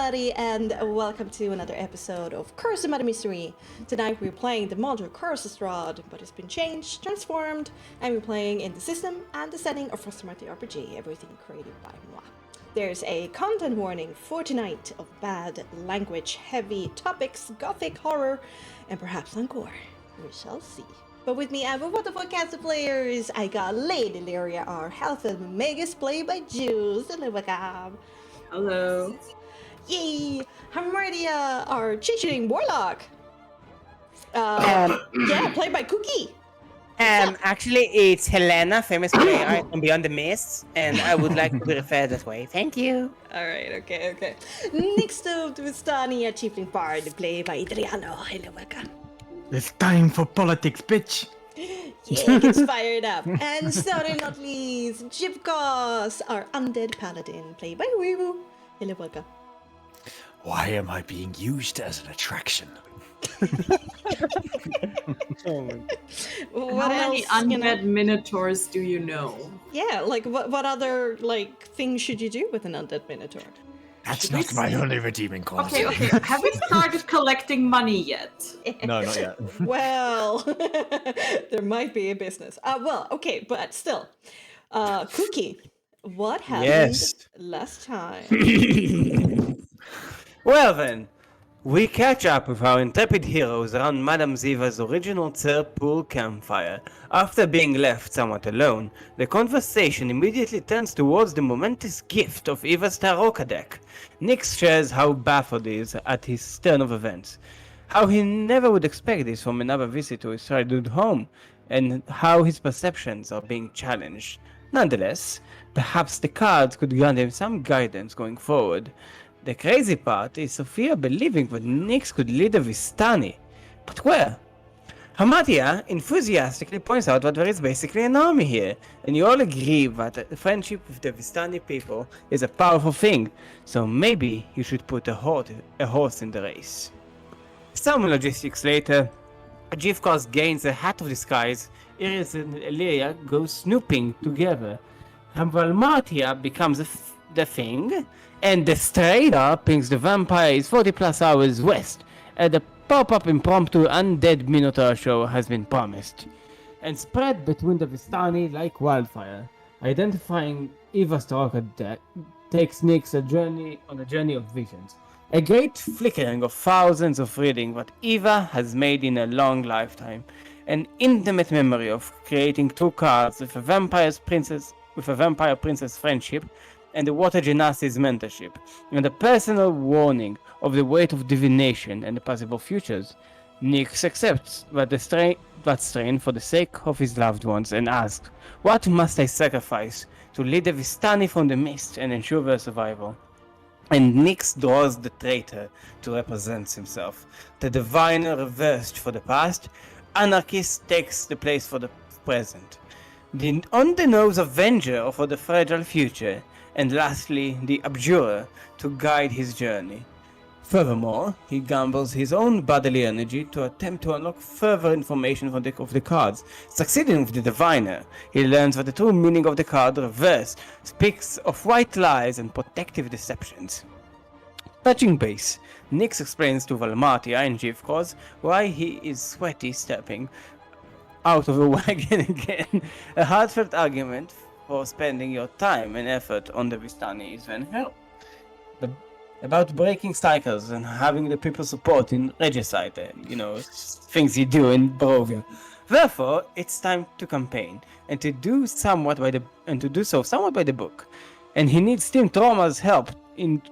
everybody, and welcome to another episode of Charismatic Mystery. Tonight we're playing the module Curses Rod, but it's been changed, transformed, and we're playing in the system and the setting of Frostmark RPG, everything created by moi. There's a content warning for tonight of bad language, heavy topics, gothic horror, and perhaps some gore. We shall see. But with me and with wonderful cast of players, I got Lady Lyria, our health and Magus played by Jules. Hello. Yay! Hamardia, our cheating warlock. Played by Cookie. Actually, it's Helena, famous player from Beyond the Mists, and I would like to be referred that way. Thank you. Alright, okay. Next up to Vistani, a chiefling bard, played by Adriano. Hello, welcome. It's time for politics, bitch! Yeah, gets fired up. And certainly not least, Jipkos, our undead paladin, played by Weewu. Hello, welcome. Why am I being used as an attraction? What How many else, undead minotaurs do you know? Yeah, like what other things should you do with an undead minotaur? That's not my only redeeming quality. Okay. Have we started collecting money yet? No, not yet. Well, there might be a business. But still. Cookie, what happened last time? Well then, we catch up with our intrepid heroes around Madame Ziva's original pool campfire. After being left somewhat alone, the conversation immediately turns towards the momentous gift of Eva's Taroka deck. Nix shares how baffled he is at his turn of events, how he never would expect this from another visit to his childhood home, and how his perceptions are being challenged. Nonetheless, perhaps the cards could grant him some guidance going forward. The crazy part is Sophia believing that Nix could lead the Vistani. But where? Hamatia enthusiastically points out that there is basically an army here, and you all agree that friendship with the Vistani people is a powerful thing, so maybe you should put a horse in the race. Some logistics later, Jivkos gains a hat of disguise, Iris and Elia go snooping together, and Valmatia becomes the thing, and the Strader pings the vampire is 40 plus hours west, and the pop-up impromptu undead Minotaur show has been promised, and spread between the Vistani like wildfire. Identifying Eva's Taroka deck takes Nix on a journey of visions, a great flickering of thousands of reading that Eva has made in a long lifetime, an intimate memory of creating two cards with a vampire princess friendship and the Water Genasis mentorship, and a personal warning of the weight of divination and the possible futures. Nix accepts that strain for the sake of his loved ones and asks, "What must I sacrifice to lead the Vistani from the mist and ensure their survival?" And Nix draws the traitor to represent himself. The diviner reversed for the past, anarchist takes the place for the present. The on-the-nose avenger for the fragile future, and lastly, the abjurer to guide his journey. Furthermore, he gambles his own bodily energy to attempt to unlock further information from of the cards. Succeeding with the diviner, he learns that the true meaning of the card reverse speaks of white lies and protective deceptions. Touching base, Nix explains to Valmatia and Jivkos why he is sweaty stepping out of the wagon again, a heartfelt argument for spending your time and effort on the Vistani is when help. About breaking cycles and having the people support in Regicide, things you do in Barovia. Therefore, it's time to campaign and to do so somewhat by the book. And he needs Team Trauma's help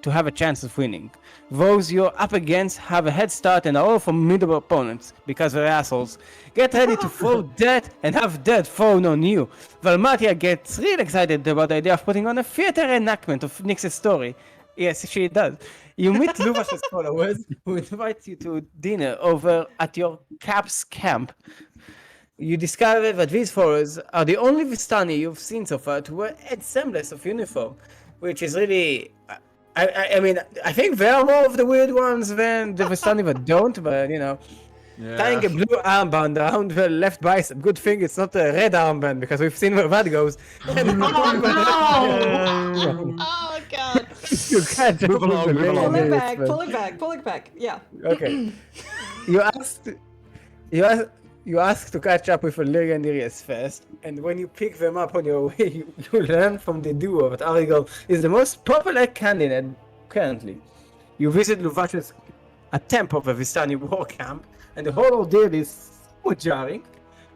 to have a chance of winning. Those you're up against have a head start and are all formidable opponents because they're assholes. Get ready to throw dirt and have dirt thrown on you. Valmatia gets real excited about the idea of putting on a theater reenactment of Nix's story. Yes, she does. You meet Luvash's followers who invite you to dinner over at your Cap's camp. You discover that these followers are the only Vistani you've seen so far to wear a semblance of uniform, which is really... I mean, I think there are more of the weird ones than the Vistani that don't, but, tying a blue armband around the left bicep. Good thing it's not a red armband, because we've seen where that goes. Oh, God. You catch up Move with along, the move along. Pull it Beneos back, first. pull it back, pull it back. Yeah. Okay. you asked you ask to catch up with Illyria and Nereus first, and when you pick them up on your way, you learn from the duo that Arigal is the most popular candidate currently. You visit Luvash's attempt of a Vistani war camp, and the whole ordeal is somewhat jarring.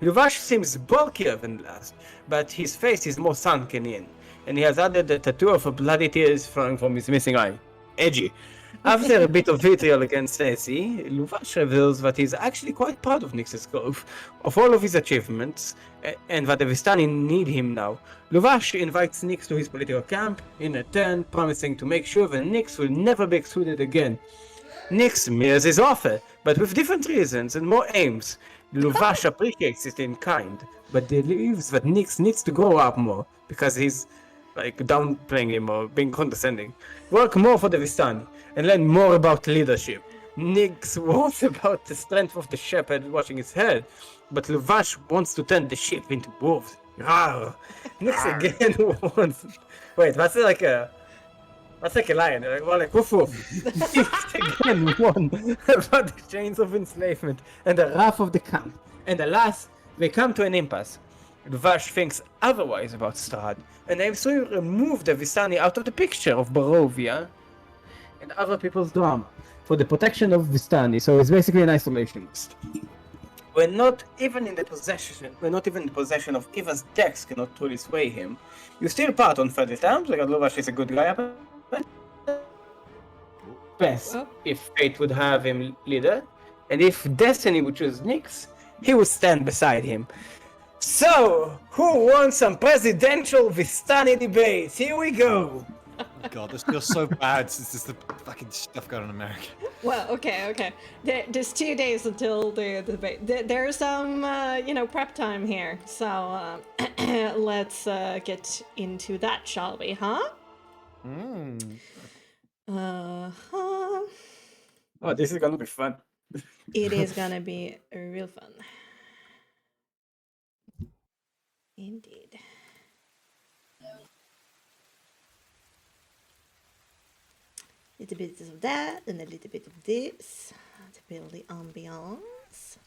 Luvash seems bulkier than last, but his face is more sunken in, and he has added a tattoo of a bloody tears flowing from his missing eye. Edgy. After a bit of vitriol against Stacy, Luvash reveals that he's actually quite proud of Nix's Grove, of all of his achievements, and that the Vistani need him now. Luvash invites Nix to his political camp, in return promising to make sure that Nix will never be excluded again. Nix mirrors his offer, but with different reasons and more aims. Luvash appreciates it in kind, but believes that Nix needs to grow up more, because he's like downplaying him or being condescending. Work more for the Vistani, and learn more about leadership. Nix wants about the strength of the shepherd watching his herd, but Luvash wants to turn the sheep into wolves. Rawr. Nix again wants... Wait, that's like a lion. Like woof woof. Nix again won about the chains of enslavement and the wrath of the camp. And alas, they come to an impasse. Luvash thinks otherwise about Strahd, and aims to remove the Vistani out of the picture of Barovia and other people's drama for the protection of Vistani, so it's basically an isolationist. We're not even in the possession of Kiva's decks cannot truly sway him. You still part on further terms, because Luvash is a good guy, but best if fate would have him leader, and if destiny would choose Nix, he would stand beside him. So, who wants some presidential Vistani debates? Here we go! God, this feels so bad since there's the fucking stuff going on in America. Well, okay. There's 2 days until the debate. There's some, prep time here. So, let's get into that, shall we, huh? Uh-huh. Oh, this is gonna be fun. It is gonna be real fun. Indeed. Little bit of that and a little bit of this to build the ambiance.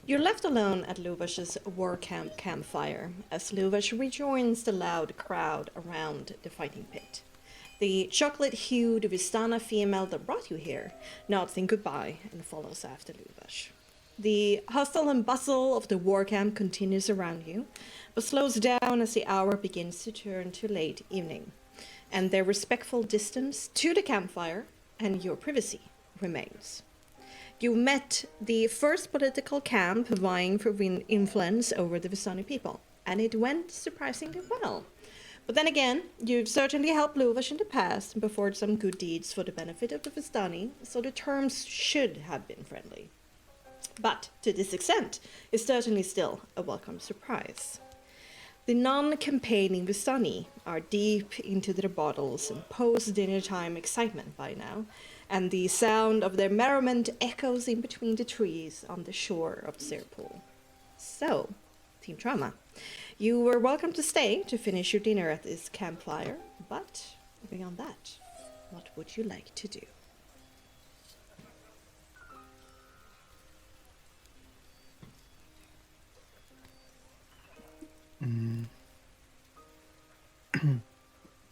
You're left alone at Luvash's war camp campfire as Luvash rejoins the loud crowd around the fighting pit. The chocolate-hued Vistana female that brought you here nods in goodbye and follows after Luvash. The hustle and bustle of the war camp continues around you, but slows down as the hour begins to turn to late evening, and their respectful distance to the campfire and your privacy remains. You met the first political camp vying for influence over the Vistani people, and it went surprisingly well. But then again, you've certainly helped Luvash in the past and performed some good deeds for the benefit of the Vistani, so the terms should have been friendly. But to this extent, it's certainly still a welcome surprise. The non-campaigning Vistani are deep into their bottles and post-dinner time excitement by now, and the sound of their merriment echoes in between the trees on the shore of Serpool. So, Team Trauma, you were welcome to stay to finish your dinner at this campfire, but beyond that, what would you like to do?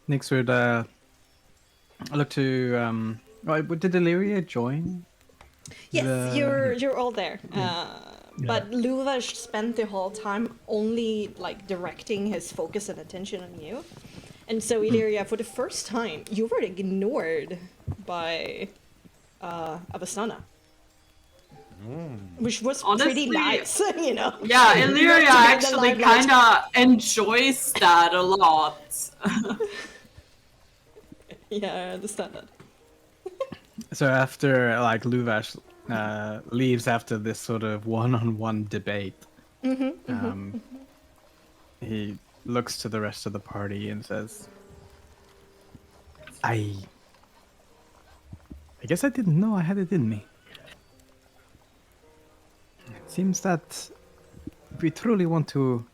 Nix would look to did Illyria join? Yes, you're all there. But Luvash spent the whole time only directing his focus and attention on you. And so Illyria, for the first time, you were ignored by Avasana. Which was pretty nice, you know? Yeah, Illyria actually kind of enjoys that a lot. Yeah, I understand that. So after Luvash leaves after this sort of one-on-one debate. He looks to the rest of the party and says, I guess I didn't know I had it in me. It seems that if we truly want to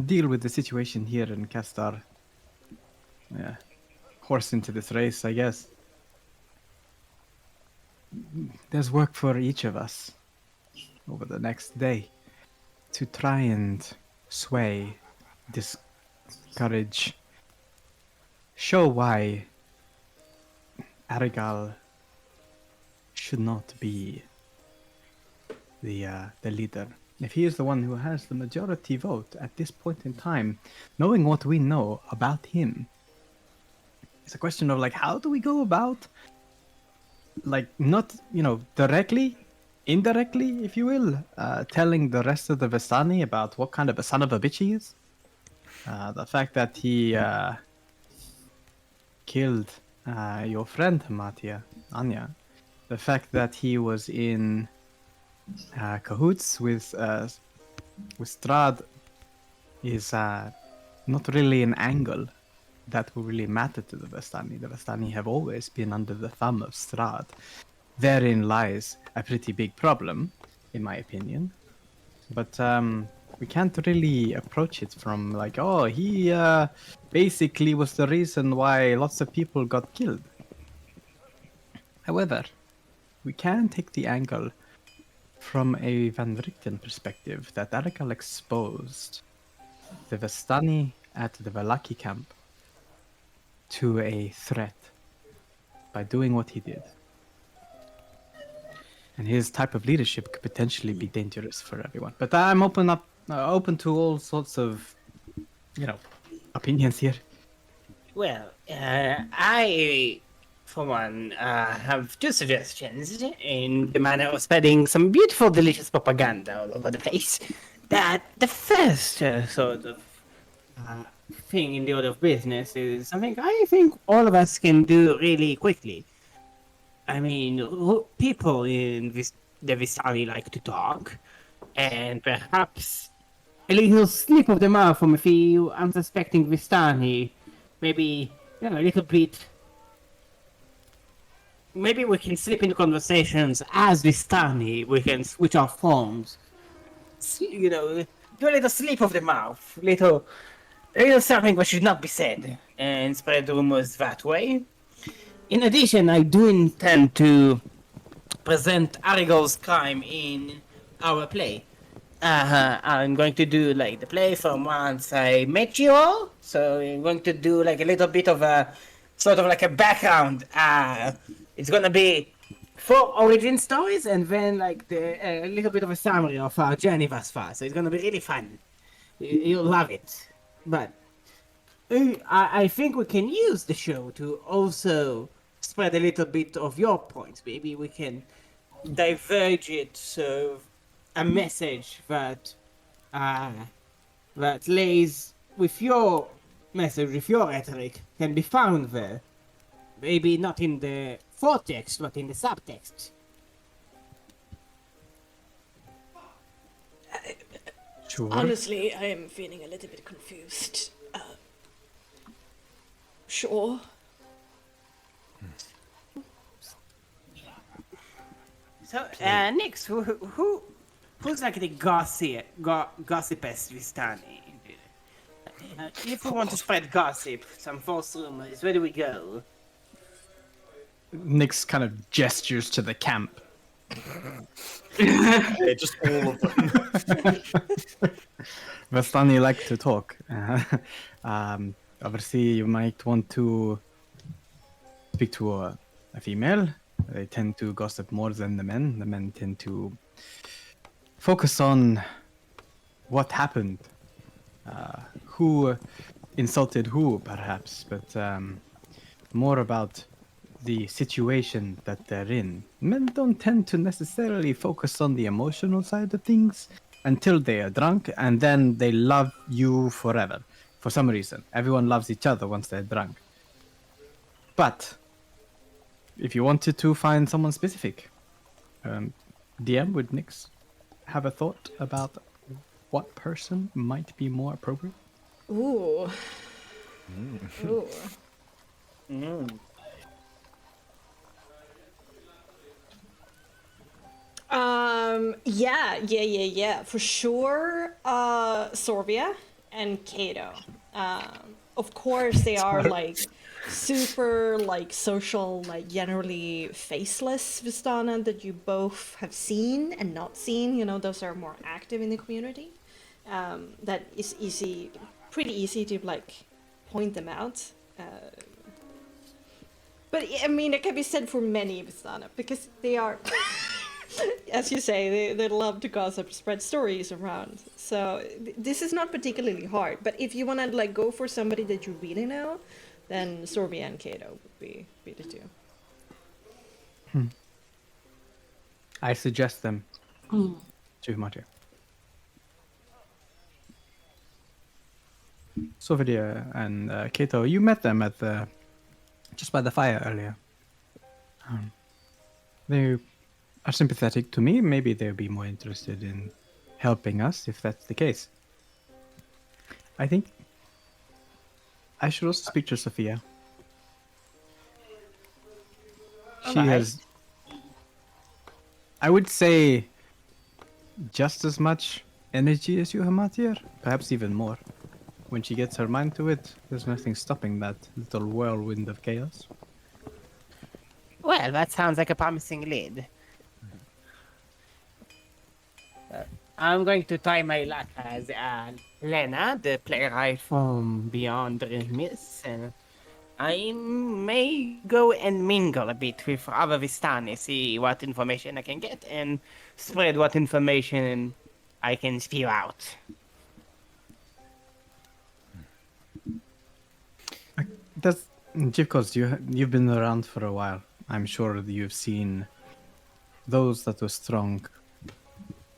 deal with the situation here and cast our horse into this race, I guess there's work for each of us over the next day to try and sway, discourage, show why Arigal should not be the leader. If he is the one who has the majority vote at this point in time, knowing what we know about him, it's a question of like, how do we go about, like, not, directly, indirectly, if you will, telling the rest of the Vistani about what kind of a son of a bitch he is? The fact that he killed your friend, Anya. The fact that he was in cahoots with Strahd is not really an angle that will really matter to the Vistani. The Vistani have always been under the thumb of Strahd. Therein lies a pretty big problem, in my opinion. But we can't really approach it from like, oh, he basically was the reason why lots of people got killed. However, we can take the angle from a Van Richten perspective that Arigal exposed the Vistani at the Valaki camp to a threat by doing what he did. And his type of leadership could potentially be dangerous for everyone. But I'm open to all sorts of, opinions here. Well, I, for one, have two suggestions in the manner of spreading some beautiful, delicious propaganda all over the place. That the first sort of thing in the order of business is something I think all of us can do really quickly. I mean, people in the Vistani like to talk, and perhaps a little slip of the mouth from a few unsuspecting Vistani, maybe, a little bit. Maybe we can slip into conversations as Vistani, we can switch our forms. Do a little slip of the mouth, a little something that should not be said, and spread rumors that way. In addition, I do intend to present Arigal's crime in our play. I'm going to do the play from once I met you all. So I'm going to do a little bit of a sort of a background. It's gonna be 4 origin stories and then a little bit of a summary of our journey thus far. So it's gonna be really fun. You'll love it. But I think we can use the show to also spread a little bit of your points. Maybe we can diverge it so a message that lays with your message, with your rhetoric, can be found there. Maybe not in the foretext, but in the subtext. Sure. Honestly, I am feeling a little bit confused. Sure. So, next, who's the gossipest Vistani? If we want to spread gossip, some false rumors, where do we go? Nyx kind of gestures to the camp. Yeah, just all of them. Vistani like to talk. Obviously, you might want to speak to a female. They tend to gossip more than the men. The men tend to focus on what happened, who insulted who, perhaps, but more about the situation that they're in. Men don't tend to necessarily focus on the emotional side of things until they are drunk, and then they love you forever. For some reason, everyone loves each other once they're drunk. But if you wanted to find someone specific, DM, would Nix have a thought about what person might be more appropriate? Ooh. Ooh. Yeah. For sure, Sorbia and Kato. Of course, they are like super like social, like generally faceless Vistana that you both have seen and not seen. You know, those are more active in the community. That is pretty easy to like point them out. But I mean, it can be said for many Vistana because they are, as you say, they love to gossip, spread stories around. So this is not particularly hard. But if you want to like go for somebody that you really know, then Sorbia and Kato would be the two. I suggest them to Matia. Sophia and Kato, you met them at the just by the fire earlier. They are sympathetic to me. Maybe they'll be more interested in helping us if that's the case. I think I should also speak to Sophia. She has, I would say, just as much energy as you, Hamatir, perhaps even more. When she gets her mind to it, there's nothing stopping that little whirlwind of chaos. Well, that sounds like a promising lead. I'm going to try my luck as Lena, the playwright from Beyond the Myths, and I may go and mingle a bit with other Vistani, see what information I can get, and spread what information I can spew out. That's Jivkos, you've been around for a while. I'm sure that you've seen those that were strong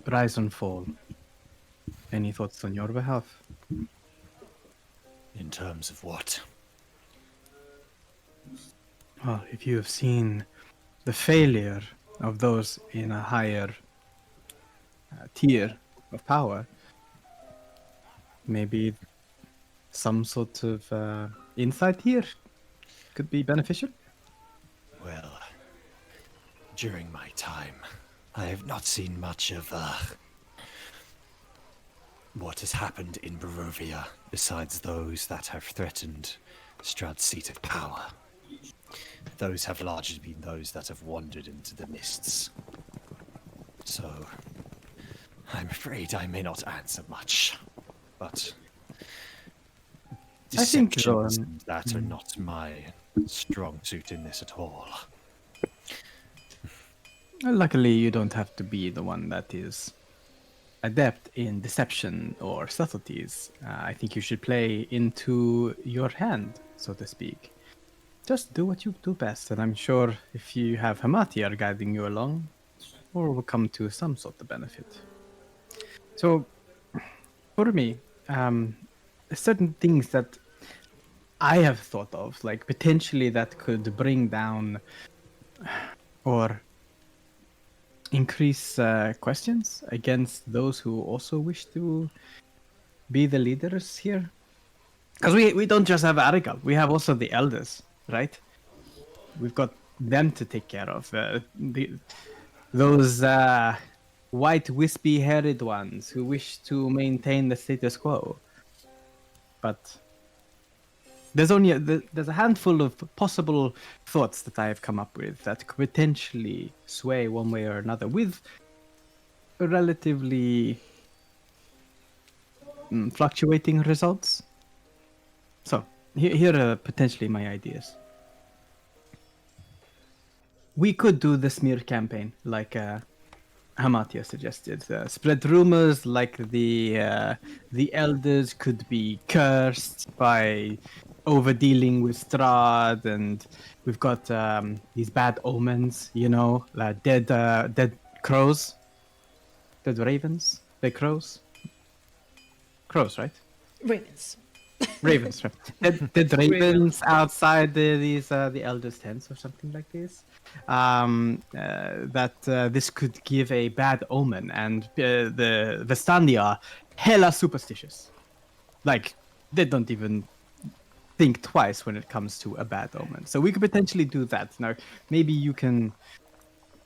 rise and fall. Any thoughts on your behalf? In terms of what? Well, if you have seen the failure of those in a higher tier of power, maybe some sort of insight here could be beneficial. Well, during my time, I have not seen much of what has happened in Barovia, besides those that have threatened Strahd's seat of power. Those have largely been those that have wandered into the mists. So, I'm afraid I may not answer much, but I think deceptions and that are not my strong suit in this at all. Luckily, you don't have to be the one that is adept in deception or subtleties. I think you should play into your hand, so to speak. Just do what you do best, and I'm sure if you have Hamatir guiding you along, all will come to some sort of benefit. So, for me, certain things that I have thought of, like potentially that could bring down or increase questions against those who also wish to be the leaders here. Because we don't just have Arigal, we have also the elders, right? We've got them to take care of. Those white wispy-haired ones who wish to maintain the status quo. But there's only there's a handful of possible thoughts that I have come up with that could potentially sway one way or another with relatively fluctuating results. So here are potentially my ideas. We could do the smear campaign like Hamatia suggested. Spread rumors like the elders could be cursed by over-dealing with Strahd, and we've got these bad omens, you know, dead crows, dead ravens, dead crows. Crows, right? Ravens. Ravens, right? Did ravens outside the elders' tents or something like this? That this could give a bad omen, and the Vestani are hella superstitious. Like they don't even think twice when it comes to a bad omen. So we could potentially do that. Now, maybe you can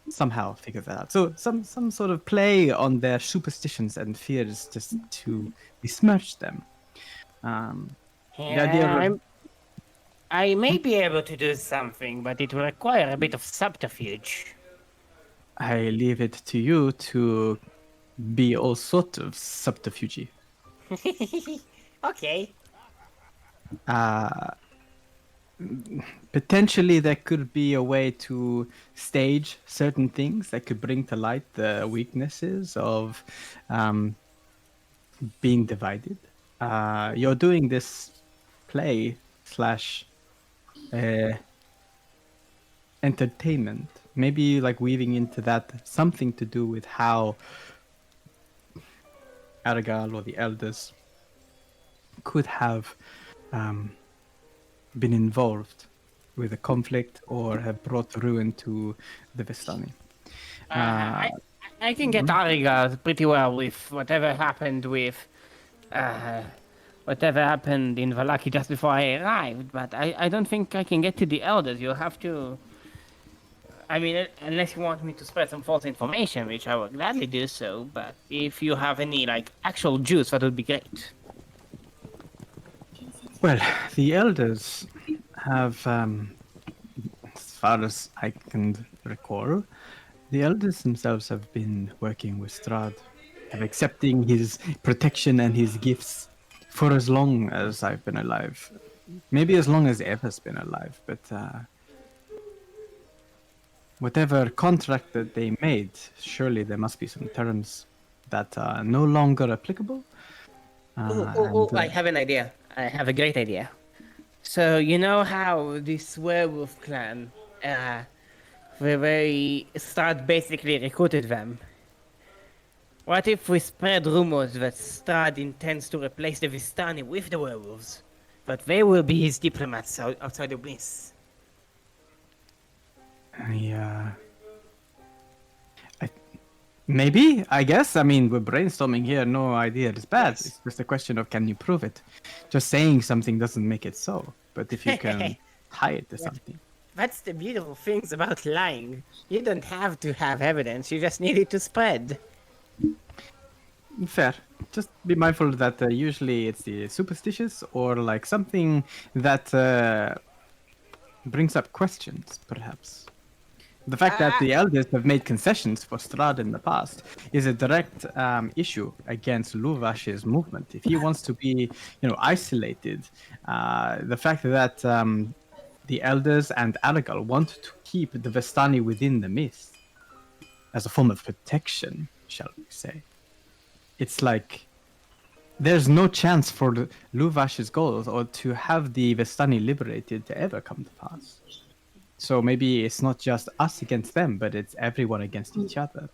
somehow figure that out. So some sort of play on their superstitions and fears, just to besmirch them. The idea of, I may be able to do something, but it will require a bit of subterfuge. I leave it to you to be all sort of subterfuge. Okay. Potentially, there could be a way to stage certain things that could bring to light the weaknesses of being divided. You're doing this play slash entertainment. Maybe like weaving into that something to do with how Aragal or the elders could have been involved with a conflict or have brought ruin to the Vestani. I can get Ariga pretty well with whatever happened in Valaki just before I arrived, but I don't think I can get to the elders. You'll have to. I mean, unless you want me to spread some false information, which I will gladly do so, but if you have any, like, actual juice, that would be great. Well, the elders have, as far as I can recall, the elders themselves have been working with Strahd, have accepting his protection and his gifts for as long as I've been alive. Maybe as long as Eva's been alive, but whatever contract that they made, surely there must be some terms that are no longer applicable. I have an idea. I have a great idea. So, you know how this werewolf clan, Strahd basically recruited them? What if we spread rumors that Strahd intends to replace the Vistani with the werewolves, but they will be his diplomats outside the Mist? Maybe, I guess. I mean, we're brainstorming here. No idea is bad. Yes. It's just a question of can you prove it? Just saying something doesn't make it so. But if you can tie it to something. That's the beautiful things about lying. You don't have to have evidence. You just need it to spread. Fair. Just be mindful that usually it's the superstitious or like something that brings up questions, perhaps. The fact that the elders have made concessions for Strahd in the past is a direct issue against Luvash's movement. If he wants to be, isolated, the fact that the elders and Aragal want to keep the Vestani within the Mist as a form of protection, shall we say. It's like there's no chance for Luvash's goals or to have the Vestani liberated to ever come to pass. So maybe it's not just us against them, but it's everyone against each other.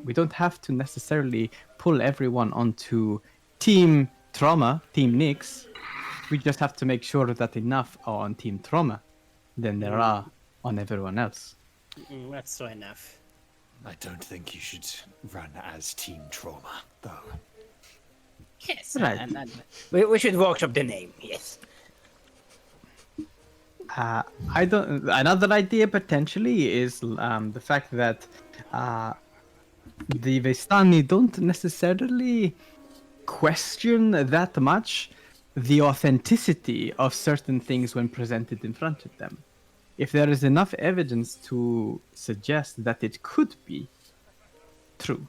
We don't have to necessarily pull everyone onto Team Trauma, Team Nyx. We just have to make sure that enough are on Team Trauma than there are on everyone else. That's so enough. I don't think you should run as Team Trauma, though. Yes, right. We should workshop the name, yes. Another idea potentially is the fact that the Vestani don't necessarily question that much the authenticity of certain things when presented in front of them. If there is enough evidence to suggest that it could be true,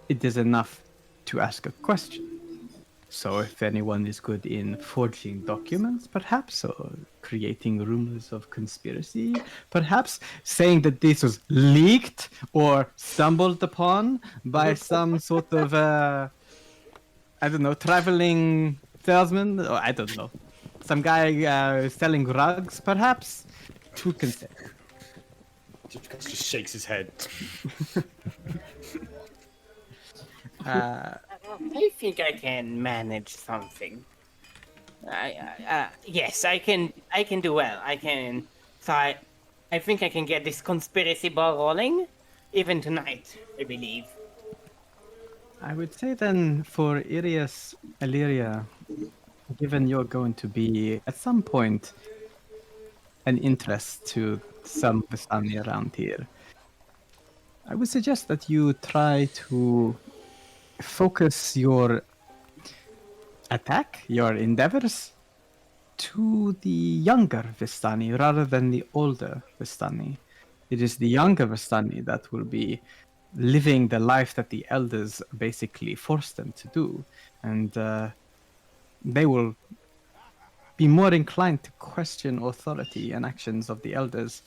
it is enough to ask a question. So if anyone is good in forging documents, perhaps, or creating rumors of conspiracy, perhaps, saying that this was leaked or stumbled upon by some sort of, traveling salesman, or I don't know. Some guy selling rugs, perhaps? Who can say? Just shakes his head. I think I can manage something. Yes, I can. I can do well. I can. So I think I can get this conspiracy ball rolling, even tonight. I believe. I would say then for Irias Illyria, given you're going to be at some point an interest to some Vistani around here, I would suggest that you try to focus your attack, your endeavors, to the younger Vistani rather than the older Vistani. It is the younger Vistani that will be living the life that the elders basically forced them to do. And they will be more inclined to question authority and actions of the elders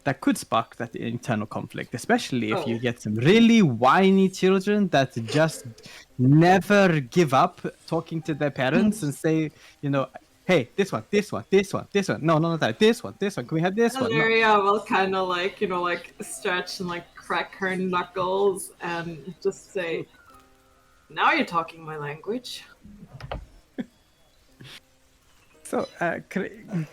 that could spark that internal conflict, especially if you get some really whiny children that just never give up talking to their parents and say, hey, this one, this one, this one, this one. No, not that. This one, this one. Can we have this one? No. Valeria will kind of stretch and crack her knuckles and just say, "Now you're talking my language." So,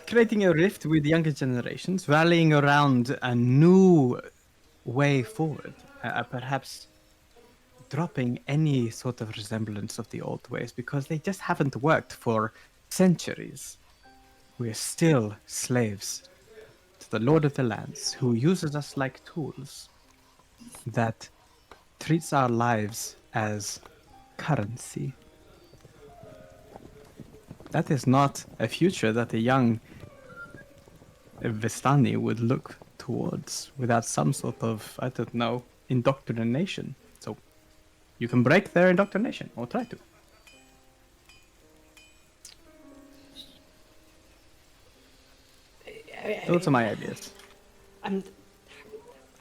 creating a rift with younger generations, rallying around a new way forward, perhaps dropping any sort of resemblance of the old ways because they just haven't worked for centuries. We're still slaves to the Lord of the Lands, who uses us like tools, that treats our lives as currency. That is not a future that a young Vistani would look towards without some sort of, I don't know, indoctrination. So you can break their indoctrination, or try to. Those are my ideas. I'm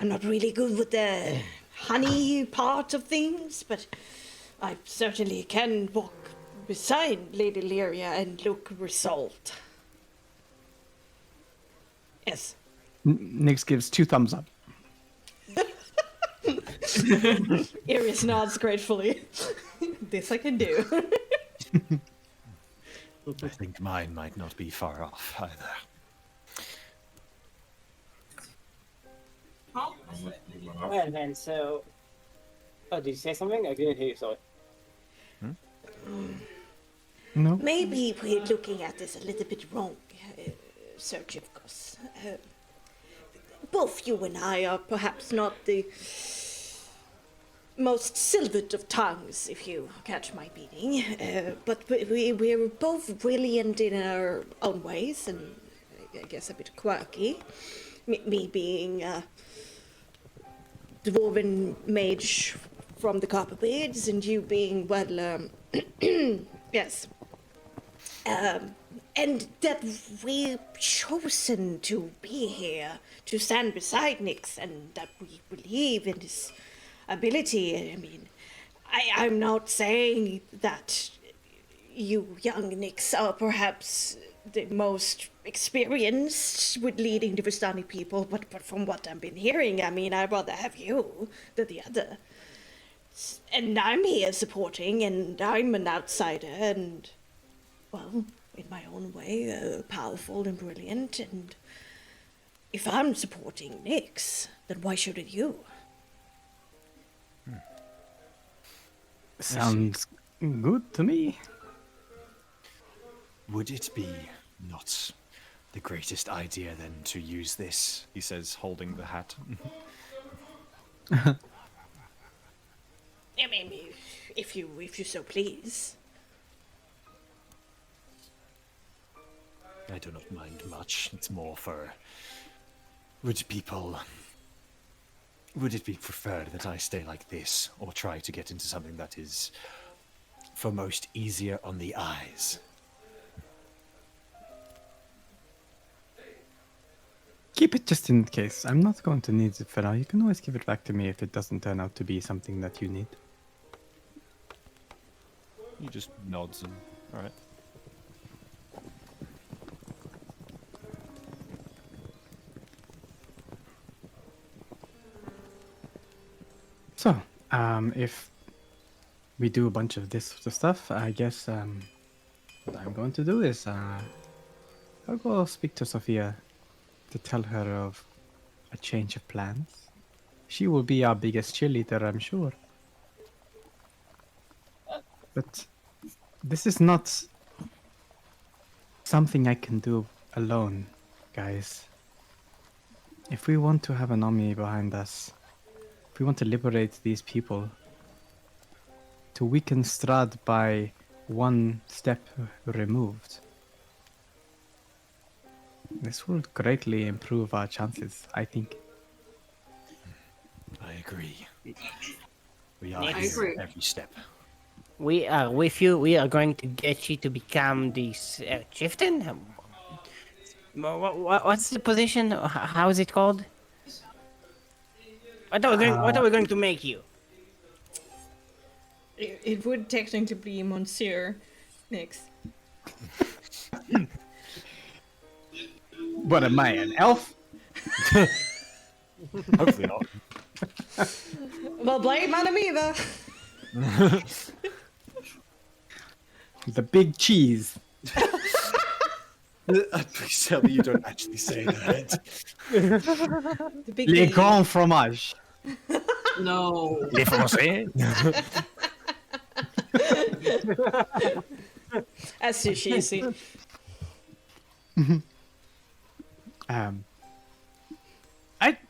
not really good with the honey part of things, but I certainly can walk beside Lady Lyria and look resolved. Yes. Nix gives 2 thumbs up. Iris nods gratefully. This I can do. I think mine might not be far off either. Well then, so. Oh, did you say something? I didn't hear you. Sorry. No? Maybe we're looking at this a little bit wrong, Sir Jivkos. Both you and I are perhaps not the most silvered of tongues, if you catch my meaning, but we're both brilliant in our own ways, and I guess a bit quirky. Me being a dwarven mage from the Copperbeards, and you being, well, yes. And that we're chosen to be here, to stand beside Nyx, and that we believe in his ability. I mean, I'm not saying that you young Nyx are perhaps the most experienced with leading the Vistani people, but from what I've been hearing, I mean, I'd rather have you than the other. And I'm here supporting, and I'm an outsider, and, well, in my own way, powerful and brilliant, and if I'm supporting Nyx, then why shouldn't you? Sounds good to me. Would it be not the greatest idea then to use this? He says, holding the hat. I mean, if you so please. I do not mind much. It's more for... Would it be preferred that I stay like this, or try to get into something that is, for most, easier on the eyes? Keep it just in case. I'm not going to need it for now. You can always give it back to me if it doesn't turn out to be something that you need. He just nods and... Alright. So, if we do a bunch of this sort of stuff, I guess what I'm going to do is I'll go speak to Sophia to tell her of a change of plans. She will be our biggest cheerleader, I'm sure. But this is not something I can do alone, guys. If we want to have an army behind us, if we want to liberate these people, to weaken Strahd by one step removed, this will greatly improve our chances, I think. I agree. We are I here agree. every step. We are with you. We are going to get you to become the chieftain. What's the position? How is it called? What are we going to make you? It would technically be Monsieur next. What am I, an elf? Hopefully not. Well, blame Madame Eva. The big cheese. Please tell me you don't actually say that. The big Les game. grands fromages. No. Les Français? That's too cheesy. I'm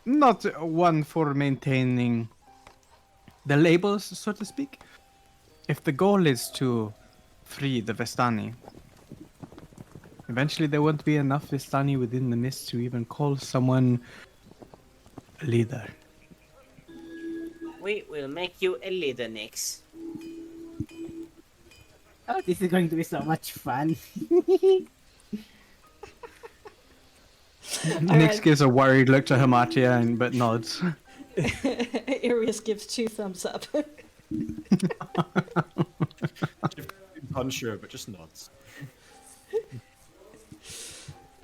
not one for maintaining the labels, so to speak. If the goal is to free the Vestani, eventually there won't be enough Vestani within the mist to even call someone a leader. We will make you a leader, Nix. Oh, this is going to be so much fun. Nix right. gives a worried look to Hamatia but nods. Arius gives 2 thumbs up. Unsure, but just nods.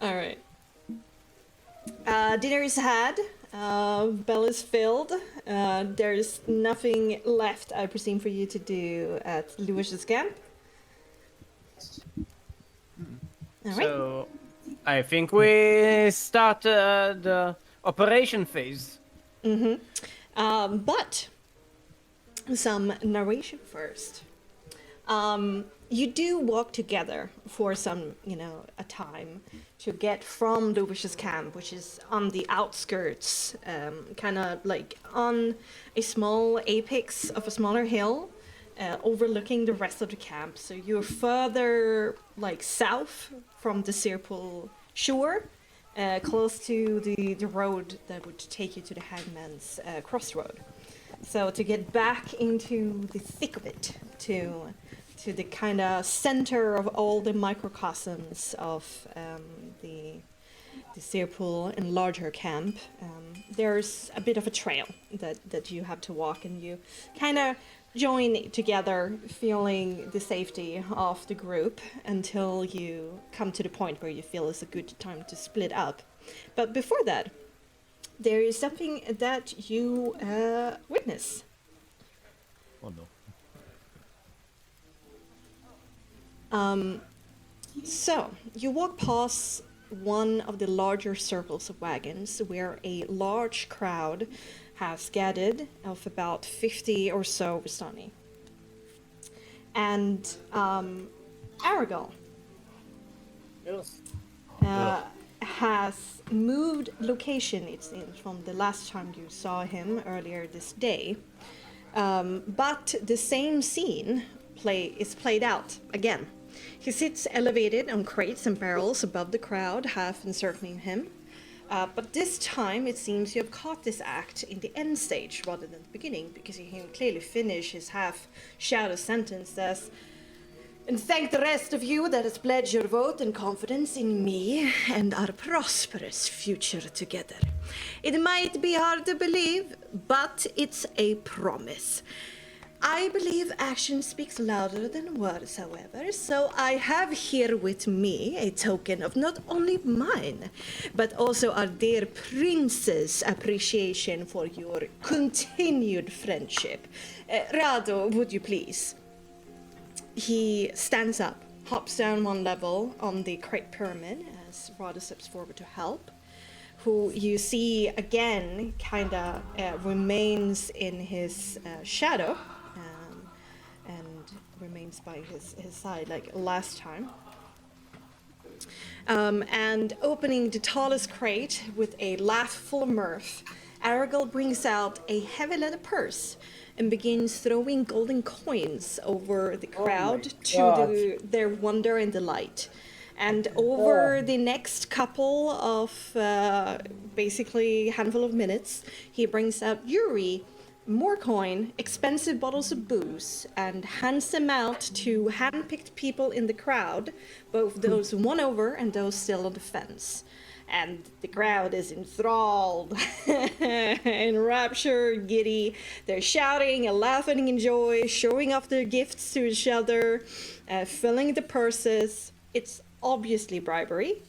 All right. Dinner is had. Bell is filled. There's nothing left, I presume, for you to do at Lewis's camp. All right. So, I think we start the operation phase. But some narration first. You do walk together for some, a time to get from Lubish's camp, which is on the outskirts, kind of like on a small apex of a smaller hill, overlooking the rest of the camp. So you're further like south from the Sirpul shore, close to the road that would take you to the Hangman's crossroad. So to get back into the thick of it, to the kind of center of all the microcosms of the Sirpul and larger camp, there's a bit of a trail that you have to walk, and you kind of join together, feeling the safety of the group until you come to the point where you feel it's a good time to split up. But before that, there is something that you witness. Oh no. So, you walk past one of the larger circles of wagons where a large crowd has gathered of about 50 or so Vistani. And Aragal has moved location, it seems, from the last time you saw him earlier this day. But the same scene is played out again. He sits elevated on crates and barrels above the crowd, half encircling him. But this time, it seems you have caught this act in the end stage rather than the beginning, because you hear him clearly finish his half-shouted sentence as, "And thank the rest of you that has pledged your vote and confidence in me and our prosperous future together. It might be hard to believe, but it's a promise. I believe action speaks louder than words, however, so I have here with me a token of not only mine, but also our dear prince's appreciation for your continued friendship. Rado, would you please?" He stands up hops down one level on the crate pyramid as Rada steps forward to help. Who you see again kind of remains in his shadow and remains by his side like last time. And opening the tallest crate with a laugh full of mirth, Aragorn brings out a heavy leather purse and begins throwing golden coins over the crowd to their wonder and delight. And over the next couple of basically handful of minutes, he brings out Yuri, more coin, expensive bottles of booze, and hands them out to hand-picked people in the crowd, both those won over and those still on the fence. And the crowd is enthralled, enraptured, giddy. They're shouting and laughing in joy, showing off their gifts to each other, filling the purses. It's obviously bribery,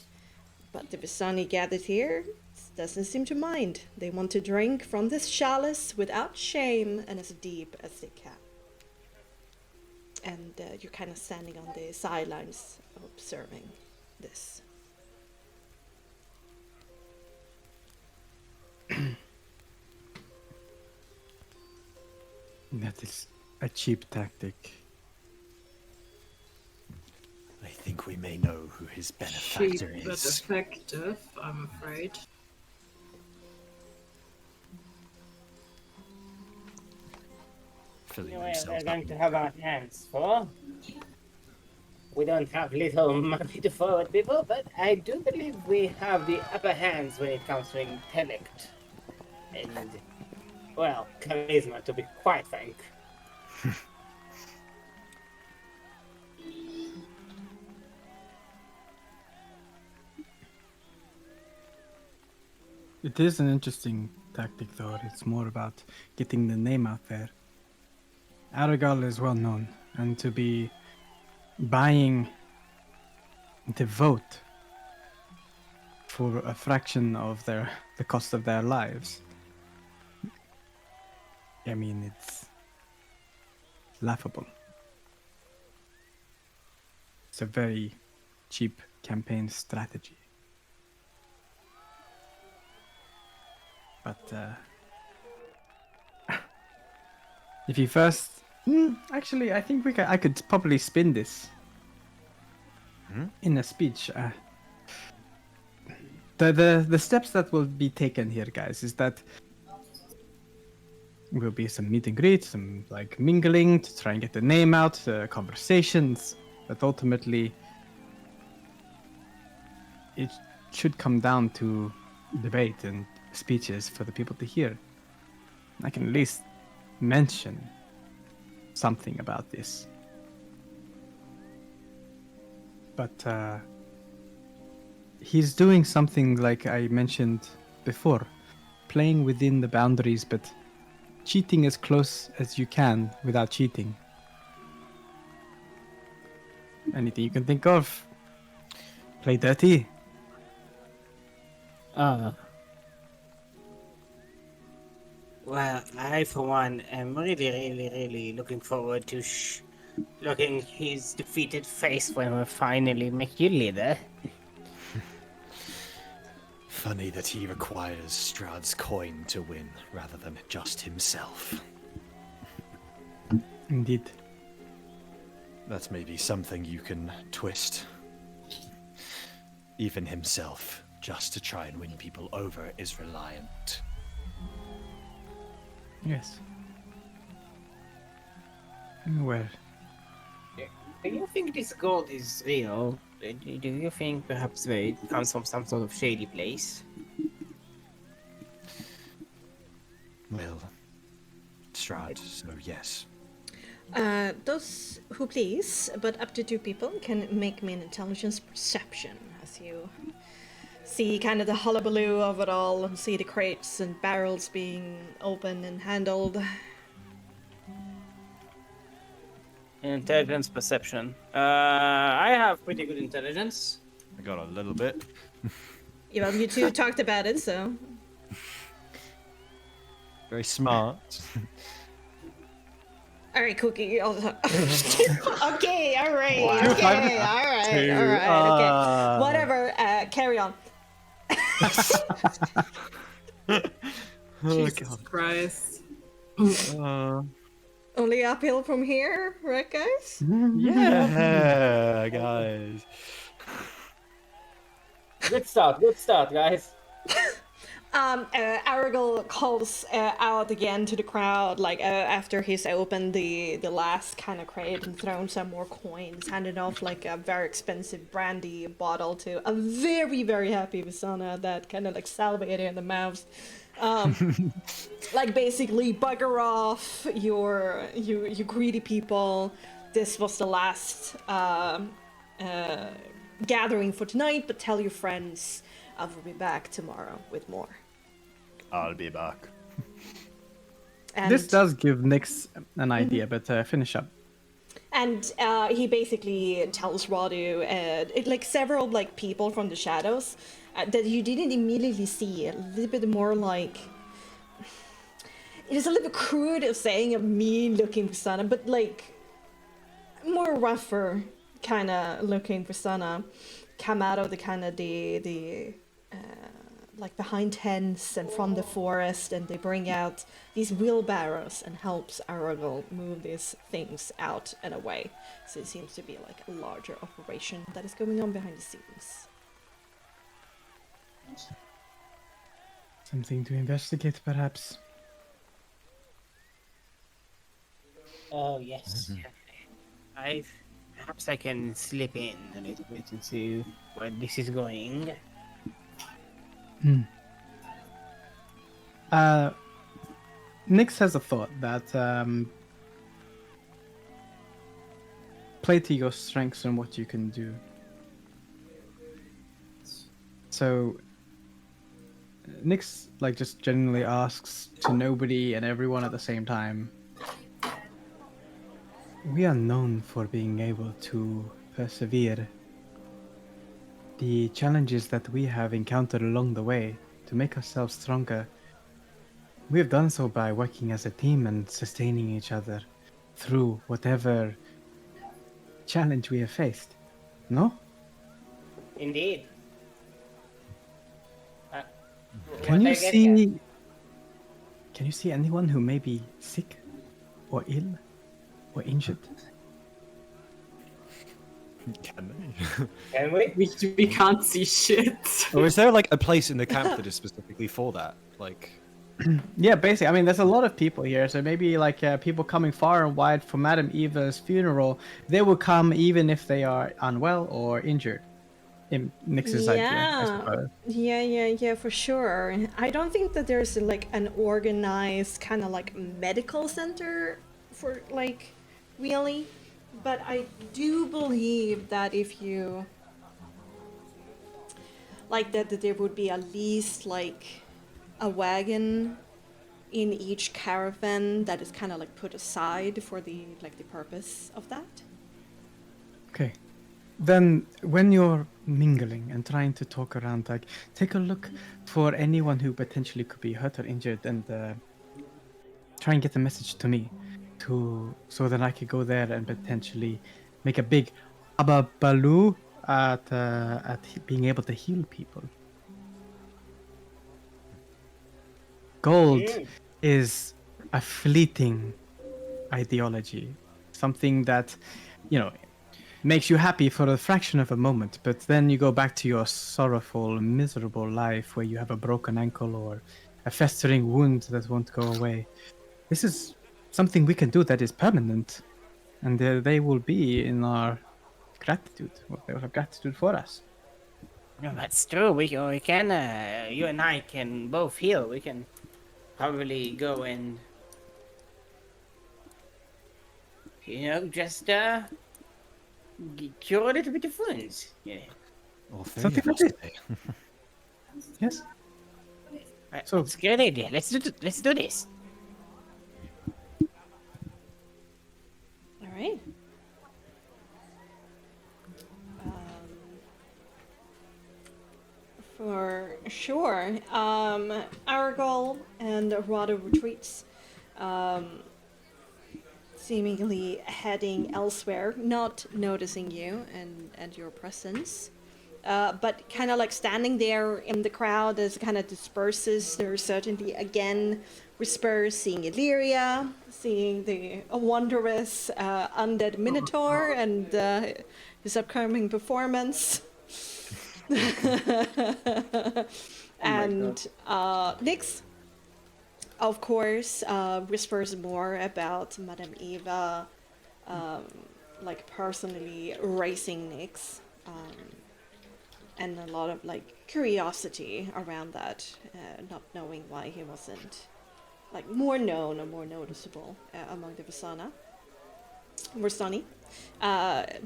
but the Visani gathered here doesn't seem to mind. They want to drink from this chalice without shame and as deep as they can. And you're kind of standing on the sidelines observing this. That is a cheap tactic. I think we may know who his Cheap benefactor but is. effective, I'm afraid. Filling We're themselves going up. to have our hands full. We don't have little money to forward people, but I do believe we have the upper hands when it comes to intellect. And, well, charisma, to be quite frank. It is an interesting tactic, though. It's more about getting the name out there. Aragal is well known, and to be buying the vote for a fraction of the cost of their lives. I mean, it's laughable. It's a very cheap campaign strategy. But if you first, actually, I think I could probably spin this in a speech. The steps that will be taken here, guys, is that will be some meet and greet, some like mingling to try and get the name out, conversations, but ultimately it should come down to debate and speeches for the people to hear. I can at least mention something about this. But he's doing something like I mentioned before, playing within the boundaries, but cheating as close as you can without cheating. Anything you can think of? Play dirty? Well, I, for one, am really looking forward to looking his defeated face when we finally make you leader. Funny that he requires Strahd's coin to win rather than just himself. Indeed. That's maybe something you can twist. Even himself, just to try and win people over, is reliant. Yes. Well, Do you think this gold is real? Do you think perhaps it comes from some sort of shady place? Well, Strahd, so yes. Those who please, but up to 2 people can make me an intelligence perception as you see kind of the hullabaloo of it all and see the crates and barrels being opened and handled. Intelligence perception. I have pretty good intelligence. I got a little bit. Yeah, well, you two talked about it, so. Very smart. All right, Cookie. Okay, all right, Wow. okay, all right, okay. Whatever. Carry on. Oh, Jesus God. Christ. Only uphill from here, right, guys? Yeah, guys. Good start, guys. Aragorn calls out again to the crowd, like after he's opened the last kind of crate and thrown some more coins, handed off like a very expensive brandy bottle to a very very happy Visana that kind of like salivated in the mouth. Like basically bugger off, you greedy people. This was the last gathering for tonight, but tell your friends I will be back tomorrow with more. I'll be back. And, This does give Nyx an idea, but finish up. And he basically tells Radu, like several like people from the shadows that you didn't immediately see. A little bit more like it is a little bit crude of saying a mean-looking persona, but like more rougher kind of looking persona come out of the kind of the like behind tents and from the forest, and they bring out these wheelbarrows and helps Aragorn move these things out and away. So it seems to be like a larger operation that is going on behind the scenes. Something to investigate, perhaps. Oh yes. Perhaps I can slip in a little bit and see where this is going. Nyx has a thought that play to your strengths and what you can do. So Nyx like just genuinely asks to nobody and everyone at the same time. We are known for being able to persevere. The challenges that we have encountered along the way to make ourselves stronger, we have done so by working as a team and sustaining each other through whatever challenge we have faced. No? Indeed. Can what you I get here- see? Can you see anyone who may be sick, or ill, or injured? Can they? Can we? We can't see shit. Or is there like a place in the camp that is specifically for that? Like, Yeah, basically. I mean, there's a lot of people here, so maybe like people coming far and wide for Madame Eva's funeral, they will come even if they are unwell or injured. In Nyx's idea, I suppose. Yeah, for sure. I don't think that there's like an organized kind of like medical center for like really, but I do believe that if you like that there would be at least like a wagon in each caravan that is kind of like put aside for the like the purpose of that. Okay. Then, when you're mingling and trying to talk around, like, take a look for anyone who potentially could be hurt or injured, and try and get the message to me, so that I could go there and potentially make a big ababaloo at being able to heal people. Gold is a fleeting ideology, something that, makes you happy for a fraction of a moment, but then you go back to your sorrowful, miserable life where you have a broken ankle or a festering wound that won't go away. This is something we can do that is permanent, and they will be in our gratitude. They will have gratitude for us. No, that's true. We can. You and I can both heal. We can probably go and just cure a little bit of wounds. Yeah. all three Something of us like today. Yes. Right, So- it's a good idea. Let's do this. All right. For sure. Aragorn and Rada retreats to seemingly heading elsewhere, not noticing you and your presence. But kind of like standing there in the crowd as it kind of disperses, there's certainly again whispers, seeing Illyria, seeing the wondrous undead Minotaur and his upcoming performance. And Nyx, of course, whispers more about Madame Eva, like personally racing Nyx. And a lot of like curiosity around that, not knowing why he wasn't like more known or more noticeable among the Vistani.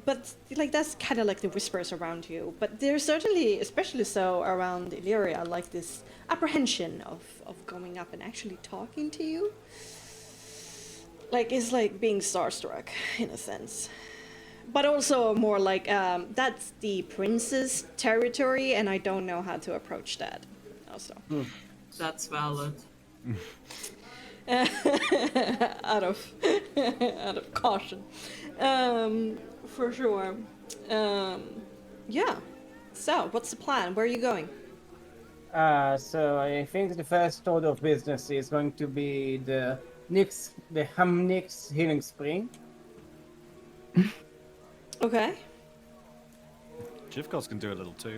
But like that's kind of like the whispers around you. But there's certainly, especially so around Illyria, like this apprehension of going up and actually talking to you. Like it's like being starstruck in a sense. But also more like, that's the prince's territory, and I don't know how to approach that. Also, That's valid. out of caution, for sure. Yeah. So, what's the plan? Where are you going? So I think the first order of business is going to be the Hamnix Healing Spring. Okay. Jivkos can do a little too.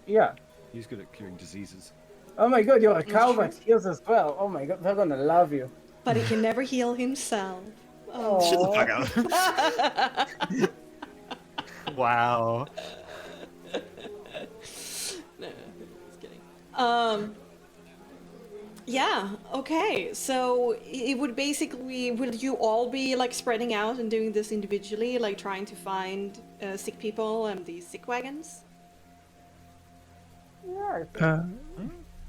Yeah. He's good at curing diseases. Oh my god, you're a cow that heals as well. Oh my god, they're gonna love you. But he can never heal himself. Shut the Oh. fuck up. Wow. No, just kidding. Yeah, okay. So it would basically, will you all be like spreading out and doing this individually, like trying to find sick people and these sick wagons?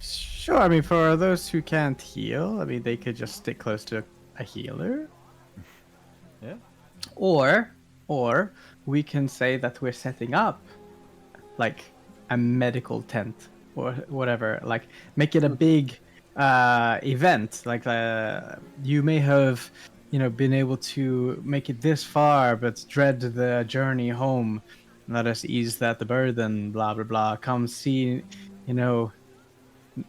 Sure. I mean, for those who can't heal, I mean, they could just stick close to a healer. Yeah. Or we can say that we're setting up like a medical tent or whatever. Like make it a big event. Like you may have, been able to make it this far, but dread the journey home. Let us ease that the burden. Blah blah blah. Come see,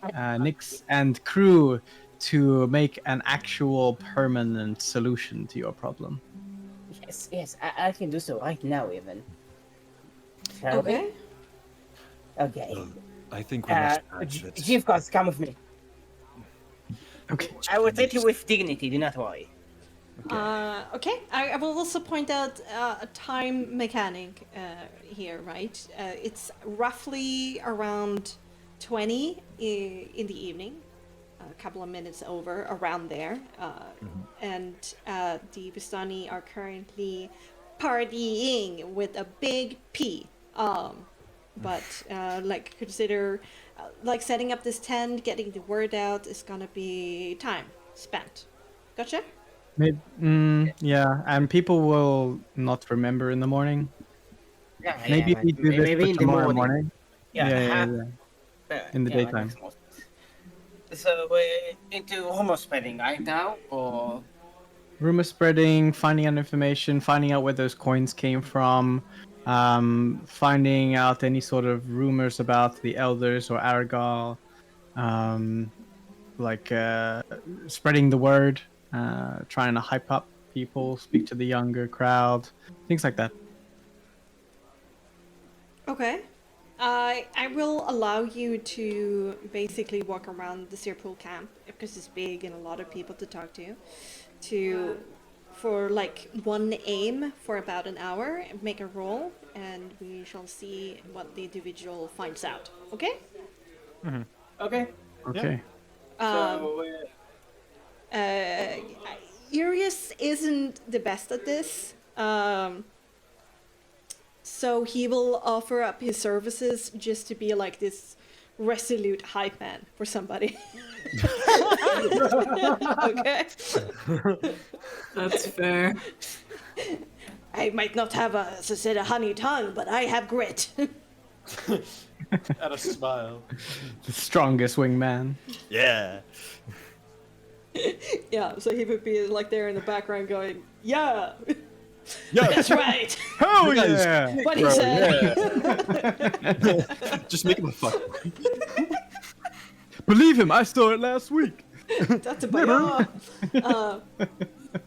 Nyx and crew to make an actual permanent solution to your problem. Yes, I can do so right now, even. Shall we? Okay. Okay. I think we must urge that. Jivkos, come with me. Okay. I will treat you with dignity, do not worry. Okay. I will also point out a time mechanic here, right? It's roughly around 20 in the evening, a couple of minutes over, around there. And the Vistani are currently partying with a big P. But like consider like setting up this tent, getting the word out is gonna be time spent. Gotcha? Maybe, yeah, and people will not remember in the morning. Yeah, Maybe we do this maybe for in the tomorrow morning. Yeah. In the that daytime. makes more sense. So we're into rumor spreading right now, or Rumor spreading, finding out information, finding out where those coins came from, finding out any sort of rumors about the elders or Aragal, spreading the word, trying to hype up people, speak to the younger crowd, things like that. Okay. I will allow you to basically walk around the Searpool camp because it's big and a lot of people to talk to. For like one aim for about an hour, make a roll, and we shall see what the individual finds out. Okay? okay. Okay. So Urius isn't the best at this. So he will offer up his services just to be like this resolute hype man for somebody. Okay. That's fair. I might not have a honey tongue, but I have grit. And a smile. The strongest wingman. Yeah. Yeah, so he would be like there in the background going, yeah, Yeah, that's right. Oh guys, yeah! What he bro, said. just make him a fuck. Believe him, I saw it last week. That's about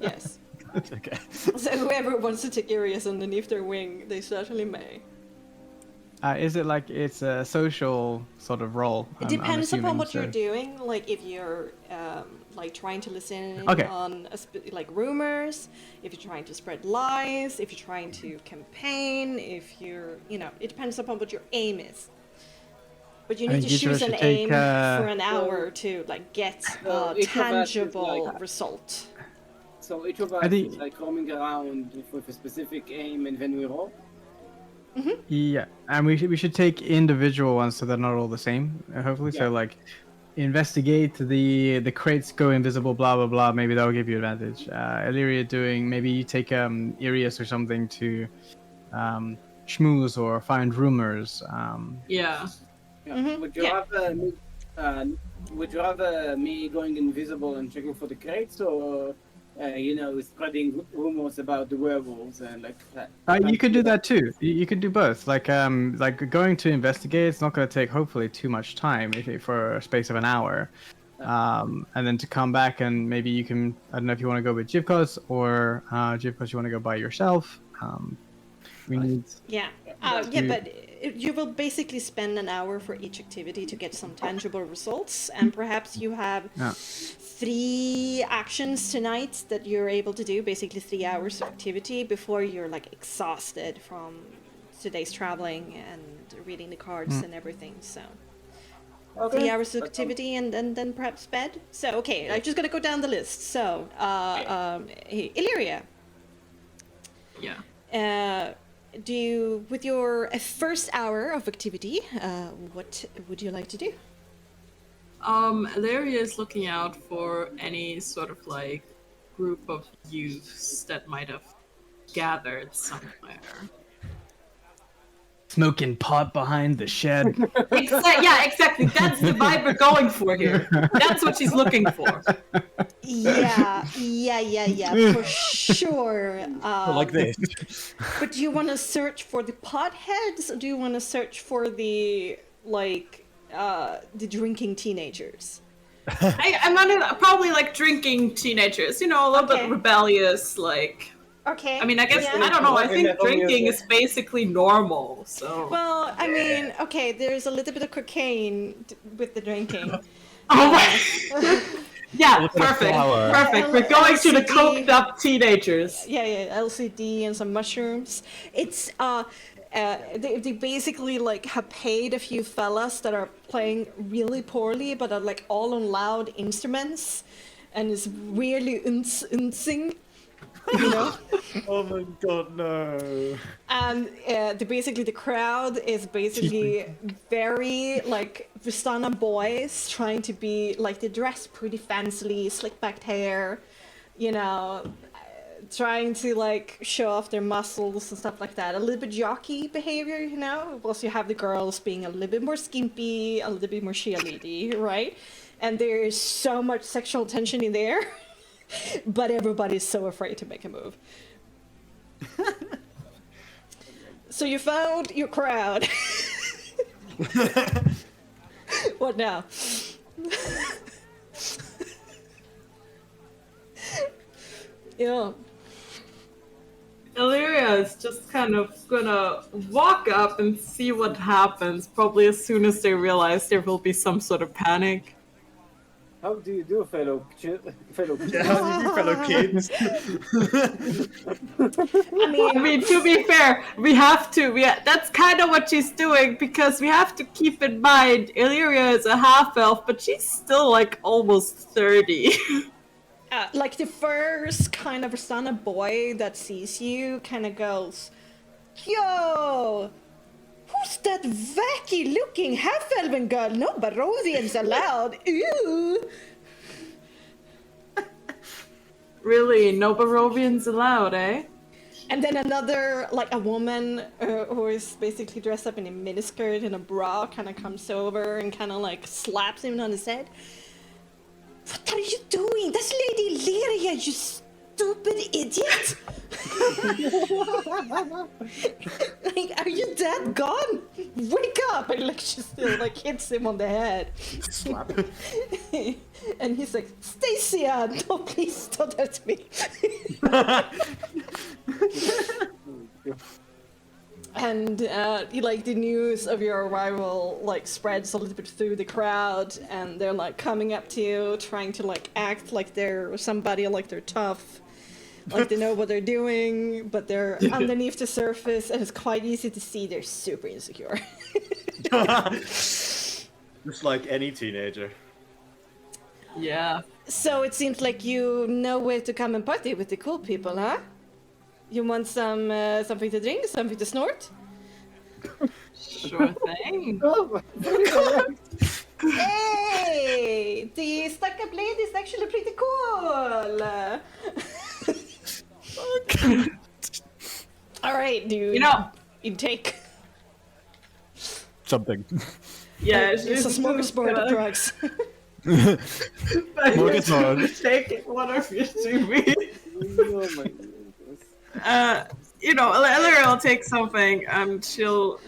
yes. Okay. So whoever wants to take Arius underneath their wing, they certainly may. Is it like it's a social sort of role? It depends upon what you're doing. Like if you're like trying to listen Okay. on like rumors, if you're trying to spread lies, if you're trying to campaign, if you're, it depends upon what your aim is. But you I need think to each of us choose an should take, aim for an hour to like get So a each of us is tangible like- result. So each of I us think- is like roaming around with a specific aim, and then we roll. Yeah, and we should take individual ones so they're not all the same. Hopefully, so like investigate the crates go invisible, blah blah blah. Maybe that'll give you advantage. Illyria doing maybe you take Irius or something to schmooze or find rumors. Yeah. Yeah. Would you rather me going invisible and checking for the crates, or spreading rumors about the werewolves and like that? You could do that too. You could do both. Like going to investigate. It's not going to take hopefully too much time for a space of an hour, and then to come back and maybe you can. I don't know if you want to go with Jivkos or Jivkos you want to go by yourself. We need. Yeah. But you will basically spend an hour for each activity to get some tangible results, and perhaps you have 3 actions tonight that you're able to do, basically 3 hours of activity before you're like exhausted from today's traveling and reading the cards and everything. So 3 hours of activity and then perhaps bed. So okay, I'm just gonna go down the list. So Illyria. Yeah. Do you, with your first hour of activity, what would you like to do? Ilaria is looking out for any sort of like group of youths that might have gathered somewhere. Smoking pot behind the shed. Exactly. That's the vibe we're going for here. That's what she's looking for. Yeah, for sure. Like this. But do you want to search for the potheads, or do you want to search for the the drinking teenagers? I'm gonna probably like drinking teenagers, a little bit rebellious, like. Okay. I mean, I guess yeah. I don't know. I think Metal drinking music. is basically normal. So. Well, I mean, okay, there's a little bit of cocaine with the drinking. Oh my. Yeah, perfect. Perfect. We're going to the coked up teenagers. Yeah, LCD and some mushrooms. It's they basically like have paid a few fellas that are playing really poorly, but are like all on loud instruments, and it's weirdly unsing. Oh my god, no. And the crowd is basically very like Vistana boys trying to be like, they dress pretty fancily, slick backed hair, trying to like show off their muscles and stuff like that. A little bit jockey behavior, Also you have the girls being a little bit more skimpy, a little bit more cheerleady, right? And there's so much sexual tension in there. But everybody's so afraid to make a move. So you found your crowd. What now? Yeah. Illyria is just kind of gonna walk up and see what happens, probably as soon as they realize there will be some sort of panic. How do you do, fellow Yeah, how do you do, fellow kids? I mean, to be fair, we have to. That's kind of what she's doing, because we have to keep in mind Illyria is a half-elf, but she's still like almost 30. Like the first kind of Vistana boy that sees you kind of goes, "Yo! Who's that wacky looking half-elven girl? No Barovians allowed. Ew." Really, no Barovians allowed, eh? And then another, like a woman who is basically dressed up in a miniskirt and a bra kind of comes over and kind of like slaps him on his head. What are you doing? That's Lady Lyria, you stupid idiot! Like, are you dead? Gone? Wake up! And like, she still like hits him on the head. Slap. And he's like, Stacia, no, please don't hurt me. And like the news of your arrival like spreads a little bit through the crowd, and they're like coming up to you, trying to like act like they're somebody, like they're tough, like they know what they're doing, but they're underneath the surface, and it's quite easy to see they're super insecure. Just like any teenager. Yeah. So it seems like you know where to come and party with the cool people, huh? You want some something to drink, something to snort? Sure thing. Hey, the stuck-up lady is actually pretty cool. All right, dude. You take. Something. Yeah, It's a smorgasbord of drugs. Smorgasbord. Take it, whatever you do me. Oh my goodness. Ellery will take something and she'll,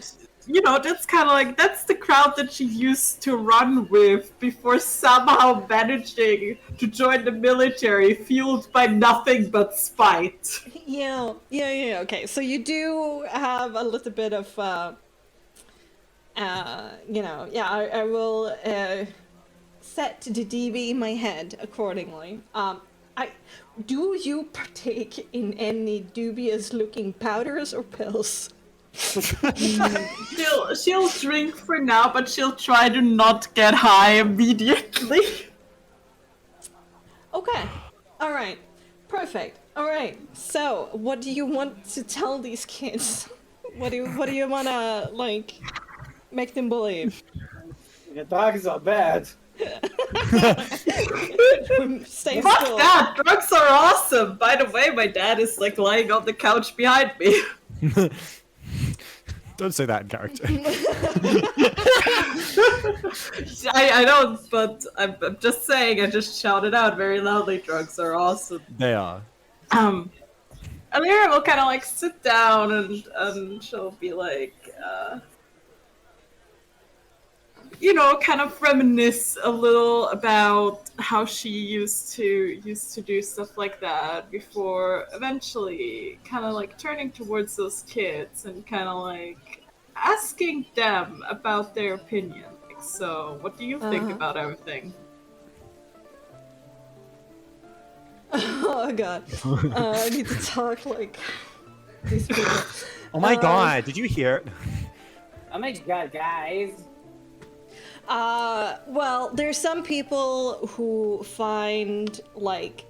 that's kind of like, that's the crowd that she used to run with before somehow managing to join the military, fueled by nothing but spite. Yeah. Okay, so you do have a little bit of, I will set the DV in my head accordingly. Do you partake in any dubious-looking powders or pills? She'll drink for now, but she'll try to not get high immediately. Okay. All right. Perfect. All right. So, what do you want to tell these kids? What do you wanna like make them believe? The dogs are bad. Stay Fuck still. that! Drugs are awesome! By the way, my dad is like lying on the couch behind me. Don't say that in character. I don't, but I'm just saying, I just shouted out very loudly, drugs are awesome. They are. Alira will kind of like sit down and she'll be like, kind of reminisce a little about how she used to do stuff like that before eventually kind of like turning towards those kids and kind of like asking them about their opinion. Like, so, what do you think about everything? Oh god. I need to talk like these people. Oh my god, did you hear it? Oh my god, guys. Well, there's some people who find like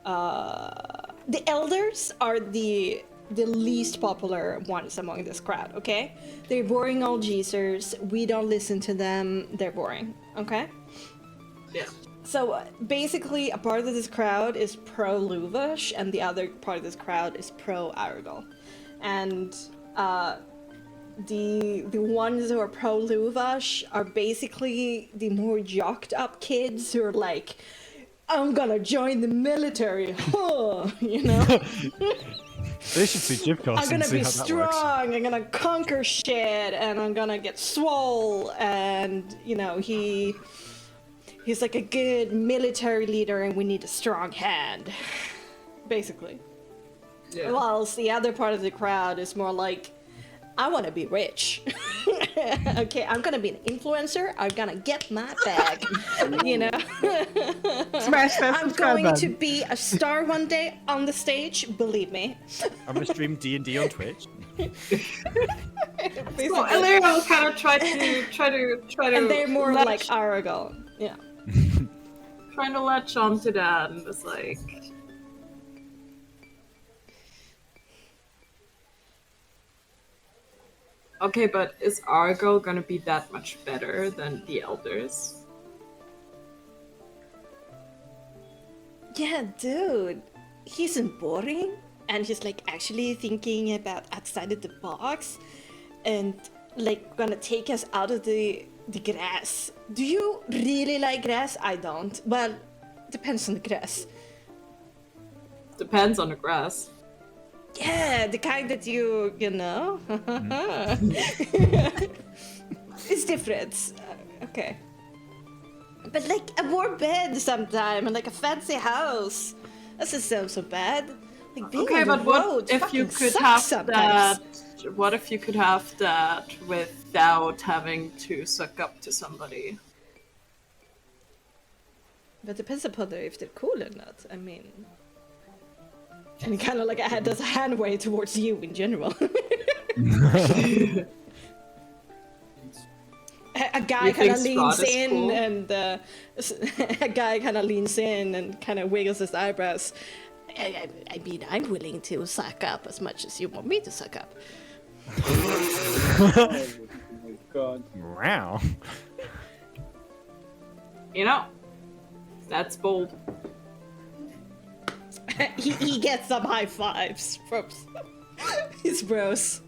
the elders are the least popular ones among this crowd, okay? They're boring old geezers. We don't listen to them. They're boring, okay? Yeah. So basically, a part of this crowd is pro Luvash, and the other part of this crowd is pro Aragol. And the ones who are pro Luvash are basically the more jocked up kids who are like, I'm gonna join the military, you know? They should see Jivcast I'm gonna and see be how that works. strong, I'm gonna conquer shit, and I'm gonna get swole, and, he's like a good military leader, and we need a strong hand, basically. Yeah. Whilst the other part of the crowd is more like, I want to be rich. Okay, I'm gonna be an influencer. I'm gonna get my bag. Smash that I'm subscribe going to button. be a star one day on the stage. Believe me. I'm gonna stream D&D on Twitch. So Ellery will kind of try to. And they're more latch- like Aragorn. Yeah. trying to latch on to that and was like. Okay, but is Argo gonna be that much better than the elders? Yeah, dude. He isn't boring. And he's like actually thinking about outside of the box. And like gonna take us out of the grass. Do you really like grass? I don't. Well, Depends on the grass. Depends on the grass. Yeah, the kind that you know. It's different. Okay. But like a warm bed sometime and like a fancy house. That doesn't sound so bad. Like being Okay, on the but what road if you fucking could sucks have sometimes. that? What if you could have that without having to suck up to somebody? But depends upon if they're cool or not. I mean, and kind of like does a hand way towards you in general. A guy You kind of think leans Strahd is in, cool? and a guy kind of leans in and kind of wiggles his eyebrows. I mean, I'm willing to suck up as much as you want me to suck up. Oh my god. Wow. You know, that's bold. he gets some high fives from his bros.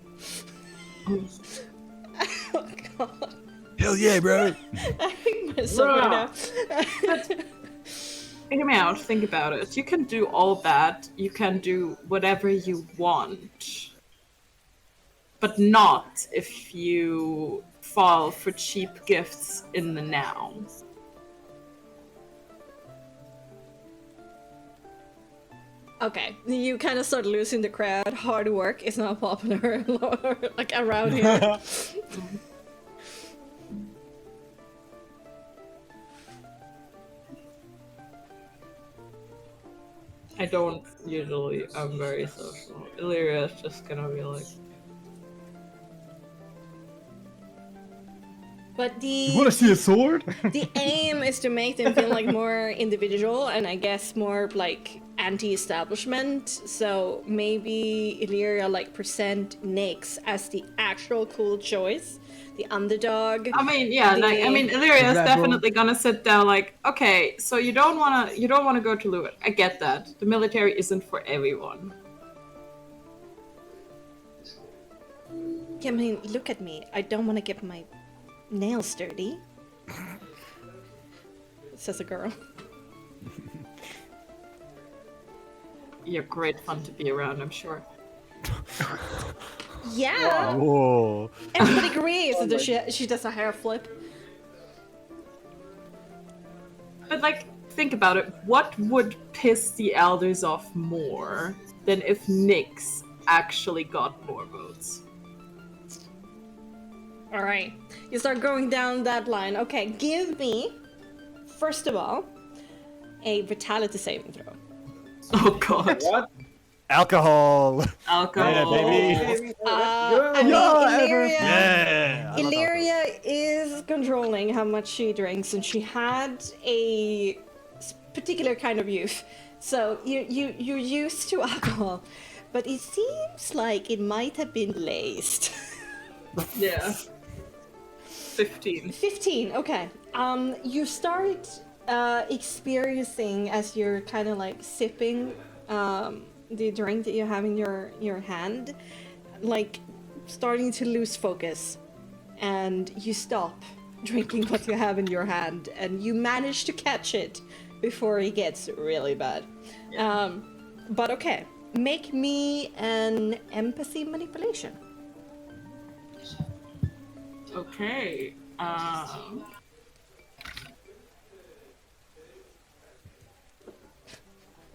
Oh god. Hell yeah, bro. I hate myself right now. Hear me out, think about it. You can do all that, you can do whatever you want. But not if you fall for cheap gifts in the now. Okay, you kind of start losing the crowd. Hard work is not popular like around here. I don't usually, I'm very social. Illyria is just gonna be like, But You want to see a sword? the aim is to make them feel like more individual and I guess more like anti-establishment. So maybe Illyria like present Nyx as the actual cool choice, the underdog. I mean, yeah, like, I mean, Illyria is Rebel. definitely gonna sit down like, okay, so you don't wanna go to Lewis. I get that. The military isn't for everyone. I mean, look at me. I don't want to get my nails dirty. Says a girl. You're great fun to be around, I'm sure. Yeah. Whoa. Everybody agrees that she does a hair flip. But like, think about it. What would piss the elders off more than if Nyx actually got more votes? All right, you start going down that line. Okay, give me, first of all, a vitality saving throw. Oh god. What? Alcohol. Alcohol. Yeah, baby. I mean, Illyria, Yeah. Illyria is controlling how much she drinks, and she had a particular kind of youth. So you're used to alcohol, but it seems like it might have been laced. Yeah. 15. 15, okay. You start experiencing as you're kind of like sipping the drink that you have in your hand, like starting to lose focus, and you stop drinking what you have in your hand, and you manage to catch it before it gets really bad. But okay, make me an empathy manipulation. Okay.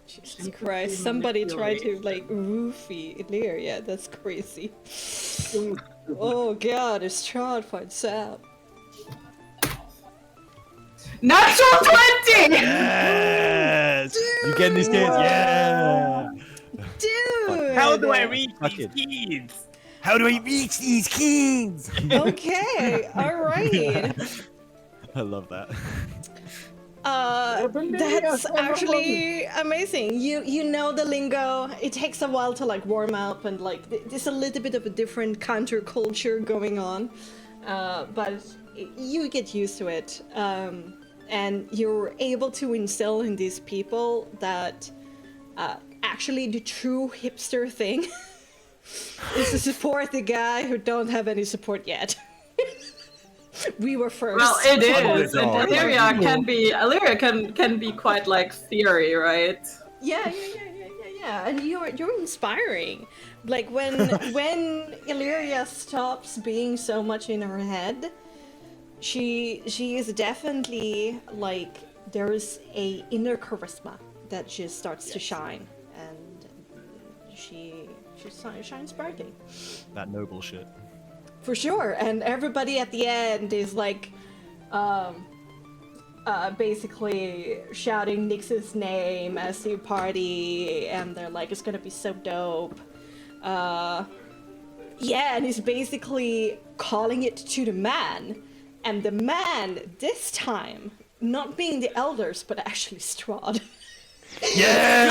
Jesus Christ, somebody tried to like roofie Illyria, that's crazy. Oh god, if Strahd finds out. Natural 20! Yes. You getting these kids? Yeah. Dude! How do I reach Fuck these it. kids? How do I reach these kids? Okay, alright. I love that. That's actually amazing. You know the lingo. It takes a while to like warm up and like there's a little bit of a different counterculture going on, but you get used to it, and you're able to instill in these people that actually the true hipster thing is to support the guy who don't have any support yet. We were first. Well, it is. And Underdog. Illyria can be quite like fiery, right? Yeah. And you're inspiring. Like when Illyria stops being so much in her head, she is definitely like there's a inner charisma that just starts to shine, and she shines brightly. That noble shit. For sure, and everybody at the end is like, basically shouting Nyx's name as you party, and they're like, it's gonna be so dope. Yeah, and he's basically calling it to the man, and the man this time not being the elders, but actually Strahd. Yeah!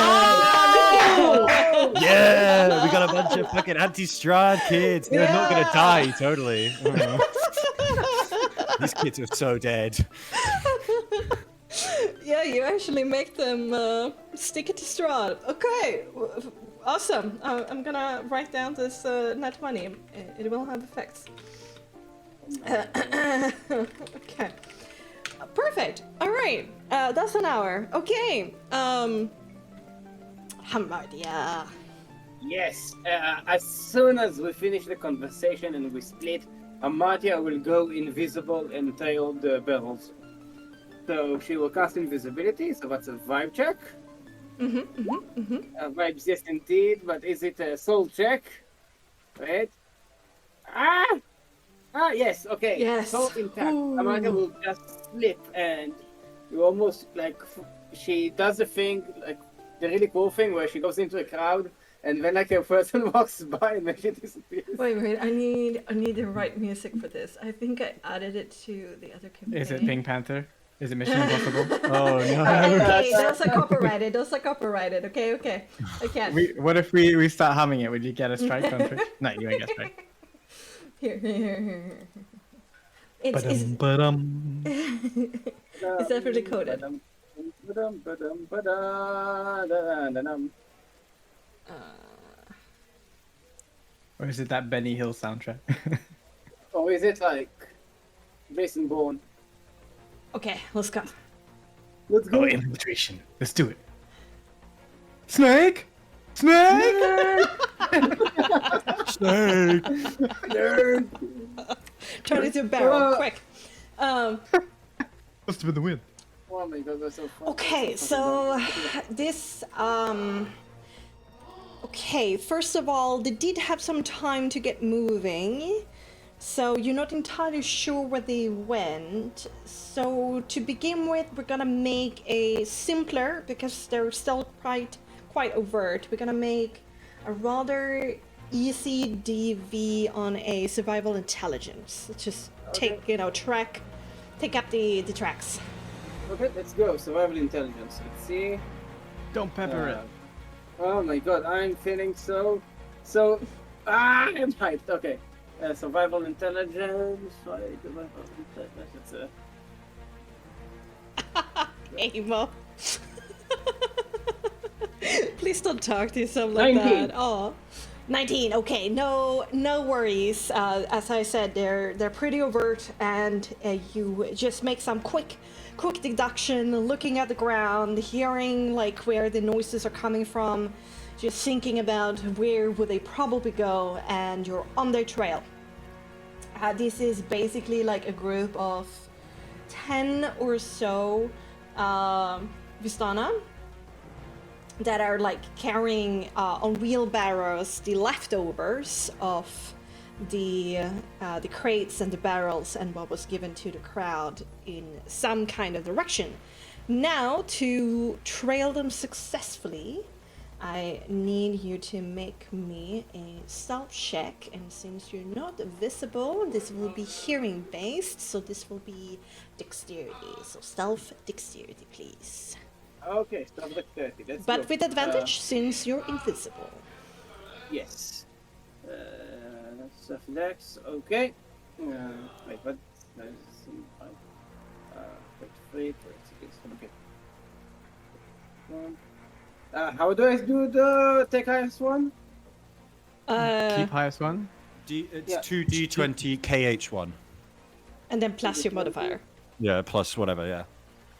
Yeah! We got a bunch of fucking anti-Strahd kids. They're not gonna die, totally. These kids are so dead. Yeah, you actually make them stick it to Strahd. Okay, awesome. I'm gonna write down this net money. It will have effects. Okay. Perfect. All right. That's an hour. Okay. Hamartia. Yes, as soon as we finish the conversation and we split, Amatia will go invisible and tail the barrels. So she will cast invisibility, so that's a vibe check. Vibes, yes indeed, but is it a soul check? Right? Yes, okay. Yes. So intact. Amatia will just slip and you almost like, she does the thing, like the really cool thing where she goes into a crowd and then like a person walks by and then she disappears. Wait. I need the right music for this. I think I added it to the other campaign. Is it Pink Panther? Is it Mission Impossible? Oh no. Okay, those are copyrighted. Okay. I can't. What if we start humming it? Would you get a strike on Twitch? No, you ain't get a strike. Here. It's Ba-dum. it's definitely coded. Or is it that Benny Hill soundtrack? Or is it like Jason Bourne? Okay, let's go. Let's go. Oh, infiltration. Let's do it. Snake! Snake! Snake! Turn into a barrel, quick. Must have been the wind. Oh my god, that's so fun. Okay, so this okay, first of all, they did have some time to get moving, so you're not entirely sure where they went. So to begin with, we're gonna make a simpler, because they're still quite overt. We're gonna make a rather easy DV on a survival intelligence. Let's just take up the tracks. Okay, let's go. Survival intelligence. Let's see. Don't pepper it. Oh my god, I'm feeling so. I'm hyped. Okay. Survival intelligence. Sorry, survival intelligence. Amo. Please don't talk to yourself like 19. that. Oh. 19. Okay, no worries. As I said, they're pretty overt, and you just make some quick deduction, looking at the ground, hearing like where the noises are coming from, just thinking about where would they probably go, and you're on their trail. This is basically like a group of 10 or so Vistana that are like carrying on wheelbarrows the leftovers of the crates and the barrels and what was given to the crowd in some kind of direction. Now, to trail them successfully, I need you to make me a stealth check, and since you're not visible, this will be hearing based, so this will be dexterity. So stealth dexterity, please. Okay, stop the 30. Let's But go. with advantage, since you're invisible. Yes. Stuff next. Okay. Wait, what? 33, 36. Okay. How do I do the take highest one? Keep highest one. It's Yeah. 2d20 KH1. And then plus your modifier Yeah, plus whatever, yeah.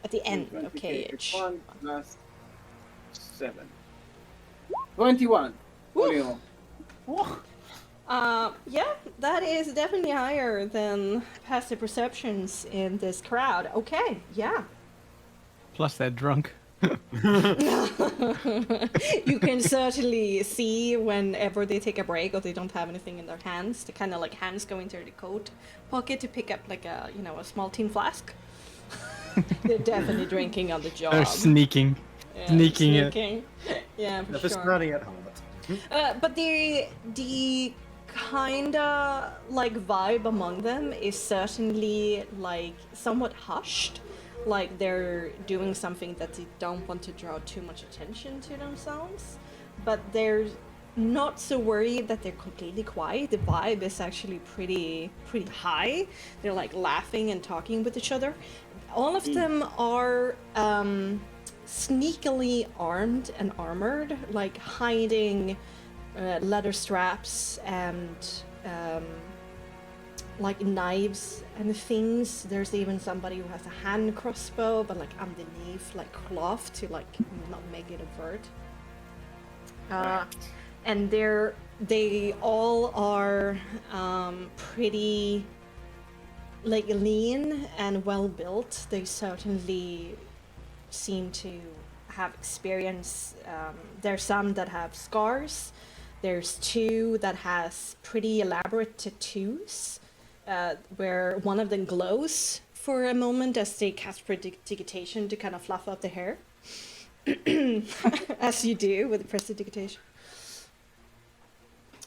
at the end. Okay. 1 plus 7. 21. All in all. Yeah, that is definitely higher than passive perceptions in this crowd. Okay, yeah. Plus they're drunk. You can certainly see whenever they take a break or they don't have anything in their hands, the kind of like hands go into the coat pocket to pick up like a a small tin flask. They're definitely drinking on the job. They're sneaking. Yeah, sneaking it. sneaking. Yeah, for If it's sure. running at home. But the kinda like vibe among them is certainly like somewhat hushed. Like they're doing something that they don't want to draw too much attention to themselves. But they're not so worried that they're completely quiet. The vibe is actually pretty high. They're like laughing and talking with each other. All of them are sneakily armed and armored, like hiding leather straps and like knives and things. There's even somebody who has a hand crossbow, but like underneath, like cloth to like not make it avert. And they all are pretty like lean and well built. They certainly seem to have experience. There's some that have scars. There's two that has pretty elaborate tattoos, where one of them glows for a moment as they cast prestidigitation to kind of fluff up the hair, as you do with prestidigitation.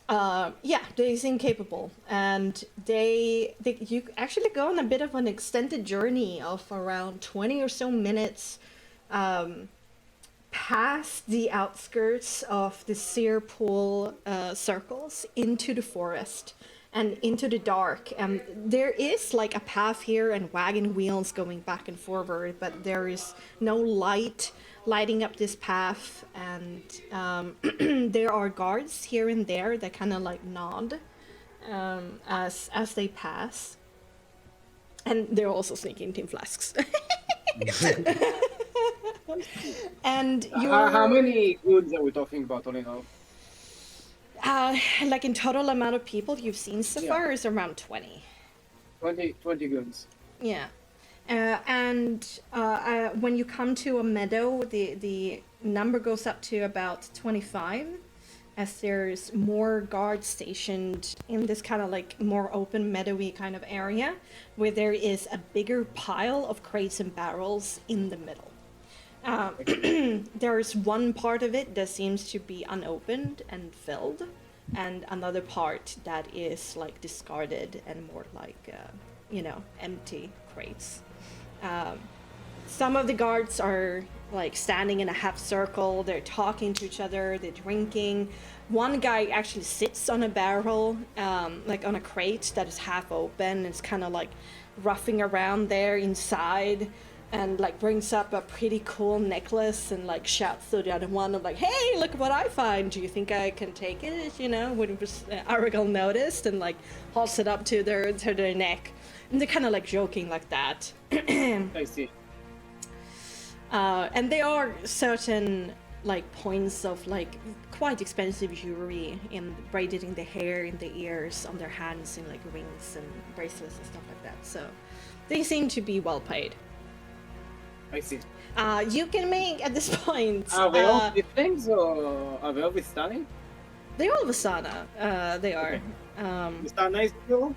Yeah, they seem capable, and you actually go on a bit of an extended journey of around 20 or so minutes, past the outskirts of the sear pool circles into the forest and into the dark. And there is like a path here and wagon wheels going back and forward, but there is no lighting up this path, and there are guards here and there that kind of like nod as they pass, and they're also sneaking tin flasks. And How many goods are we talking about, all in all? like in total amount of people you've seen so far is around 20. 20 goods. Yeah. And when you come to a meadow, the number goes up to about 25, as there's more guards stationed in this kind of like more open meadowy kind of area, where there is a bigger pile of crates and barrels in the middle. There's one part of it that seems to be unopened and filled, and another part that is like discarded and more like empty crates. Some of the guards are like standing in a half circle. They're talking to each other. They're drinking. One guy actually sits on a barrel, like on a crate that is half open. It's kind of like roughing around there inside, and like brings up a pretty cool necklace and like shouts to the other one of like, "Hey, look what I find. Do you think I can take it?" When Aragal noticed, and like holds it up to their neck. And they're kind of like joking like that. I see. And there are certain like points of like quite expensive jewelry braided in the hair, in the ears, on their hands, in like rings and bracelets and stuff like that. So they seem to be well paid. I see. You can make at this point. Are they all with things, or are they all with Stani? They're all Vistana. They are. Vistana is still?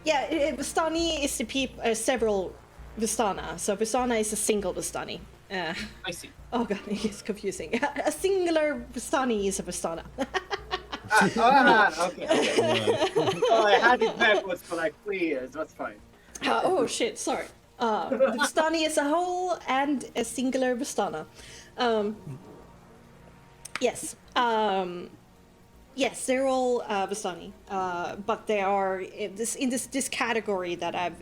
Yeah, Vistani is the several Vistana. So Vistana is a single Vistani. I see. Oh god, it's confusing. A singular Vistani is a Vistana. Okay. Oh, I had it backwards for like 3 years. That's fine. Oh shit, sorry. The Vistani is a whole and a singular Vistana. Yes. Yes, they're all Vistani, but they are in this category that I've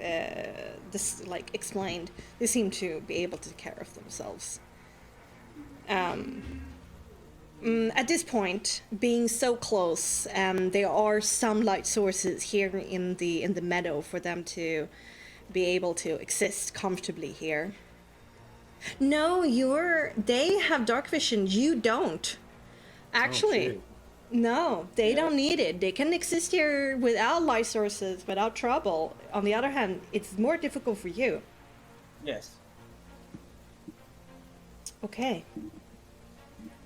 explained. They seem to be able to take care of themselves. at this point, being so close, there are some light sources here in the meadow for them to be able to exist comfortably here. No, they have dark vision. You don't. Actually, shit. no, they don't need it. They can exist here without light sources, without trouble. On the other hand, it's more difficult for you. Yes. Okay.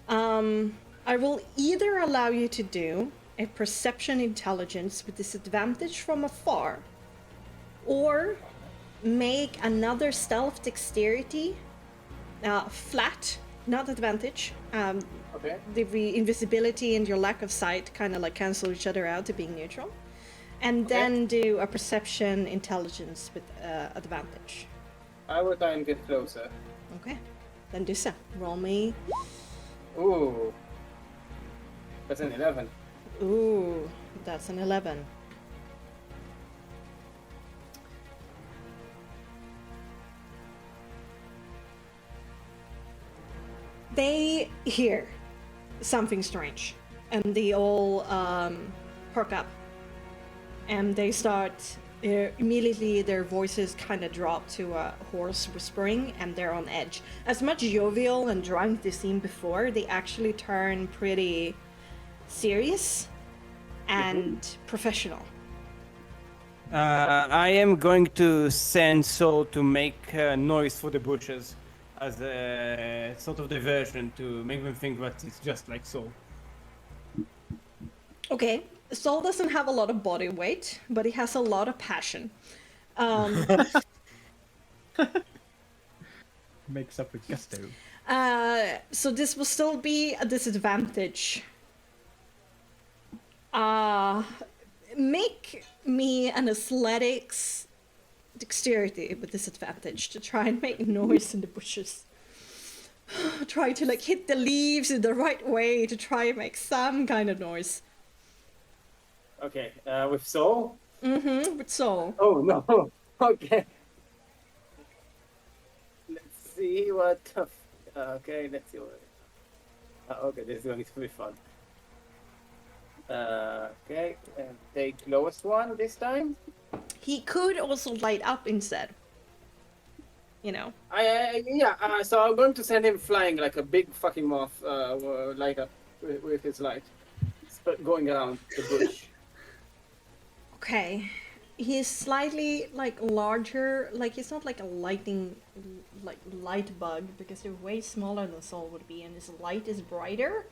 I will either allow you to do a perception intelligence with disadvantage from afar, or make another stealth dexterity flat, not advantage. Okay. The invisibility and your lack of sight kind of like cancel each other out to being neutral. And then do a perception intelligence with advantage. I will try and get closer. Okay. Then do so. Roll me. Ooh. That's an 11. Ooh, that's an 11. They hear something strange, and they all perk up, and they start immediately. Their voices kind of drop to a hoarse whispering, and they're on edge. As much jovial and drunk they seemed before, they actually turn pretty serious and professional. I am going to send Soul to make noise for the bushes as a sort of diversion to make them think that it's just like Soul. Okay, Soul doesn't have a lot of body weight, but he has a lot of passion. Makes up with gusto. So this will still be a disadvantage. Make me an athletics dexterity with disadvantage to try and make noise in the bushes. Try to like hit the leaves in the right way to try and make some kind of noise. Okay, with Soul? Mm-hmm, with Soul. Oh no. Okay. Let's see what. Okay, let's see what. Okay, this is going to be fun. Okay, and take lowest one this time. He could also light up instead. You know. So I'm going to send him flying like a big fucking moth, light up with his light, going around the bush. Okay. He's slightly like larger, like he's not like a lightning like light bug because they're way smaller than Soul would be, and his light is brighter.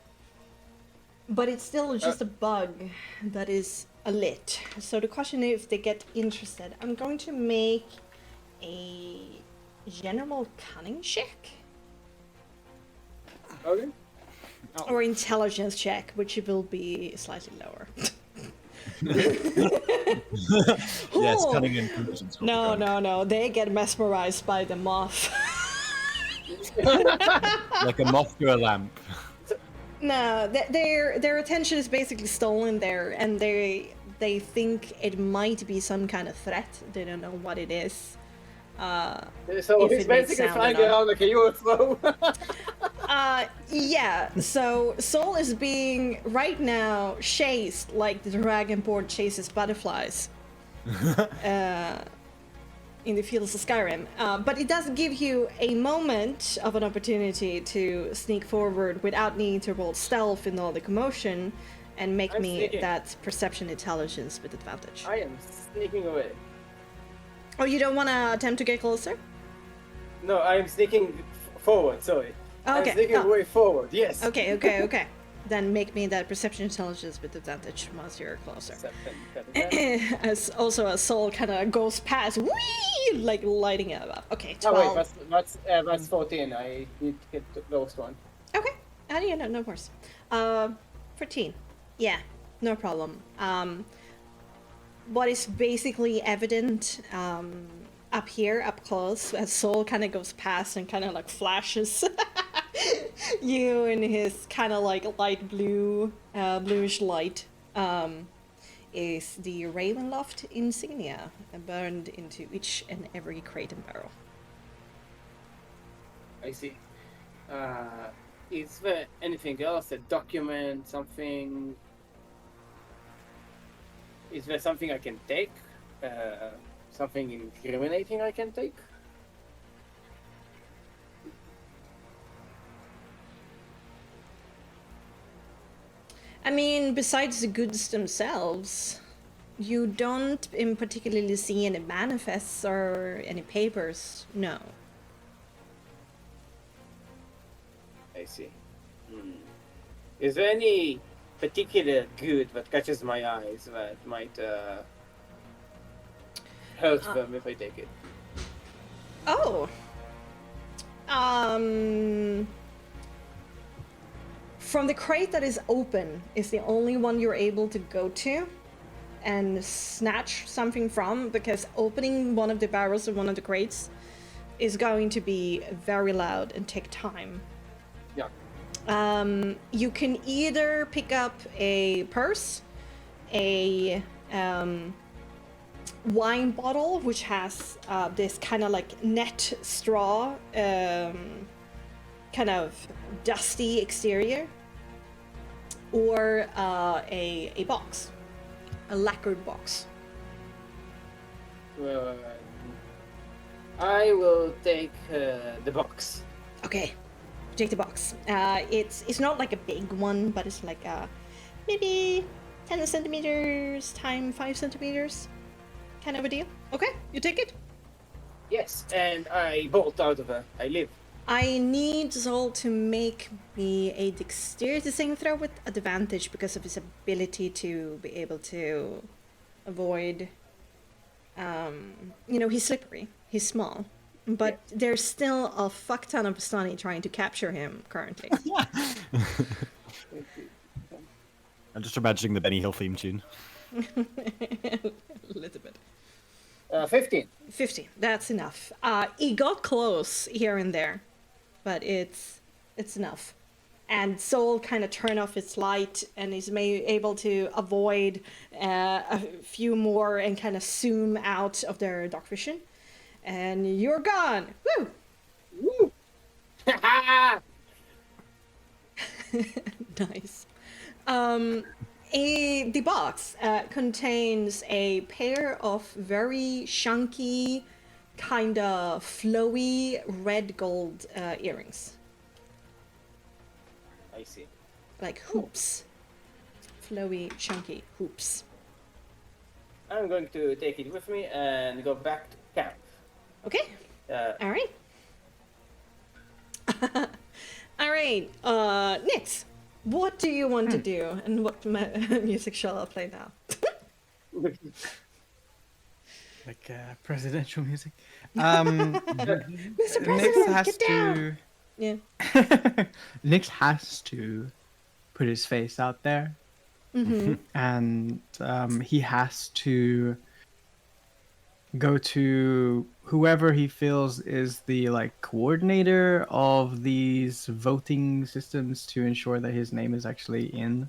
But it's still just a bug that is lit. So the question is if they get interested. I'm going to make a general cunning check. Okay. Or intelligence check, which will be slightly lower. Yes, Oh. cunning intelligence. No. They get mesmerized by the moth. Like a moth to a lamp. No, their attention is basically stolen there, and they think it might be some kind of threat. They don't know what it is. So If he's it makes basically sound flying enough. around like a UFO. Yeah. So Soul is being right now chased like the dragon board chases butterflies. In the fields of Skyrim. But it does give you a moment of an opportunity to sneak forward without needing to roll stealth in all the commotion and make I'm me sneaking. that perception intelligence with advantage. I am sneaking away. Oh, you don't want to attempt to get closer? No, I am sneaking forward. Sorry. Okay. I'm sneaking Oh. way forward. Yes. Okay. Then make me that perception intelligence with advantage once you're closer. As also a Soul kind of goes past, whee, like lighting it up. Okay, 12. Oh wait, that's 14. I need to get the lowest one. Okay. Yeah, no worries. 14. Yeah, no problem. What is basically evident up here, up close, as Soul kind of goes past and kind of like flashes you in his kind of like light blue, bluish light, is the Ravenloft insignia burned into each and every crate and barrel. I see. Is there anything else? A document, something? Is there something I can take? Something incriminating I can take? I mean, besides the goods themselves, you don't in particularly see any manifests or any papers. No. I see. Is there any particular good that catches my eyes that might hurt them if I take it? Oh. From the crate that is open is the only one you're able to go to and snatch something from, because opening one of the barrels of one of the crates is going to be very loud and take time. Yeah. You can either pick up a purse, a wine bottle, which has this kind of like net straw, kind of dusty exterior, or a box, a lacquered box. Well, I will take the box. Okay, take the box. It's not like a big one, but it's like maybe 10 centimeters times 5 centimeters, kind of a deal. Okay, you take it. Yes, and I bolt out of her. I live. I need Zol to make me a dexterity saving throw with advantage because of his ability to be able to avoid. He's slippery. He's small. But there's still a fuck ton of Bastani trying to capture him currently. I'm just imagining the Benny Hill theme tune. A little bit. 15. 50. That's enough. He got close here and there, but it's enough. And Soul kind of turned off its light and is able to avoid a few more and kind of zoom out of their dark vision. And you're gone. Woo! Woo! Nice. The box contains a pair of very chunky, kind of flowy red gold earrings. I see. Like hoops. Flowy, chunky hoops. I'm going to take it with me and go back to camp. Okay. All right. All right. Nix, what do you want to do, and what music shall I play now? Like presidential music. Mr. Nix President, has get down. Yeah. Nix has to put his face out there, and he has to go to whoever he feels is the coordinator of these voting systems to ensure that his name is actually in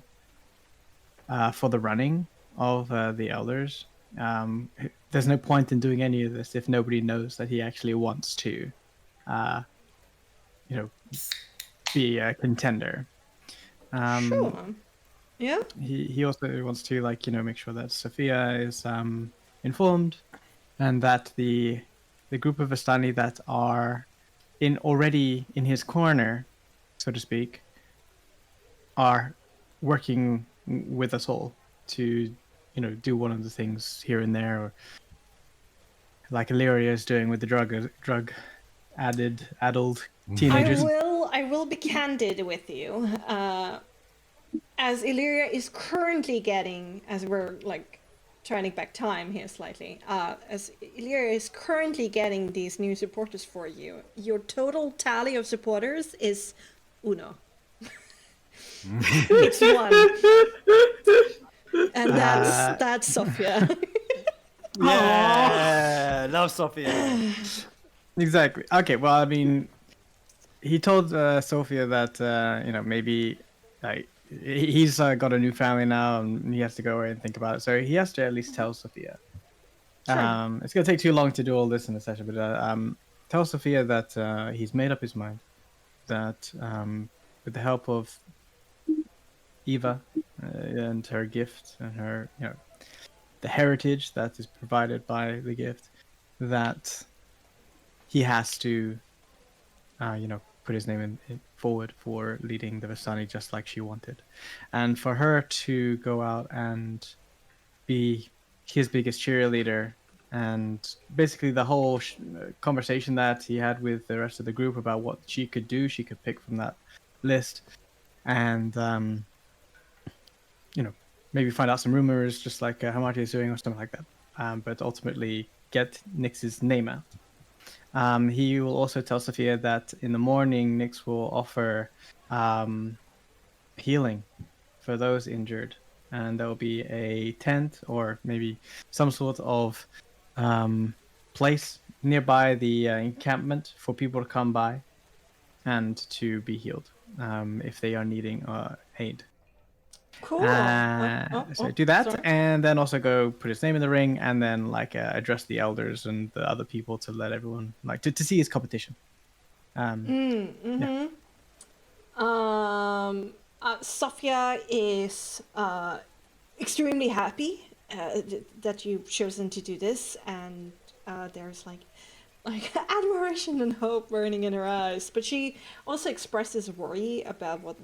for the running of the elders. There's no point in doing any of this if nobody knows that he actually wants to be a contender. Sure. Yeah. He also wants to make sure that Sophia is informed, and that the group of Vistani that are already in his corner, so to speak, are working with us all to do one of the things here and there, or like Illyria is doing with the drug addled teenagers. I will be candid with you. As Illyria is currently getting, as we're turning back time here slightly, as Illyria is currently getting these new supporters for you, your total tally of supporters is uno. It's one. And that's Sophia. Yeah, love Sophia. Exactly. Okay, well, I mean, he told Sophia that maybe he's got a new family now and he has to go away and think about it. So he has to at least tell Sophia. Sure. It's gonna take too long to do all this in a session, but tell Sophia that he's made up his mind, that with the help of Eva and her gift and her, the heritage that is provided by the gift, that he has to, put his name in forward for leading the Vistani just like she wanted. And for her to go out and be his biggest cheerleader, and basically the whole conversation that he had with the rest of the group about what she could do, she could pick from that list. And, maybe find out some rumors, just like how Marty is doing or something like that. But ultimately get Nyx's name out. He will also tell Sophia that in the morning, Nyx will offer healing for those injured. And there will be a tent or maybe some sort of place nearby the encampment for people to come by and to be healed if they are needing aid. Cool. So do that, sorry. and then also go put his name in the ring, and then address the elders and the other people to let everyone to see his competition. Yeah. Sophia is extremely happy that you've chosen to do this, and there's like admiration and hope burning in her eyes. But she also expresses worry about what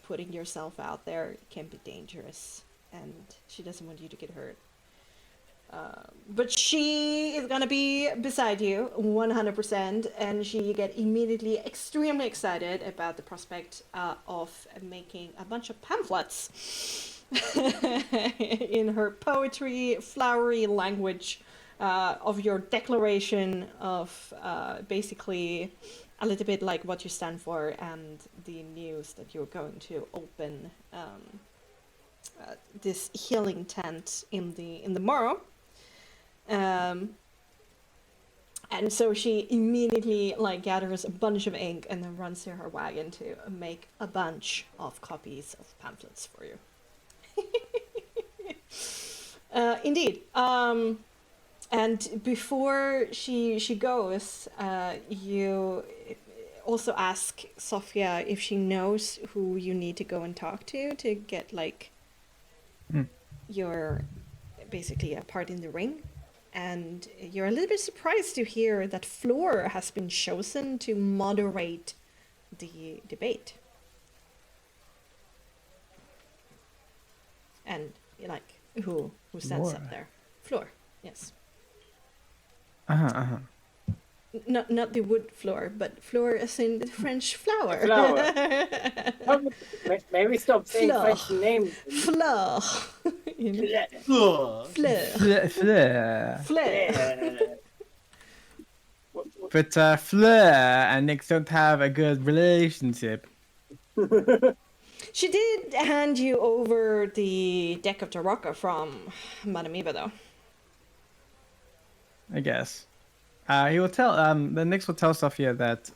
putting yourself out there can be dangerous, and she doesn't want you to get hurt. But she is gonna be beside you 100%, and she get immediately extremely excited about the prospect of making a bunch of pamphlets in her poetry, flowery language of your declaration of basically a little bit like what you stand for and the news that you're going to open this healing tent in the morrow. And so she immediately gathers a bunch of ink and then runs to her wagon to make a bunch of copies of pamphlets for you. Indeed. And before she goes, you also ask Sophia if she knows who you need to go and talk to get your basically a part in the ring. And you're a little bit surprised to hear that Floor has been chosen to moderate the debate. And who stands up there? Floor, yes. Not the wood floor, but floor as in the French flower. Flower. Maybe stop saying French names. Fleur. Fleur. Fleur. But Fleur and Nick don't have a good relationship. She did hand you over the deck of Taraka from Madame Eva, though. I guess. He will tell. The Nyx will tell Sophia that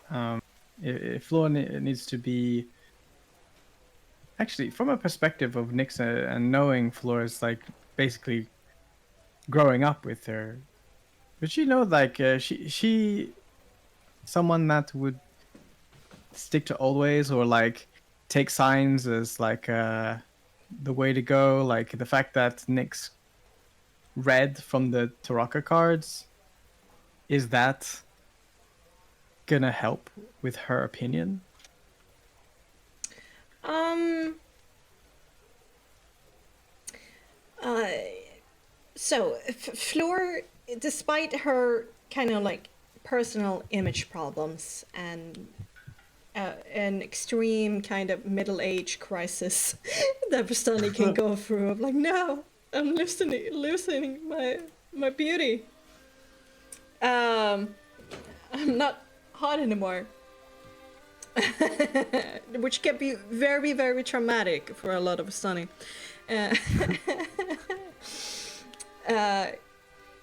if Flor needs to be. Actually, from a perspective of Nyx and knowing Flor is basically growing up with her, but she knows she someone that would stick to old ways or take signs as the way to go. The fact that Nyx read from the Taraka cards. Is that gonna help with her opinion? So Fleur, despite her kind of personal image problems and an extreme kind of middle-age crisis that Vistani can go through of no, I'm losing my beauty. I'm not hot anymore. Which can be very, very traumatic for a lot of Vistani.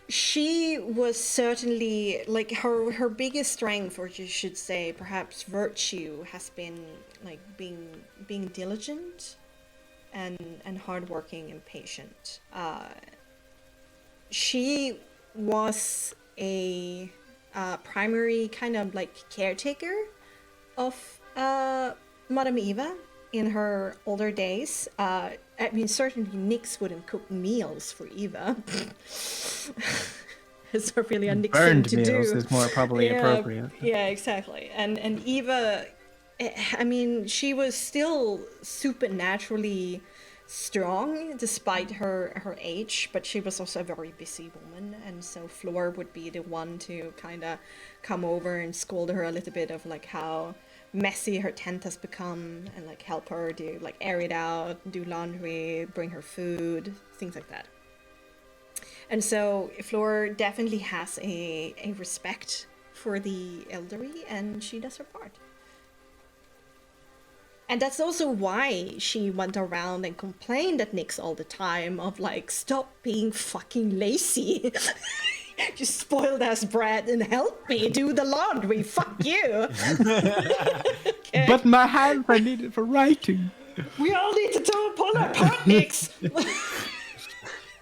She was certainly her biggest strength, or you should say perhaps virtue, has been being diligent and hardworking and patient. She was a primary kind of caretaker of Madame Eva, in her older days, I mean, certainly Nyx wouldn't cook meals for Eva. It's not really a Nyx thing Burned to meals do. is more probably appropriate. Yeah, exactly. And Eva, I mean, she was still supernaturally strong despite her age, but she was also a very busy woman, and so Flor would be the one to kind of come over and scold her a little bit of like how messy her tent has become, and like help her do like air it out, do laundry, bring her food, things like that. And so Flor definitely has a respect for the elderly, and she does her part. And that's also why she went around and complained at Nyx all the time of like, stop being fucking lazy. Just spoiled ass brat and help me do the laundry. Fuck you. Okay. But my hands I need it for writing. We all need to pull our part, Nyx.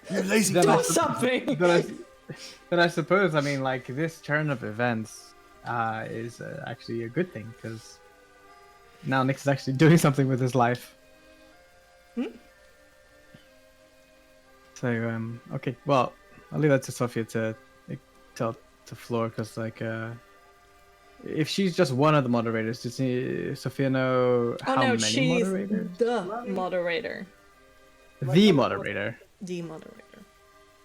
You lazy Do something. But I suppose, I mean, like, this turn of events is actually a good thing, because now Nyx is actually doing something with his life. So, okay, well, I'll leave that to Sophia to tell to Flor, because, like, if she's just one of the moderators, does Sophia know how many she's moderators? the moderator. The moderator. The moderator.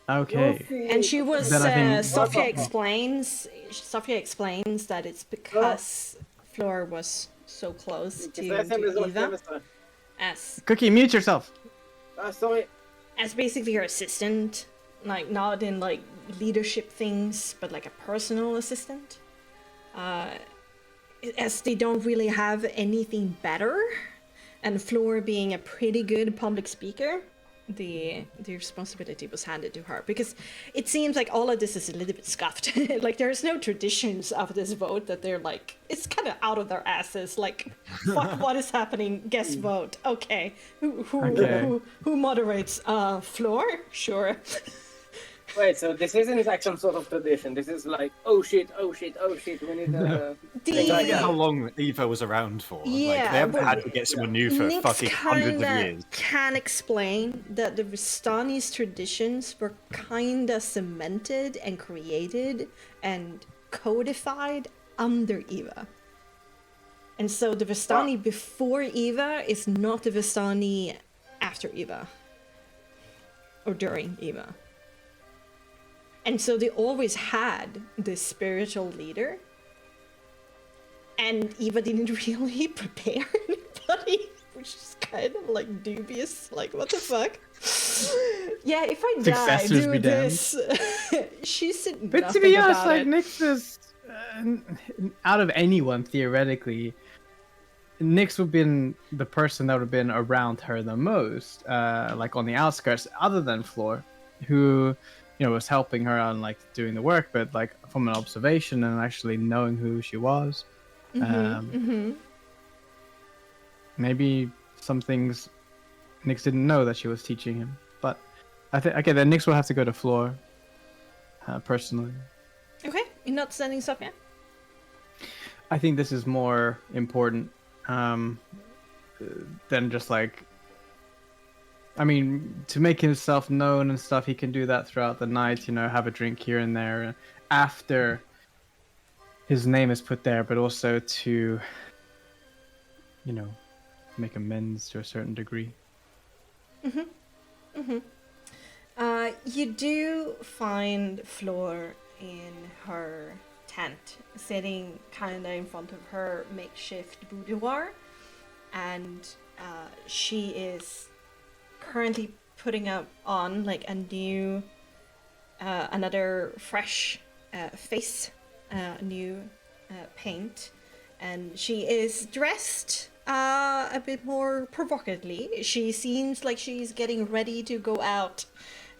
Okay. And she was, Then I think- Sophia explains that it's because Flor was so close to Eva as Cookie, mute yourself. Sorry. as basically her assistant, like not in like leadership things, but like a personal assistant. As they don't really have anything better, and Flor being a pretty good public speaker, the responsibility was handed to her, because it seems like all of this is a little bit scuffed. Like there's no traditions of this vote, that they're like, it's kind of out of their asses, like fuck, what is happening, guest vote, okay, who moderates? Flor, sure. Wait, so this isn't like some sort of tradition. This is like, oh shit, we need The- I forget how long Eva was around for. Like, they Yeah, haven't but had to get someone new for Nyx fucking hundreds of years. can explain that the Vistani's traditions were kinda cemented and created and codified under Eva. And so the Vistani before Eva is not the Vistani after Eva. Or during Eva. And so they always had this spiritual leader. And Eva didn't really prepare anybody, which is kind of like dubious. Like, what the fuck? Yeah, if I die, Successors do be damned. this. She said But nothing to be honest, about like it. Nyx is out of anyone theoretically, Nyx would have been the person that would have been around her the most, like on the outskirts, other than Flor, who was helping her on like doing the work, but like from an observation and actually knowing who she was. Maybe some things Nyx didn't know that she was teaching him, but I think okay, then Nyx will have to go to Flor personally. Okay, you're not sending Sophia? I think this is more important than just like. I mean, to make himself known and stuff, he can do that throughout the night. Have a drink here and there after his name is put there, but also to, make amends to a certain degree. You do find Flor in her tent, sitting kind of in front of her makeshift boudoir, and she is currently putting on like a new, another fresh face, new paint, and she is dressed a bit more provocatively. She seems like she's getting ready to go out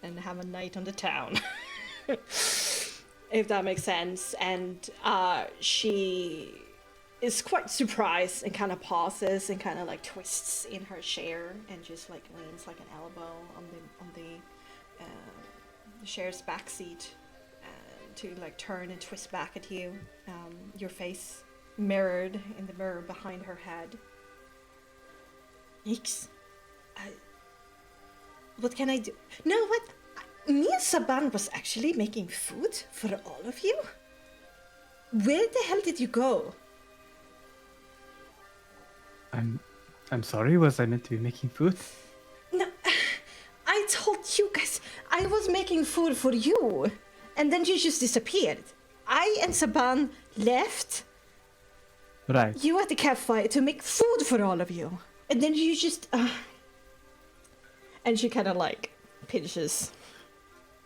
and have a night on the town. If that makes sense. And she is quite surprised and kind of pauses and kind of like twists in her chair and just like leans like an elbow on the chair's back seat to like turn and twist back at you, your face mirrored in the mirror behind her head. Yikes. What can I do? No, what? Me and Saban was actually making food for all of you? Where the hell did you go? I'm sorry, was I meant to be making food? No, I told you guys I was making food for you, and then you just disappeared. I and Saban left Right. you at the campfire to make food for all of you, and then you just. And she kind of like pinches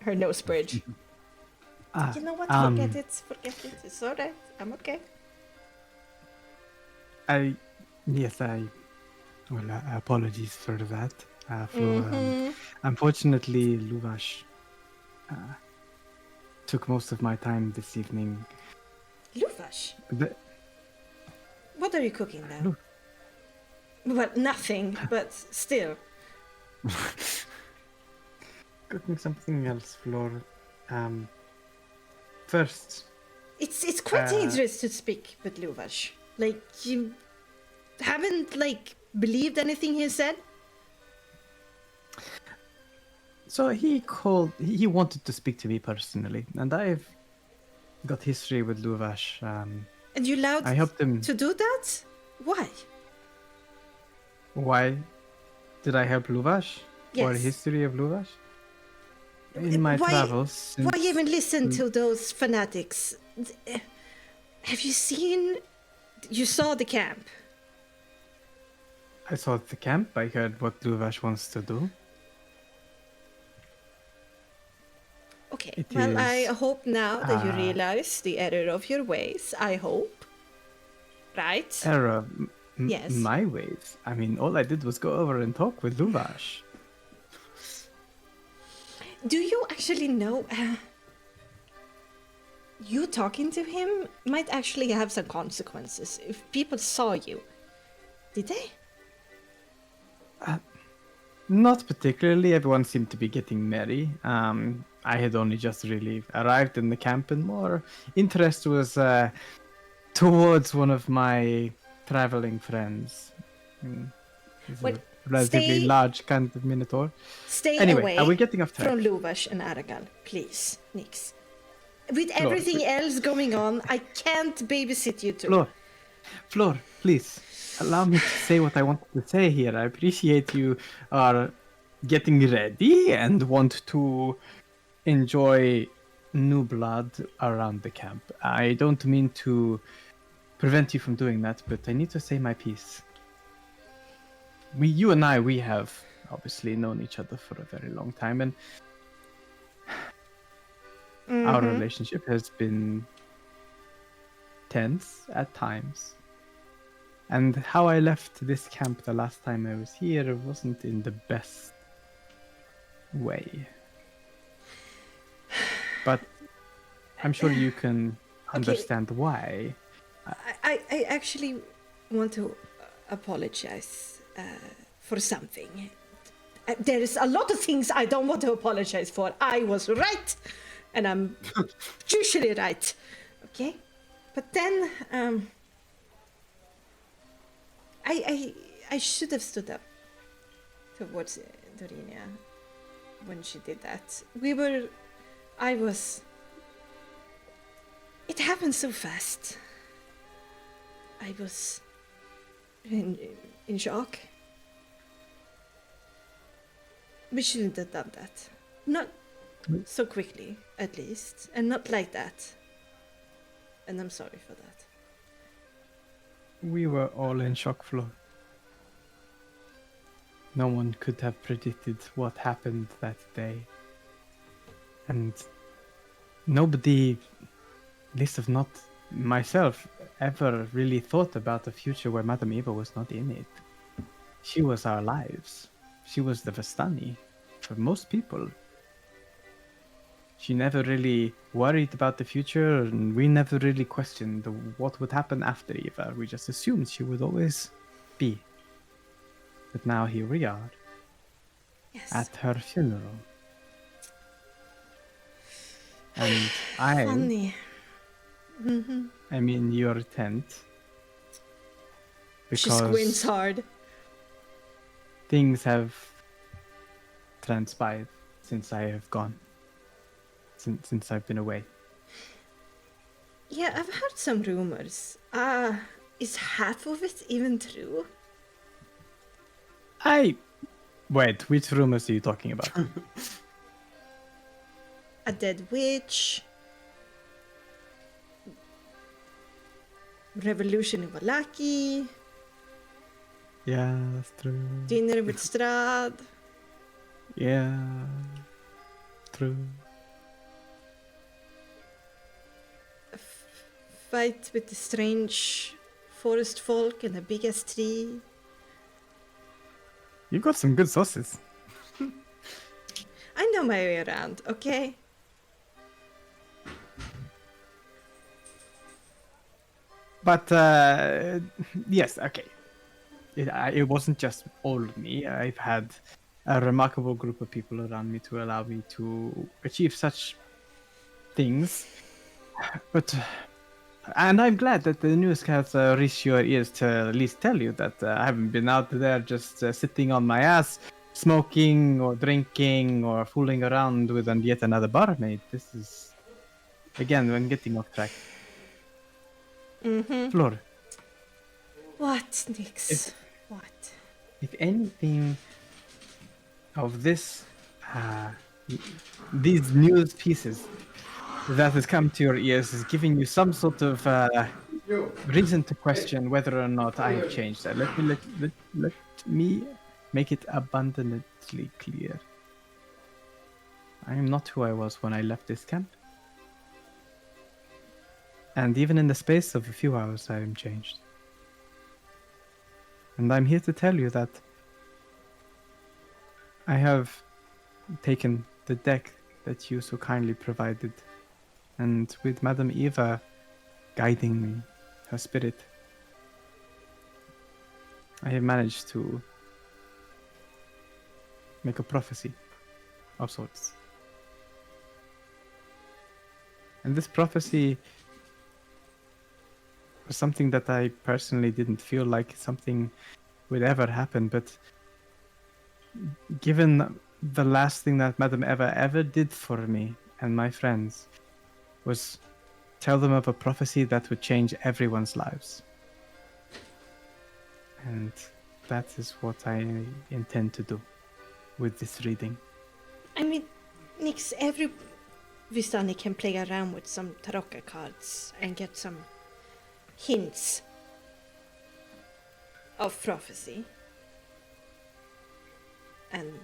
her nose bridge. You know what? Forget it. Forget it. It's alright. I'm okay. Apologies for that. Unfortunately, Luvash took most of my time this evening. Luvash, The- what are you cooking now? Lu- Well, nothing, but still. Cooking something else, Flor. First, It's quite dangerous to speak with Luvash. Like, you haven't, like, believed anything he said? so he wanted to speak to me personally, and I've got history with Luvash. And you allowed I helped him. to do that? Why? Why did I help Luvash? Or Yes. history of Luvash? In my travels. Why since- even listen to those fanatics? Have you seen... You saw the camp. I saw the camp. I heard what Luvash wants to do. Okay, It well, I is, hope now that you uh, realize the error of your ways. I hope. Right? Error. Yes. My ways. I mean, all I did was go over and talk with Luvash. Do you actually know... you talking to him might actually have some consequences if people saw you. Did they? Not particularly. Everyone seemed to be getting merry. I had only just really arrived in the camp, and more interest was towards one of my traveling friends. He's Well, a relatively stay- large kind of minotaur. Stay Anyway, away are we getting off track? from Luvash and Aragal, please, Nix. With everything else going on, I can't babysit you two. Flor, please allow me to say what I wanted to say here. I appreciate you are getting ready and want to enjoy new blood around the camp. I don't mean to prevent you from doing that, but I need to say my piece. You and I, we have obviously known each other for a very long time, and our relationship has been tense at times. And how I left this camp the last time I was here wasn't in the best way. But I'm sure you can understand why. I actually want to apologize for something. There is a lot of things I don't want to apologize for. I was right, and I'm usually right. Okay? But then, I should have stood up towards Dorinia when she did that. It happened so fast. I was in shock. We shouldn't have done that. Not so quickly, at least, and not like that. And I'm sorry for that. We were all in shock, Flo. No one could have predicted what happened that day. And nobody, at least if not myself, ever really thought about a future where Madame Eva was not in it. She was our lives. She was the Vestani for most people. She never really worried about the future, and we never really questioned what would happen after Eva. We just assumed she would always be. But now here we are, Yes. at her funeral. And Funny. I'm in your tent. She squints hard. things have transpired since I have gone. Since I've been away. Yeah, I've heard some rumors. Is half of it even true? Wait, which rumors are you talking about? A dead witch. Revolution in Valaki. Yeah, that's true. Dinner with Strad. Yeah, true. Fight with the strange forest folk and the biggest tree. You got some good sauces. I know my way around, okay? But yes, okay. It wasn't just all of me. I've had a remarkable group of people around me to allow me to achieve such things. But and I'm glad that the news has reached your ears to at least tell you that I haven't been out there just sitting on my ass, smoking or drinking or fooling around with yet another barmaid. This is, again, I'm getting off track. Mm-hmm. Flor, What, Nix? What? if anything of this, these news pieces that has come to your ears is giving you some sort of reason to question whether or not I have changed. Let me make it abundantly clear. I am not who I was when I left this camp. And even in the space of a few hours, I am changed. And I'm here to tell you that I have taken the deck that you so kindly provided, and with Madame Eva guiding me, her spirit, I have managed to make a prophecy of sorts. And this prophecy was something that I personally didn't feel like something would ever happen, but given the last thing that Madame Eva ever did for me and my friends was tell them of a prophecy that would change everyone's lives. And that is what I intend to do with this reading. I mean, Nix, every Vistani can play around with some tarot cards and get some hints of prophecy and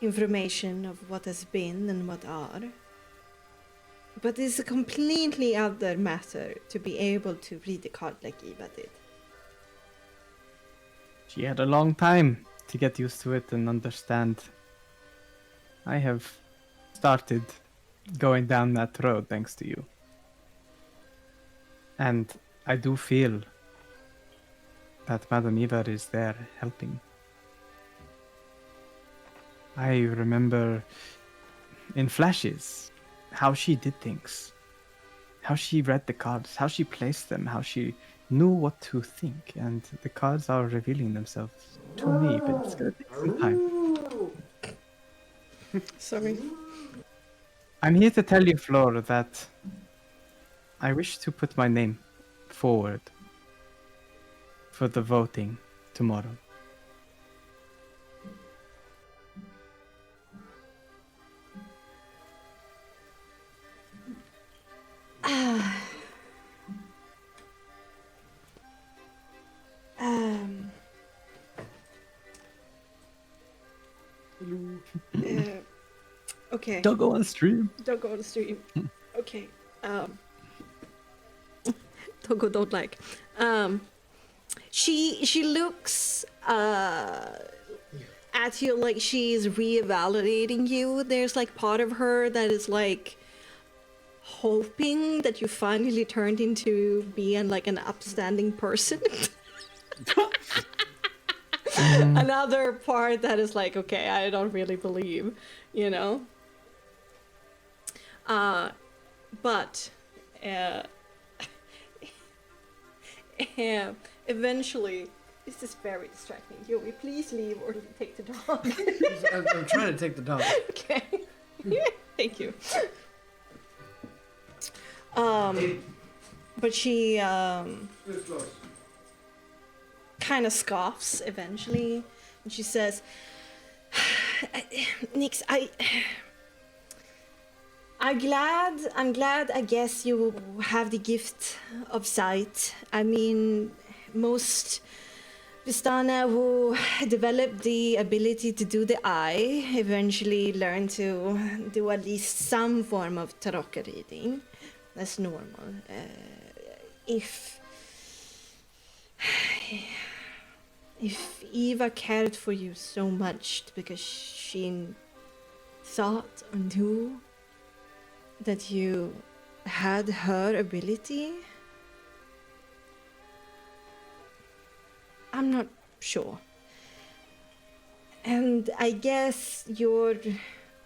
information of what has been and what are. But it's a completely other matter to be able to read the card like Eva did. She had a long time to get used to it and understand. I have started going down that road thanks to you. And I do feel that Madame Eva is there helping. I remember in flashes how she did things, how she read the cards, how she placed them, how she knew what to think, and the cards are revealing themselves to me, but it's gonna take some time. Sorry. I'm here to tell you, Flor, that I wish to put my name forward for the voting tomorrow. Okay. Don't go on stream. Don't go on the stream. Okay. Togo don't like. She looks at you like she's reevaluating you. There's like part of her that is like hoping that you finally turned into being like an upstanding person. Another part that is like, okay, I don't really believe, you know. But eventually This is very distracting. Joey, please leave or take the dog. I'm trying to take the dog. Okay. Thank you. But she kind of scoffs eventually, and she says, "Nix, I'm glad. I guess you have the gift of sight. I mean, most Vistana who develop the ability to do the eye eventually learn to do at least some form of tarot reading. That's normal. If Eva cared for you so much because she thought or knew that you had her ability, I'm not sure. And I guess your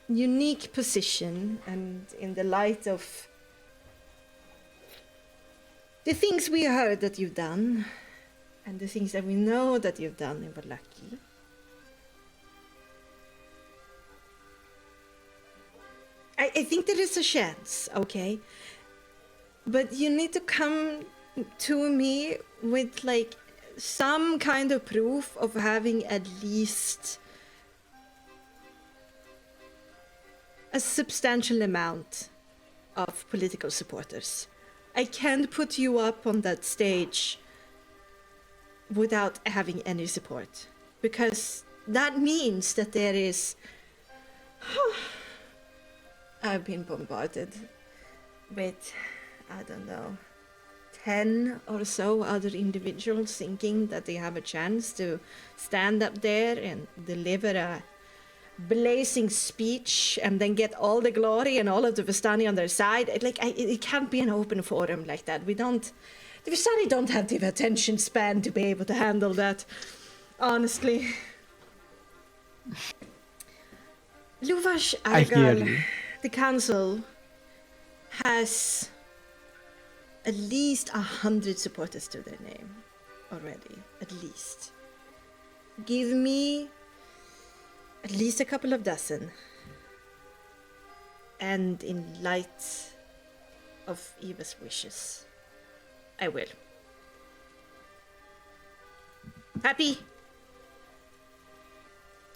unique position, and in the light of the things we heard that you've done, and the things that we know that you've done in Valaki, I think there is a chance, okay? But you need to come to me with, like, some kind of proof of having at least a substantial amount of political supporters. I can't put you up on that stage without having any support, because that means that there is I've been bombarded with, I don't know, 10 or so other individuals thinking that they have a chance to stand up there and deliver a blazing speech and then get all the glory and all of the Vistani on their side. It can't be an open forum like that. The Vistani don't have the attention span to be able to handle that, honestly. Luvash Argal, the council has at least 100 supporters to their name already, at least. Give me at least a couple of dozen. And in light of Eva's wishes, I will. Happy?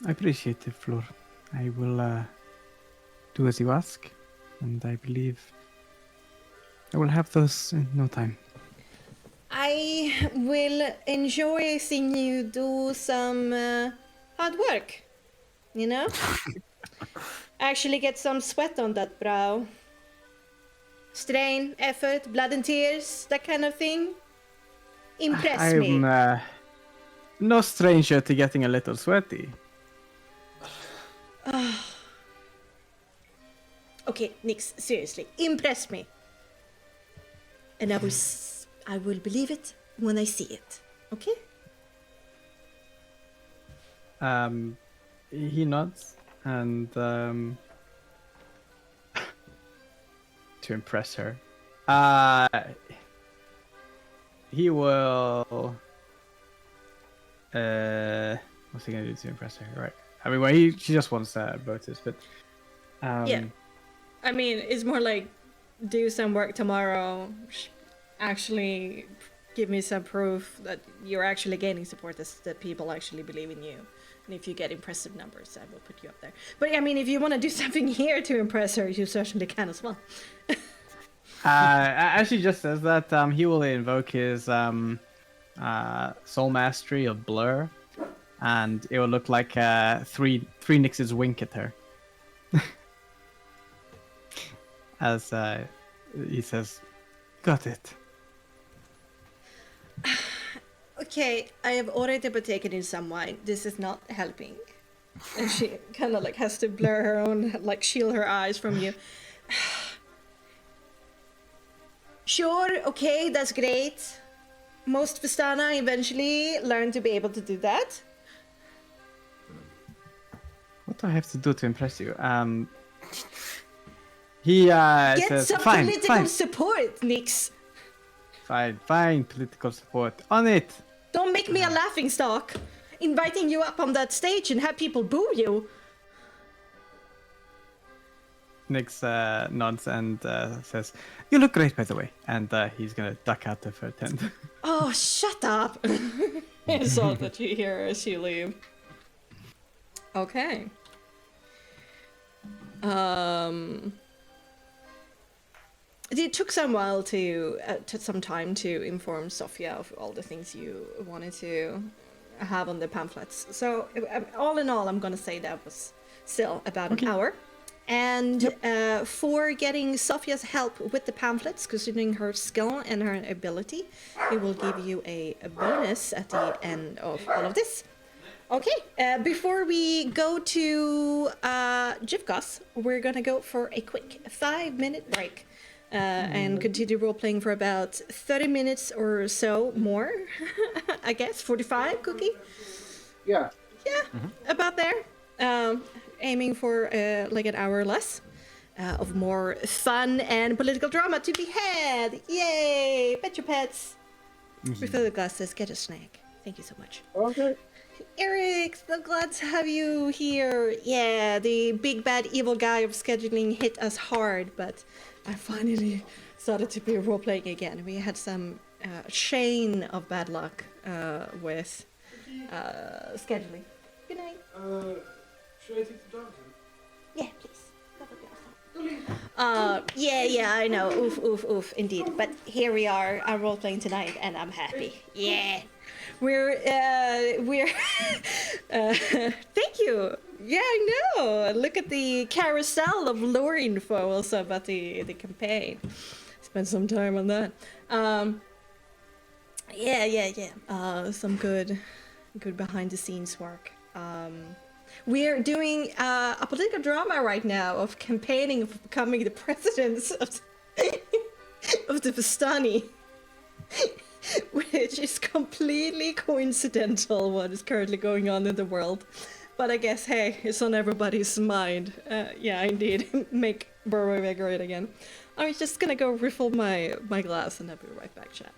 I appreciate it, Flor. I will do as you ask, and I believe I will have those in no time. I will enjoy seeing you do some hard work, you know? Actually get some sweat on that brow. Strain, effort, blood and tears, that kind of thing. Impress me. I'm no stranger to getting a little sweaty. Okay, Nix, seriously, impress me. And I will believe it when I see it. Okay? He nods and to impress her, he will. What's he gonna do to impress her? Right. I mean, well, she just wants voters, but yeah. I mean, it's more like do some work tomorrow. Actually, give me some proof that you're actually gaining support, that people actually believe in you. And if you get impressive numbers, I will put you up there. But I mean, if you want to do something here to impress her, you certainly can as well. As she just says that, he will invoke his soul mastery of blur, and it will look like three Nixes wink at her. As he says, "Got it." Okay, I have already partaken in some wine. This is not helping. And she kind of like has to blur her own, like shield her eyes from you. Sure, okay, that's great. Most Vistana eventually learn to be able to do that. What do I have to do to impress you? He Get says, some fine, political fine. support, Nix. Fine, political support. On it! Don't make me a laughing stock. Inviting you up on that stage and have people boo you. Nyx nods and says, "You look great, by the way." And he's gonna duck out of her tent. Oh, shut up. It's all that you hear as you leave. Okay. It took some while took some time to inform Sophia of all the things you wanted to have on the pamphlets. So all in all, I'm gonna say that was still about an hour. And for getting Sophia's help with the pamphlets, considering her skill and her ability, we will give you a bonus at the end of all of this. Okay, before we go to Jivkos, we're gonna go for a quick 5-minute break and continue role-playing for about 30 minutes or so more, I guess, 45, Cookie? Yeah. Yeah, about there. Aiming for like an hour or less of more fun and political drama to be had. Yay! Pet your pets. Refill the glasses, get a snack. Thank you so much. Okay. Eric, so glad to have you here. Yeah, the big bad evil guy of scheduling hit us hard, but I finally started to be role-playing again. We had some chain of bad luck with scheduling. Good night. Should I take the dogs in? Yeah, please. Yeah, I know. Oof, indeed. But here we are. I'm role playing tonight, and I'm happy. Yeah, we're. Thank you. Yeah, I know. Look at the carousel of lore info also about the campaign. Spent some time on that. Yeah. Some good behind the scenes work. We're doing a political drama right now of campaigning for becoming the president of the Vistani, which is completely coincidental what is currently going on in the world. But I guess, hey, it's on everybody's mind. Yeah, indeed. Make Burway great again. I was just gonna go refill my glass and I'll be right back, chat.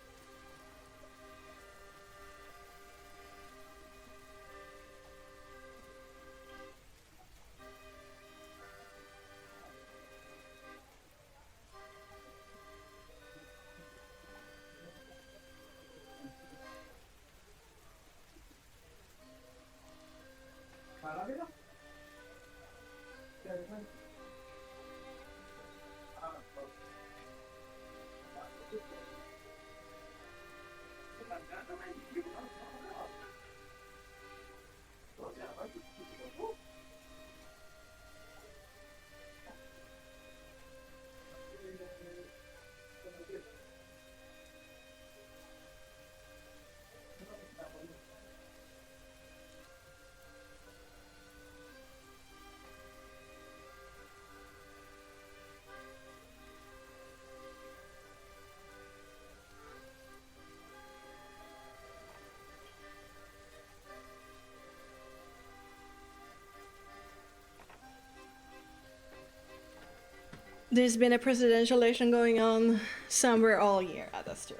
There's been a presidential election going on somewhere all year. Ah, that's true.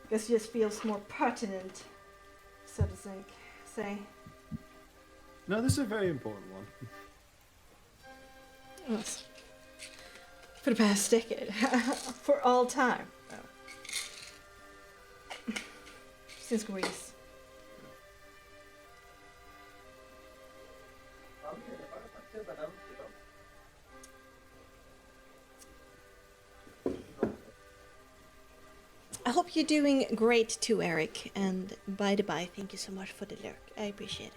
Guess it just feels more pertinent, so to say. No, this is a very important one. Yes. For the past decade. For all time. Oh. Since Greece. I hope you're doing great too, Eric. And by the by, thank you so much for the lurk. I appreciate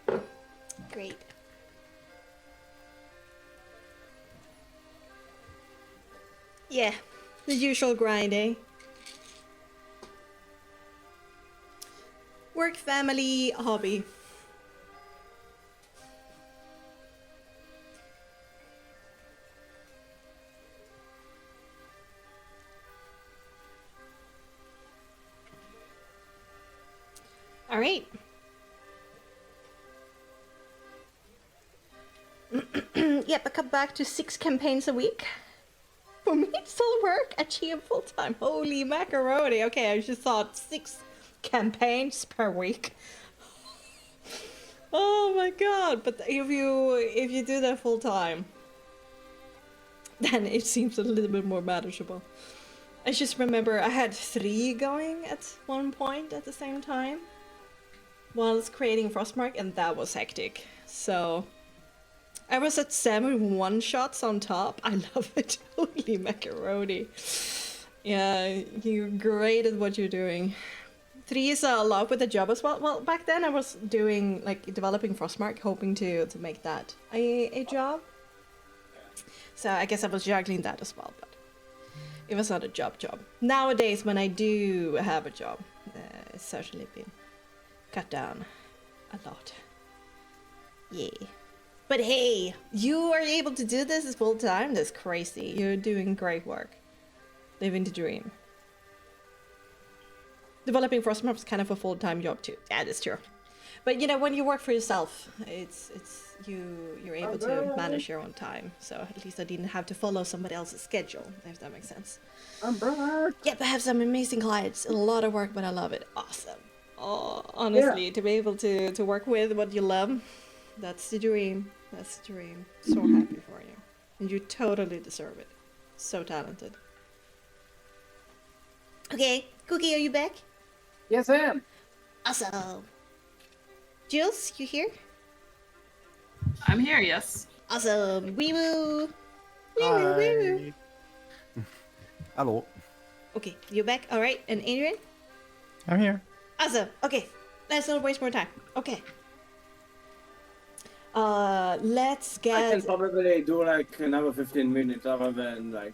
it. Great. Yeah, the usual grind, eh? Work, family, hobby. All right. Yep, I come back to 6 campaigns a week. For me, still work, achieve full time. Holy macaroni. Okay, I just thought 6 campaigns per week. Oh my god, but if you do that full time, then it seems a little bit more manageable. I just remember I had 3 going at one point at the same time whilst creating Frostmark, and that was hectic. So I was at 7 one-shots on top. I love it. Holy macaroni. Yeah, you're great at what you're doing. 3 is a lot with the job as well. Well, back then I was doing, like, developing Frostmark, hoping to make that a job. So I guess I was juggling that as well, but it was not a job. Nowadays, when I do have a job, it's certainly been cut down a lot. Yeah. But hey, you are able to do this full time? That's crazy. You're doing great work. Living the dream. Developing Frostmark is kind of a full-time job too. Yeah, that's true. But you know, when you work for yourself, you're able to manage your own time. So at least I didn't have to follow somebody else's schedule, if that makes sense. I'm back. Yep, I have some amazing clients. A lot of work, but I love it. Awesome. Oh, honestly, to be able to work with what you love, that's the dream. That's the dream. So happy for you. And you totally deserve it. So talented. Okay, Cookie, are you back? Yes, I am. Awesome. Jules, you here? I'm here, yes. Awesome. Wee woo. Wee woo, wee woo. Hello. Okay, you're back. All right. And Adrian? I'm here. Awesome. Okay, let's not waste more time. Okay. Let's I get. can probably do like another 15 minutes other than like.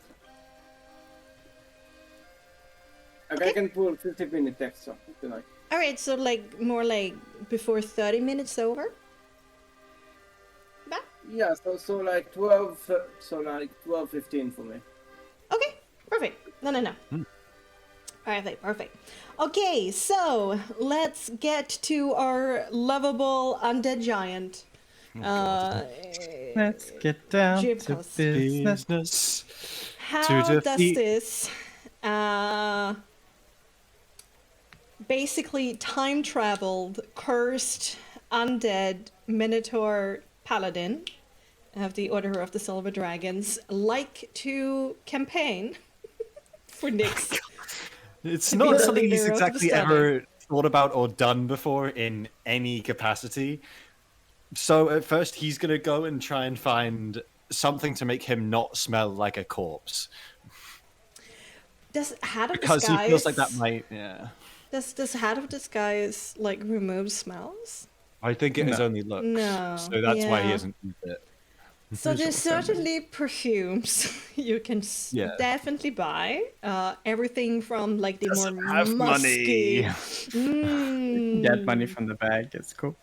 Okay. I can pull 15 minutes extra tonight. All right, so like more like before 30 minutes over. Back? Yeah, so like 12, so like 12:15 for me. Okay, perfect. No. Perfect. Okay, so let's get to our lovable undead giant. Let's get down to Jibcos. business. How To does defeat- this basically time traveled, cursed, undead Minotaur paladin of the Order of the Silver Dragons like to campaign for Nyx? It's To be not the something he's leader of the exactly study. ever thought about or done before in any capacity. So at first he's going to go and try and find something to make him not smell like a corpse. Does Hat of Because Disguise... he feels like that might, yeah. Does Hat of Disguise, like, remove smells? I think it is No. only looks. No, So that's why he yeah. hasn't used it. So there's certainly perfumes you can Yeah. definitely buy. Everything from like the Doesn't more have musky. money. Get money from the bag. It's cool.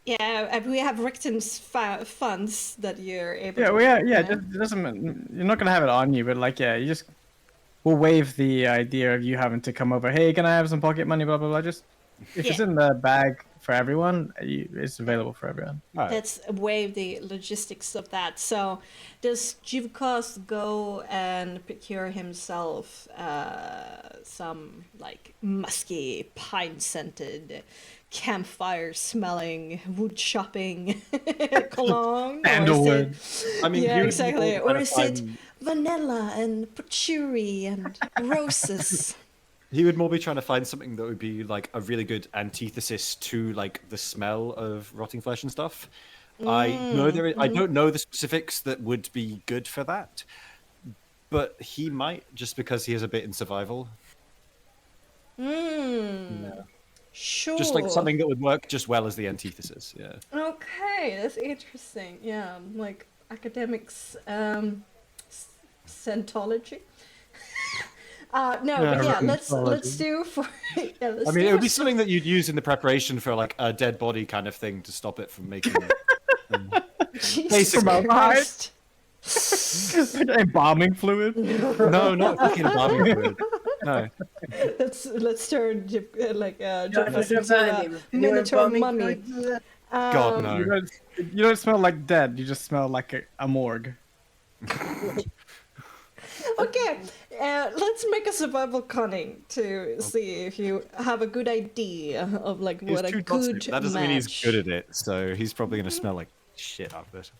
Yeah, we have Ricton's funds that you're able. Yeah, to we are. Yeah, yeah. it doesn't. You're not gonna have it on you, but like, yeah, you just. We'll waive the idea of you having to come over. Hey, can I have some pocket money? Blah blah blah. Just if it's Yeah. in the bag for everyone, it's available for everyone. Alright. Let's waive the logistics of that. So, does Jivkos go and procure himself some like musky, pine-scented, campfire-smelling, wood-chopping cologne? Or is Sandalwood. it- I mean, yeah, he would exactly. go Or and is it find- vanilla and patchouli and roses? He would more be trying to find something that would be like a really good antithesis to like the smell of rotting flesh and stuff. I know I don't know the specifics that would be good for that, but he might just because he is a bit in survival. Yeah. Sure. Just like something that would work just well as the antithesis. Yeah. Okay, that's interesting. Yeah, like academics, Scientology. No, but yeah, let's do for. Yeah, let's I mean, do it would be for- something that you'd use in the preparation for like a dead body kind of thing to stop it from making. Jesus basically. Christ. Embalming fluid. No, not fucking embalming fluid. No. Let's turn Jonathan, Jeffers into Jonathan, a Minotaur embalming mummy. fluid? God Um, no. You don't smell like dead. You just smell like a morgue. Let's make a survival cunning to see if you have a good idea of like what a good That doesn't mean he's match. good at it, so he's probably going to smell like shit after this.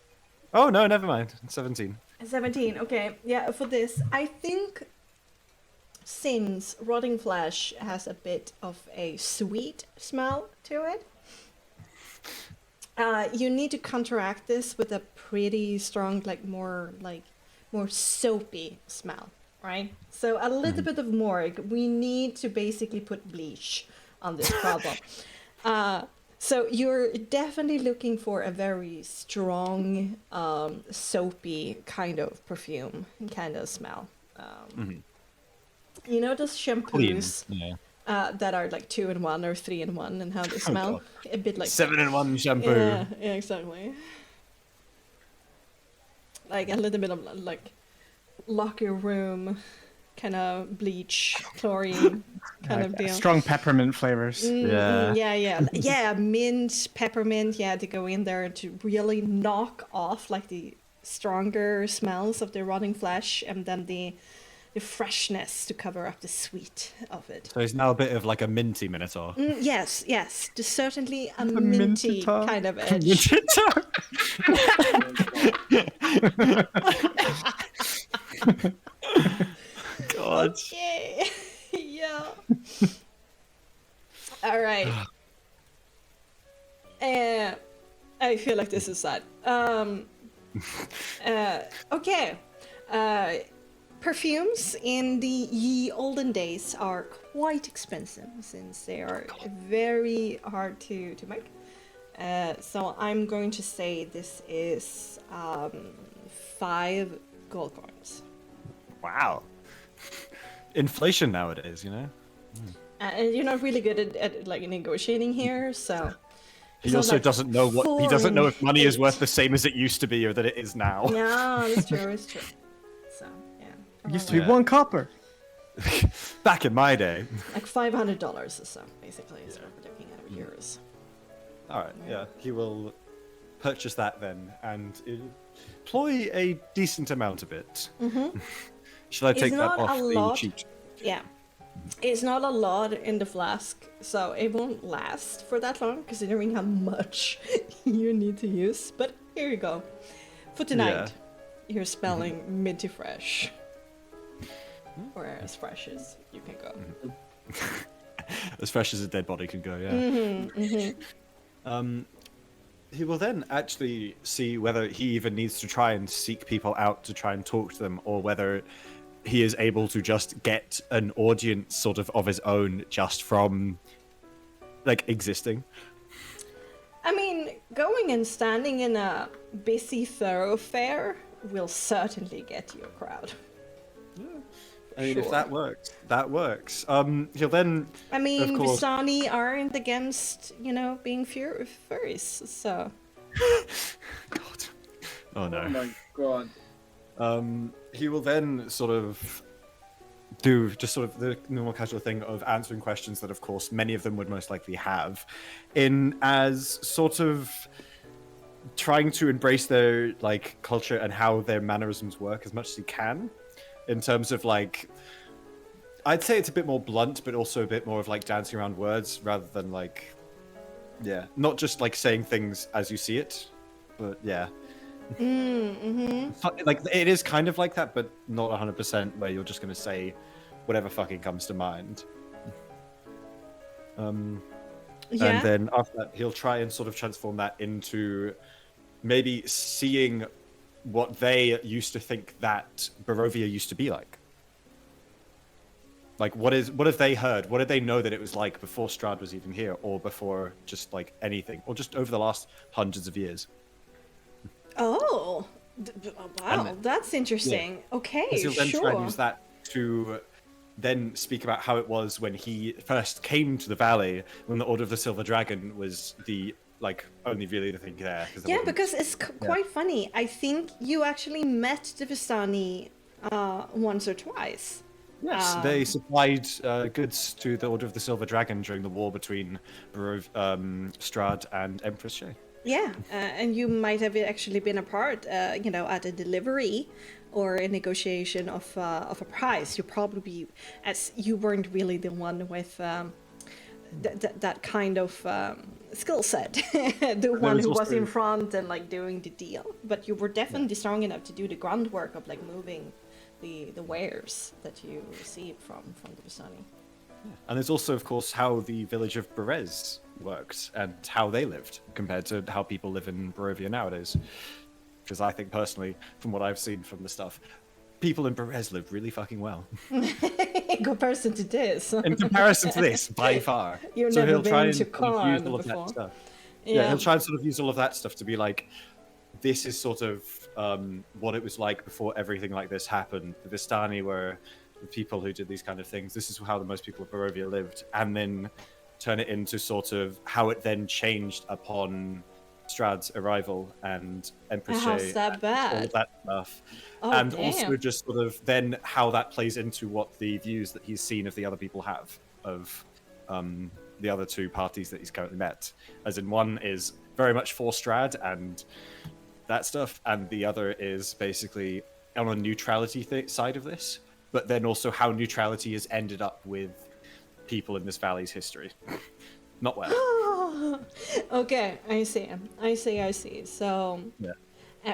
Oh no, never mind. 17. 17. Okay, yeah. For this, I think since rotting flesh has a bit of a sweet smell to it, you need to counteract this with a pretty strong, more soapy smell, right? So a little bit of Morg. We need to basically put bleach on this problem. So you're definitely looking for a very strong, soapy kind of perfume, kind of smell. You know those shampoos that are like 2-in-1 or 3-in-1 and how they smell? A bit like 7-in-1 shampoo. Yeah, exactly. Like a little bit of like locker room kind of bleach, chlorine kind of deal. Strong peppermint flavors. Yeah, mint, peppermint, to go in there to really knock off like the stronger smells of the rotting flesh, and then the freshness to cover up the sweet of it. So he's now a bit of like a minty Minotaur. Yes, there's certainly a minty kind of edge. God. Okay. Yeah. All right. I feel like this is sad. Okay. Perfumes in the ye olden days are quite expensive since they are very hard to make. So I'm going to say this is 5 gold coins. Wow. Inflation nowadays, you know? And you're not really good at like negotiating here, so... He also doesn't know what... He doesn't know if money is worth the same as it used to be or that it is now. No, it's true, it's true. So, yeah. It used to be 1 copper. Back in my day. Like $500 or so, basically, is what we're looking at with euros. Alright, yeah. He will purchase that then and employ a decent amount of it. Should I take that off the cheat? Yeah. It's not a lot in the flask, so it won't last for that long, considering how much you need to use. But here you go. For tonight, you're smelling minty fresh. Or as fresh as you can go. As fresh as a dead body can go, He will then actually see whether he even needs to try and seek people out to try and talk to them, or whether he is able to just get an audience sort of his own just from like existing. I mean, going and standing in a busy thoroughfare will certainly get you a crowd. I mean, if that works, that works. He'll then. I mean, of course... Vistani aren't against, being furries, so. God. Oh no. Oh my god. He will then sort of do just sort of the normal casual thing of answering questions that, of course, many of them would most likely have, in as sort of trying to embrace their like culture and how their mannerisms work as much as he can, in terms of like, I'd say it's a bit more blunt, but also a bit more of like dancing around words rather than like, not just like saying things as you see it, but like it is kind of like that, but not 100% where you're just going to say whatever fucking comes to mind. And then after that, he'll try and sort of transform that into maybe seeing what they used to think that Barovia used to be like. Like, what have they heard? What did they know that it was like before Strahd was even here, or before just like anything, or just over the last hundreds of years? Oh, wow, that's interesting. Yeah. Okay, he'll then try and use that to then speak about how it was when he first came to the valley, when the Order of the Silver Dragon was the only really the thing there. Because it's quite funny. I think you actually met the Vistani once or twice. Yes, they supplied goods to the Order of the Silver Dragon during the war between Strahd and Empress Shay. Yeah, and you might have actually been a part, at a delivery or a negotiation of a price. You probably, as you weren't really the one with that kind of skill set, the one who was in front and like doing the deal. But you were definitely strong enough to do the groundwork of like moving the wares that you received from the Vistani. And there's also, of course, how the village of Berez worked and how they lived compared to how people live in Barovia nowadays. Because I think personally, from what I've seen from the stuff, people in Berez live really fucking well. In comparison to this. In comparison to this, by far. You've so never he'll try been and to sort of Karn use all of before. that stuff. Yeah. Yeah, he'll try and sort of use all of that stuff to be like, this is sort of what it was like before everything like this happened. The Vistani were the people who did these kind of things. This is how the most people of Barovia lived. And then turn it into sort of how it then changed upon Strahd's arrival and Empress How's that bad? all of that stuff. Oh, and damn. also just sort of then how that plays into what the views that he's seen of the other people have of the other two parties that he's currently met. As in, one is very much for Strahd and that stuff, and the other is basically on a neutrality side of this, but then also how neutrality has ended up with people in this valley's history. Not well. Okay, I see. So, Yeah.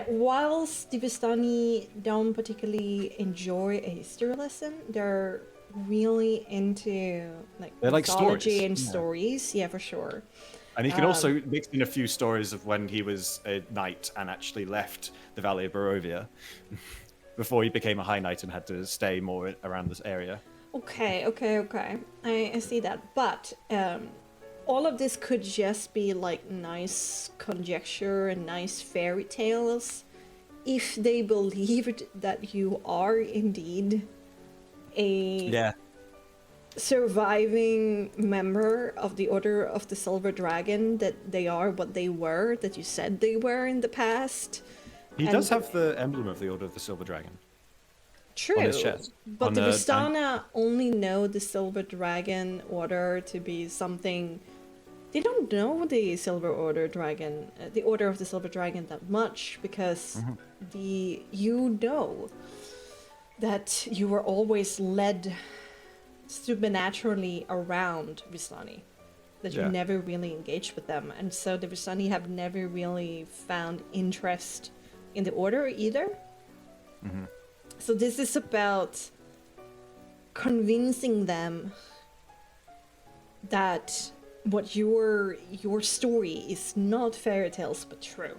Whilst the Vistani don't particularly enjoy a history lesson, they're really into They like mythology stories. and Yeah. stories. Yeah, for sure. And he can also mix in a few stories of when he was a knight and actually left the Valley of Barovia before he became a high knight and had to stay more around this area. Okay. I see that. But all of this could just be like nice conjecture and nice fairy tales if they believed that you are indeed a surviving member of the Order of the Silver Dragon, that they are what they were, that you said they were in the past. He does have the emblem of the Order of the Silver Dragon. True, on his chest. but On the the- Vistana only know the Silver Dragon Order to be something. They don't know the Silver Order Dragon, the Order of the Silver Dragon that much, because you know that you were always led supernaturally around Vistani, that you Yeah. never really engaged with them, and so the Vistani have never really found interest in the Order either. So this is about convincing them that what your story is not fairy tales but true.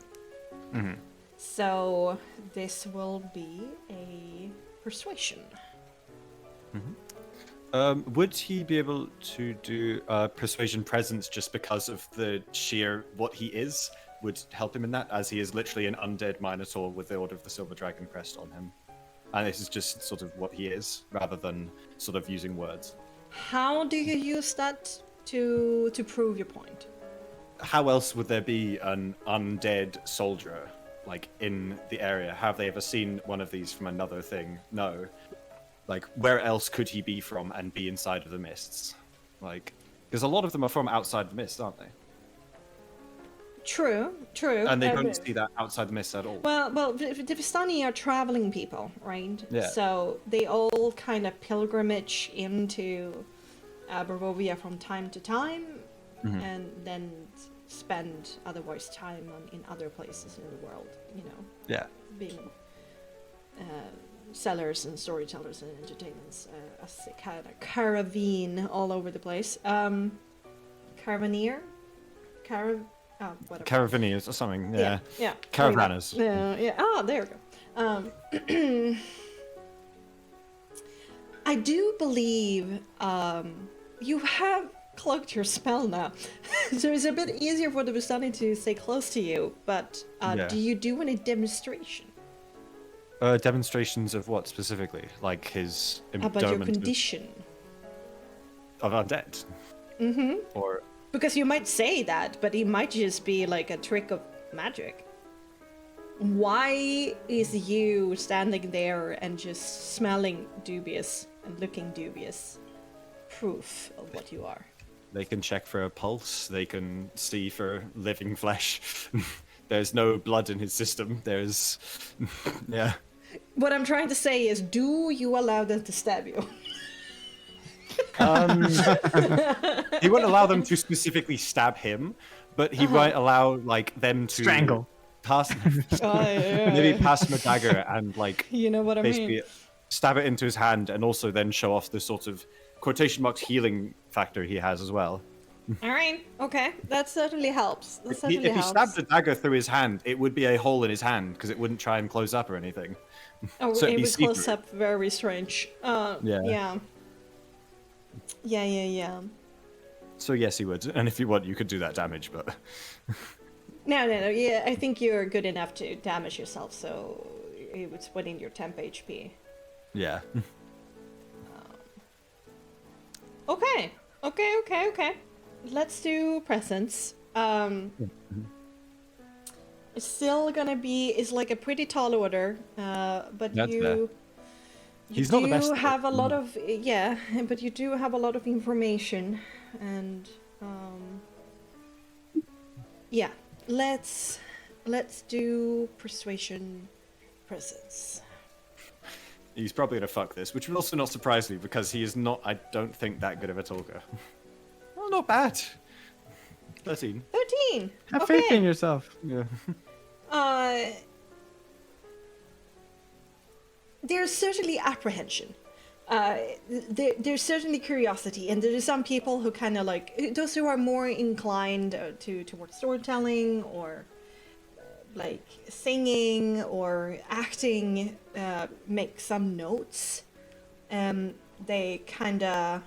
So this will be a persuasion. Would he be able to do persuasion presence just because of the sheer what he is? Would help him in that, as he is literally an undead minotaur with the Order of the Silver Dragon crest on him. And this is just sort of what he is, rather than sort of using words. How do you use that to prove your point? How else would there be an undead soldier, like, in the area? Have they ever seen one of these from another thing? No. Like, where else could he be from and be inside of the mists? Like, because a lot of them are from outside the mists, aren't they? True. And they don't see that outside the mists at all. Well, the Vistani are traveling people, right? Yeah. So they all kind of pilgrimage into Barovia from time to time, and then spend otherwise time in other places in the world. You know, Yeah. being sellers and storytellers and entertainments, as a kind of caravine all over the place. Caravaneer, whatever. Caravaneers or something, yeah. Yeah. Caravanners. Yeah. Oh, there we go. I do believe you have cloaked your spell now, so it's a bit easier for the Vistani to stay close to you. But do you do any demonstration Demonstrations of what specifically? Like his about your endowment condition? of undead? Or Because you might say that, but it might just be like a trick of magic. Why is you standing there and just smelling dubious and looking dubious proof of what you are? They can check for a pulse. They can see for living flesh. There's no blood in his system. There's, yeah. What I'm trying to say is, do you allow them to stab you? He won't allow them to specifically stab him, but he might allow like them to Strangle. pass, yeah. maybe pass him a dagger and like You know what I basically mean? stab it into his hand, and also then show off the sort of quotation marks healing factor he has as well. All right. Okay. That certainly helps. That If certainly he helps. stabbed a dagger through his hand, it would be a hole in his hand because it wouldn't try and close up or anything. Oh, So it'd it be would close see-through. up very strange. Yeah. Yeah. So yes, he would, and if you want, you could do that damage, but No. Yeah, I think you're good enough to damage yourself, so it would within your temp HP. yeah. Okay. Let's do presents. It's still gonna be. It's like a pretty tall order, but That's you. fair. You He's do not the best at it. have a lot of but you do have a lot of information, and yeah. Let's do persuasion presence. He's probably gonna fuck this, which would also not surprise me because he is not, I don't think, that good of a talker. Well, not bad. 13. 13. Have Okay. faith in yourself. Yeah. There's certainly apprehension. There's certainly curiosity, and there are some people who kind of like those who are more inclined towards storytelling or like singing or acting. Make some notes. They kind of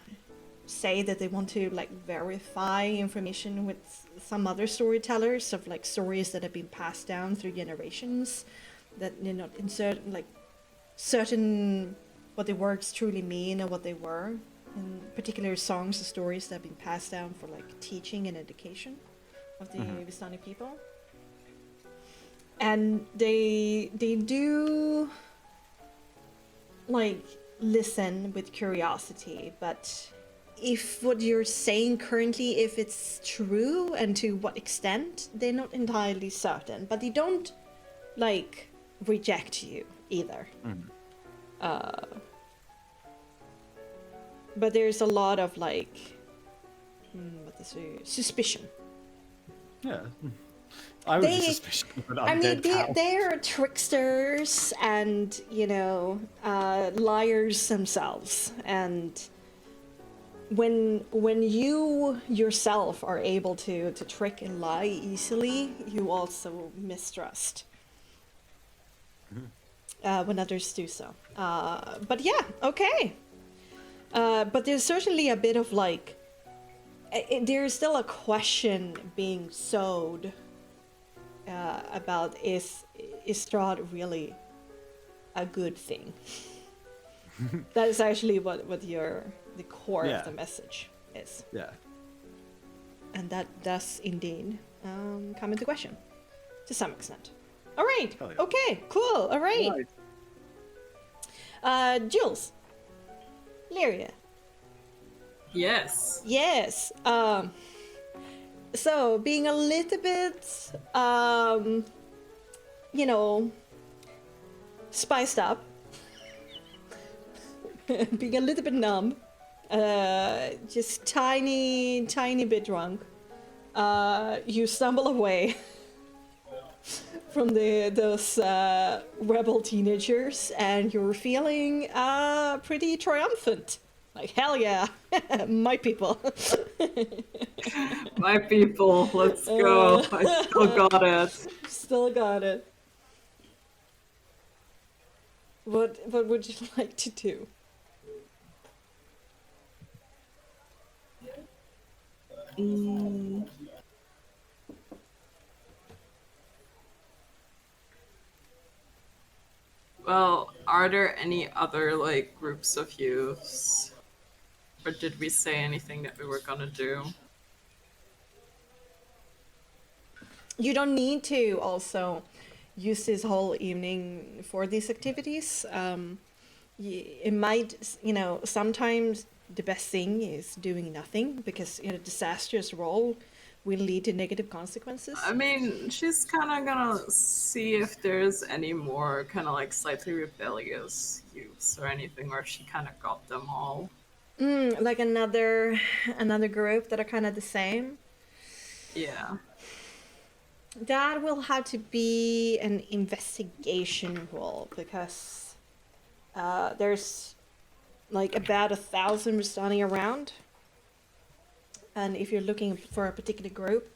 say that they want to like verify information with some other storytellers of like stories that have been passed down through generations, that you know insert like certain what the words truly mean and what they were, in particular songs and stories that have been passed down for like teaching and education of the Vistani people. And they do like listen with curiosity, but if what you're saying currently, if it's true and to what extent, they're not entirely certain, but they don't like reject you either. But there's a lot of like suspicion. Yeah. I would be They- suspicious of an I mean, undead cow. they're tricksters and, you know, liars themselves. And when you yourself are able to trick and lie easily, you also mistrust when others do so. But yeah, okay. But there's certainly a bit of like, there's still a question being sowed about is Strahd really a good thing? That is actually what the core Yeah. of the message is, Yeah. and that does indeed come into question to some extent. All right. Hell yeah. Okay. Cool. All right. Jules. Lyria. Yes. Yes. So being a little bit, you know, spiced up, being a little bit numb, just tiny bit drunk, you stumble away from those rebel teenagers, and you're feeling pretty triumphant. Like, hell yeah, my people. My people, let's go. I still got it. Still got it. What would you like to do? Well, are there any other like groups of youths? Or did we say anything that we were gonna do? You don't need to also use this whole evening for these activities. It might, you know, sometimes the best thing is doing nothing, because in a disastrous roll will lead to negative consequences. I mean, she's kind of gonna see if there's any more kind of like slightly rebellious youths or anything, or she kind of got them all. Like another group that are kind of the same. Yeah. That will have to be an investigation roll, because there's like about 1,000 standing around, and if you're looking for a particular group,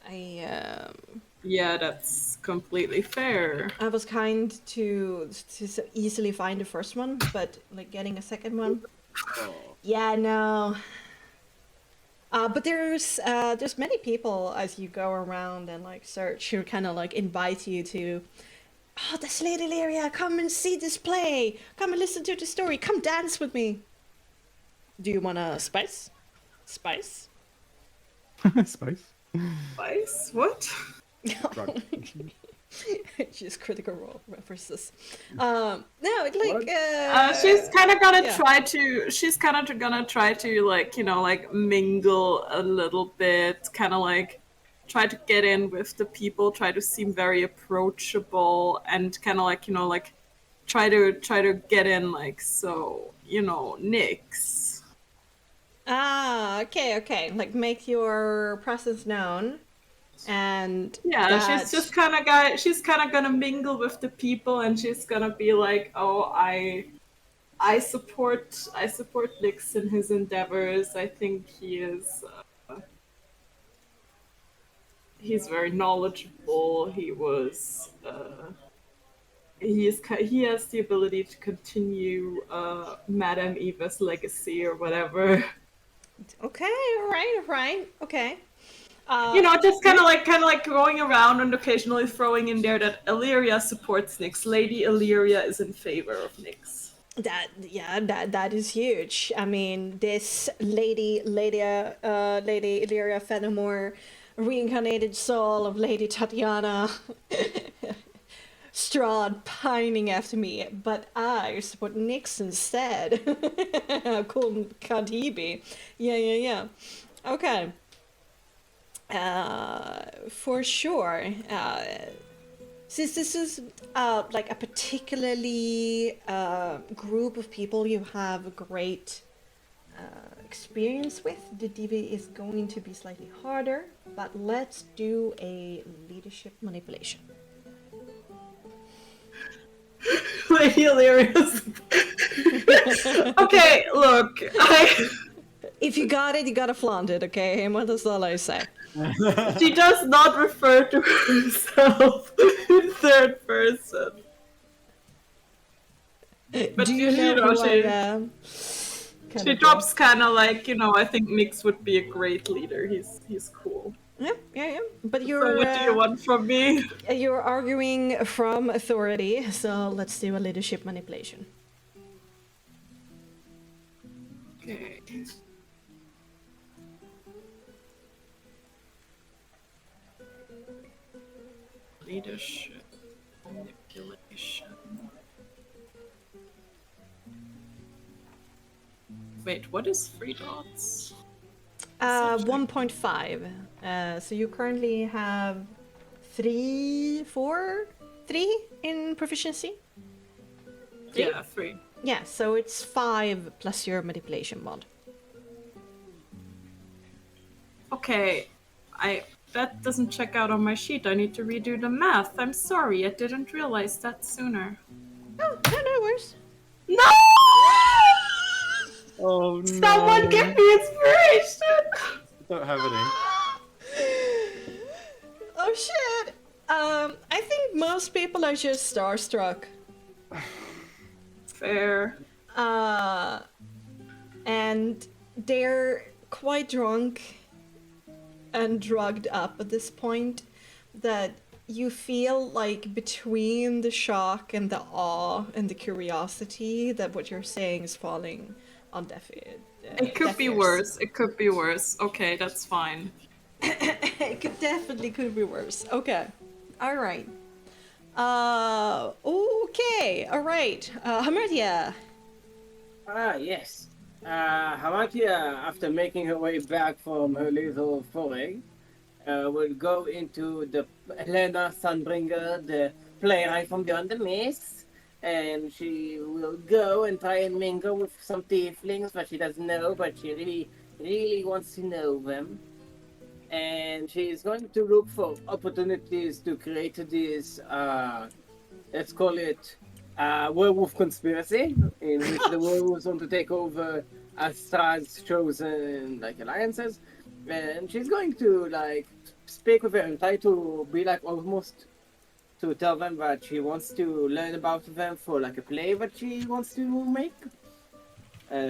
Yeah, that's completely fair. I was kind to so easily find the first one, but like getting a second one. Yeah, no. But there's many people as you go around and like search who kind of like invite you to, oh, that's Lady Lyria, come and see this play, come and listen to the story, come dance with me. Do you wanna spice? Spice? Spice. Spice? What? Just critical role references. No, it's like she's kind of gonna yeah. try to. She's kind of gonna try to like like mingle a little bit, kind of like try to get in with the people, try to seem very approachable, and kind of like like try to get in like so Nyx. Okay. Like make your presence known. And yeah, she's just kind of she's kind of gonna mingle with the people, and she's gonna be like, oh, I support Nyx in his endeavors. I think he is he's very knowledgeable. He has the ability to continue Madame Eva's legacy or whatever. Okay, all right, okay. Just kind of like going around and occasionally throwing in there that Illyria supports Nyx. Lady Illyria is in favor of Nyx. That is huge. I mean, this Lady Illyria Fenimore, reincarnated soul of Lady Tatiana Strahd pining after me, but I support Nyx instead. How cool can't he be? Yeah. Okay. For sure. Since this is like a particularly group of people you have a great experience with, the DV is going to be slightly harder, but let's do a leadership manipulation. Lady Hilarious. Okay, look, If you got it, you gotta flaunt it, okay? What that's all I say. She does not refer to herself in third person. But Do you know who I am? She drops kind of like, I think Nyx would be a great leader. He's cool. Yeah. But you're. So what do you want from me? You're arguing from authority, so let's do a leadership manipulation. Okay. Leadership manipulation. Wait, what is 3 dots? 1.5. So you currently have 3 in proficiency? 3? Yeah, 3. Yeah, so it's 5 plus your manipulation mod. Okay, that doesn't check out on my sheet. I need to redo the math. I'm sorry, I didn't realize that sooner. Oh, no worries. No! Oh no! Someone give me inspiration! I don't have any. Oh shit! I think most people are just starstruck. Fair. And they're quite drunk and drugged up at this point, that you feel like between the shock and the awe and the curiosity that what you're saying is falling on deaf ears. It could be worse. It could be worse. Okay, that's fine. It could be worse. Okay. All right. Okay. All right. Hamertia. Ah, yes. Hamatia, after making her way back from her little foray, will go into the Helena Sunbringer, the playwright from Beyond the Mist, and she will go and try and mingle with some tieflings that she doesn't know, but she really, really wants to know them. And she's going to look for opportunities to create this, let's call it, werewolf conspiracy, in which the werewolves want to take over Astra's chosen, like, alliances. And she's going to, like, speak with them and try to be, like, almost to tell them that she wants to learn about them for, like, a play that she wants to make.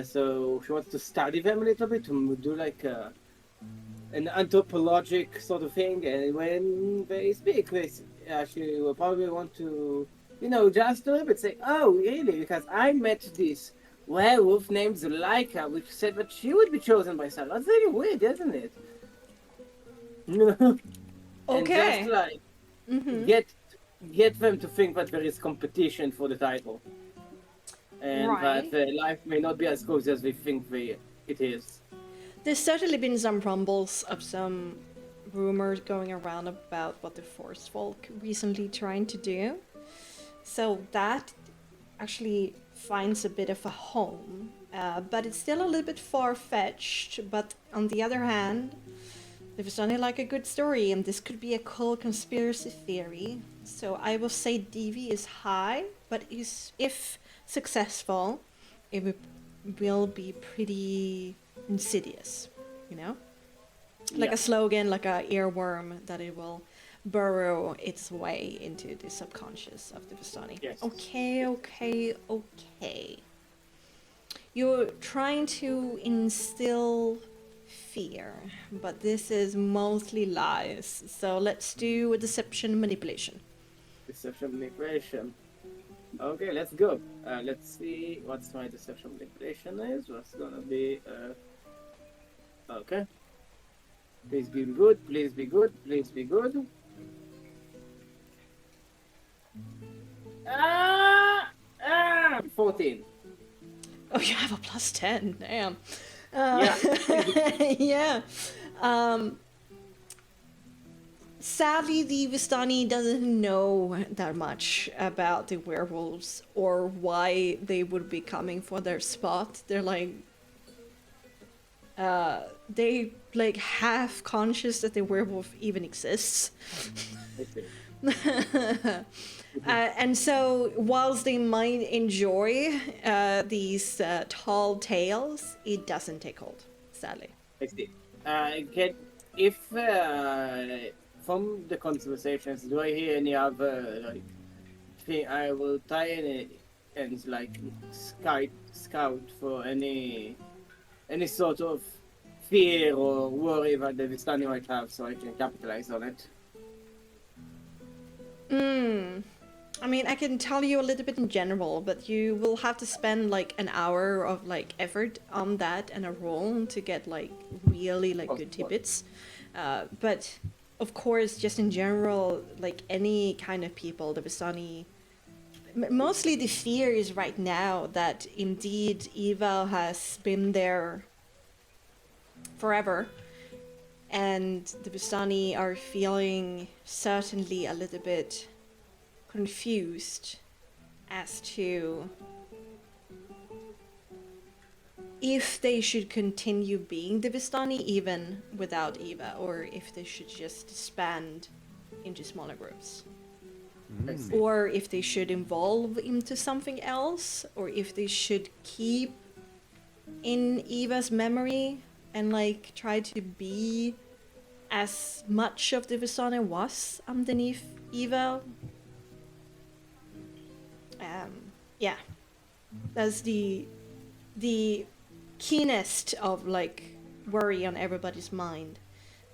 So she wants to study them a little bit, to do, like, an anthropologic sort of thing. And when they speak, she will probably want to, just a little bit say, oh, really? Because I met this werewolf named Zuleika, which said that she would be chosen by Sarah. That's really weird, isn't it? And Okay. just like Mm-hmm. get them to think that there is competition for the title, and Right. that their life may not be as cozy as we think it is. There's certainly been some rumbles of some rumors going around about what the Forest Folk recently trying to do. So that actually finds a bit of a home, but it's still a little bit far-fetched. But on the other hand, there was only like a good story, and this could be a cool conspiracy theory. So I will say DV is high, but if successful, it will be pretty insidious, like Yeah. a slogan, like a earworm that it will burrow its way into the subconscious of the Vistani. Yes. Okay. You're trying to instill fear, but this is mostly lies. So let's do a deception manipulation. Deception manipulation. Okay, let's go. Let's see what my deception manipulation is. What's gonna be? Okay. Please be good. Please be good. Please be good. 14. Oh, you have a +10. Damn. Yeah. Yeah. Sadly, the Vistani doesn't know that much about the werewolves or why they would be coming for their spot. They're like, they like half conscious that the werewolf even exists. And so, whilst they might enjoy these tall tales, it doesn't take hold, sadly. I see. From the conversations, do I hear any other like thing? I will try and like scout for any sort of fear or worry that the Vistani might have, so I can capitalize on it. I mean, I can tell you a little bit in general, but you will have to spend like an hour of like effort on that and a roll to get like really like good tidbits. But of course, just in general, like any kind of people, the Vistani, mostly the fear is right now that indeed Eva has been there forever, and the Vistani are feeling certainly a little bit confused as to if they should continue being the Vistani even without Eva, or if they should just disband into smaller groups. Or if they should evolve into something else, or if they should keep in Eva's memory and like try to be as much of the Vistani was underneath Eva. Yeah, that's the keenest of like worry on everybody's mind.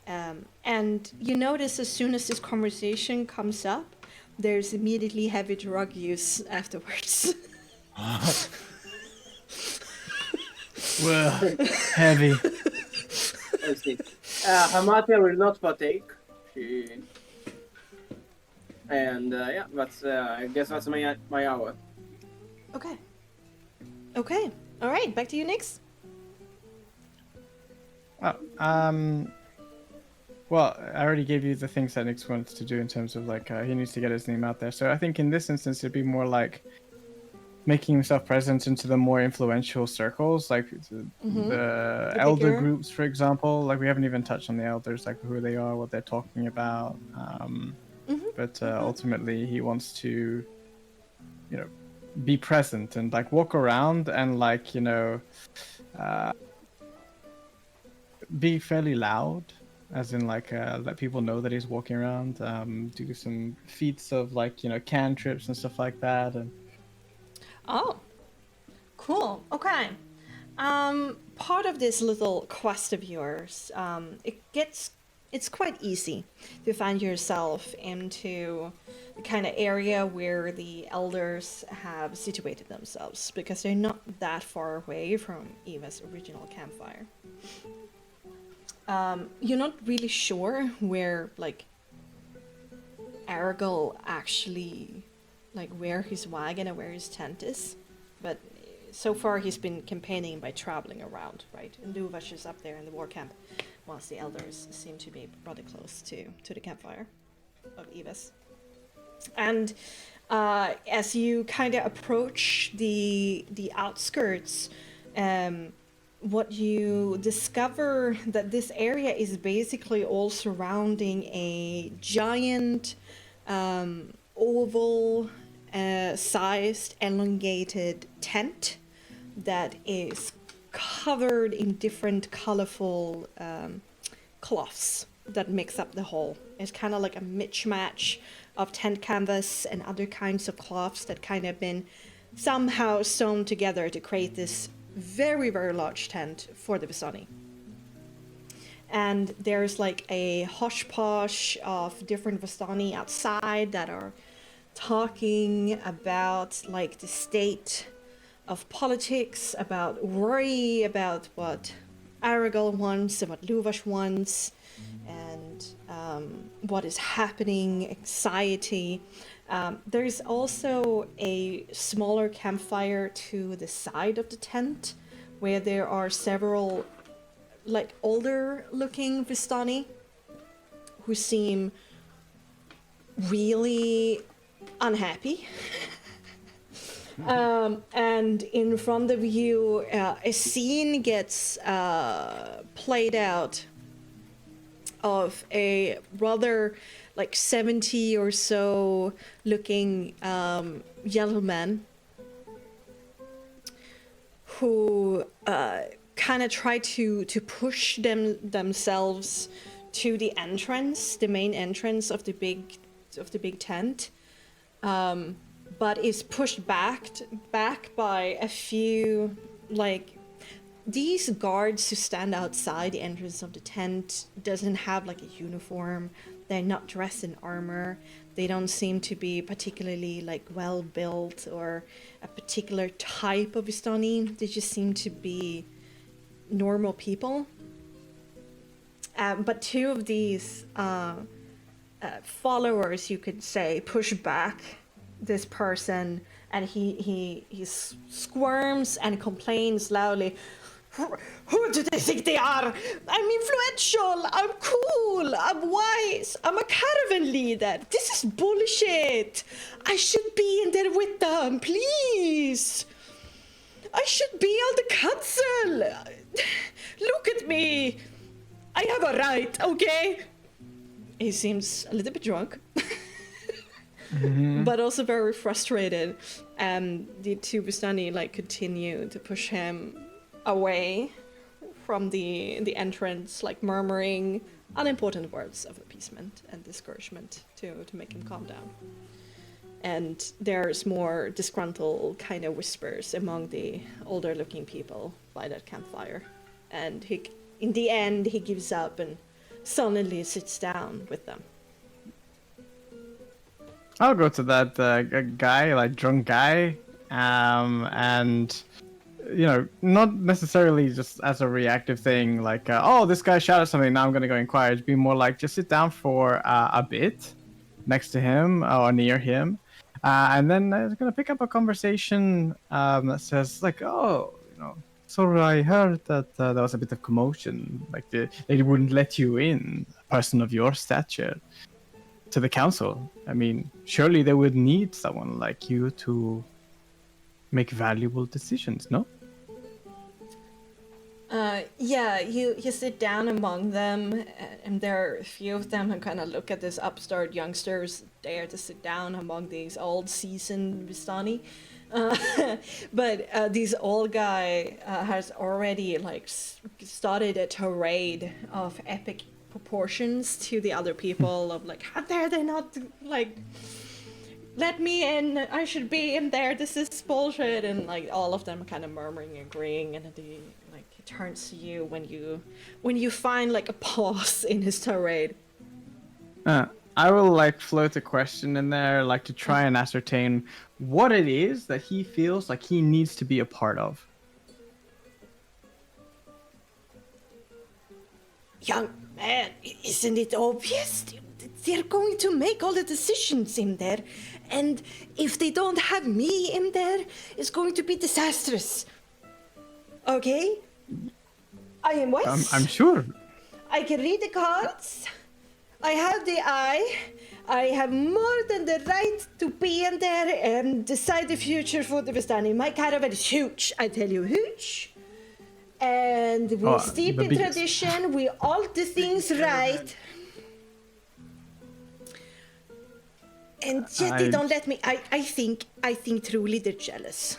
And you notice as soon as this conversation comes up, there's immediately heavy drug use afterwards. Well, heavy. I see. Hamatia will not partake. Yeah, that's I guess that's my hour. Okay. All right. Back to you, Nix. Oh, well, I already gave you the things that Nix wants to do in terms of like he needs to get his name out there. So I think in this instance it'd be more like making himself present into the more influential circles, like the elder bigger- groups, for example. Like we haven't even touched on the elders, like who they are, what they're talking about. But ultimately, he wants to, be present and like walk around and like be fairly loud, as in like let people know that he's walking around. Do some feats of like cantrips and stuff like that, and Oh, cool. Okay. Part of this little quest of yours, it's quite easy to find yourself into the kind of area where the elders have situated themselves, because they're not that far away from Eva's original campfire. You're not really sure where, like, Aragorn actually, like, where his wagon and where his tent is, but so far he's been campaigning by traveling around, right? And Luvash is up there in the war camp, whilst the elders seem to be rather close to the campfire of Eva's. And as you kind of approach the outskirts, what you discover that this area is basically all surrounding a giant oval sized elongated tent that is covered in different colorful cloths that mix up the whole. It's kind of like a mismatch of tent canvas and other kinds of cloths that kind of been somehow sewn together to create this very, very large tent for the Vistani. And there's like a hodgepodge of different Vistani outside that are talking about like the state of politics, about worry, about what Aragorn wants and what Luvash wants, and what is happening, anxiety. There's also a smaller campfire to the side of the tent where there are several like older looking Vistani who seem really unhappy. And in front of you, a scene gets played out of a rather like 70 or so looking gentleman who kind of try to push themselves to the entrance, the main entrance of the big tent, but is pushed back by a few like these guards who stand outside the entrance of the tent. Doesn't have like a uniform. They're not dressed in armor. They don't seem to be particularly like well built or a particular type of Vistani. They just seem to be normal people. But two of these followers, you could say, push back this person, and he squirms and complains loudly. Who do they think they are? I'm influential, I'm cool, I'm wise, I'm a caravan leader. This is bullshit. I should be in there with them, please. I should be on the council. Look at me. I have a right, okay? He seems a little bit drunk. But also very frustrated. And the two Vistani like continue to push him away from the entrance, like murmuring unimportant words of appeasement and discouragement to make him calm down. And there's more disgruntled kind of whispers among the older looking people by that campfire. And in the end, he gives up and sullenly sits down with them. I'll go to that guy, like drunk guy, and not necessarily just as a reactive thing, like oh, this guy shouted something, now I'm gonna go inquire. It'd be more like just sit down for a bit next to him or near him, and then it's gonna pick up a conversation that says like, oh, So I heard that there was a bit of commotion, like they wouldn't let you in, a person of your stature, to the council. I mean, surely they would need someone like you to make valuable decisions, no? Yeah, you sit down among them, and there are a few of them who kind of look at this upstart youngsters there to sit down among these old seasoned Vistani. But this old guy has already started a tirade of epic proportions to the other people of like, how dare they not like let me in, I should be in there, this is bullshit, and like all of them kind of murmuring and agreeing, and he turns to you when you find like a pause in his tirade. I will like float a question in there, like to try and ascertain what it is that he feels like he needs to be a part of. Young man, isn't it obvious? They're going to make all the decisions in there, and if they don't have me in there, it's going to be disastrous. Okay? I am wise. I'm sure. I can read the cards. I have the eye. I have more than the right to be in there and decide the future for the Vistani. My caravan is huge, I tell you, huge. And we steep in tradition, we all do things right. And yet they don't let me. I think truly they're jealous.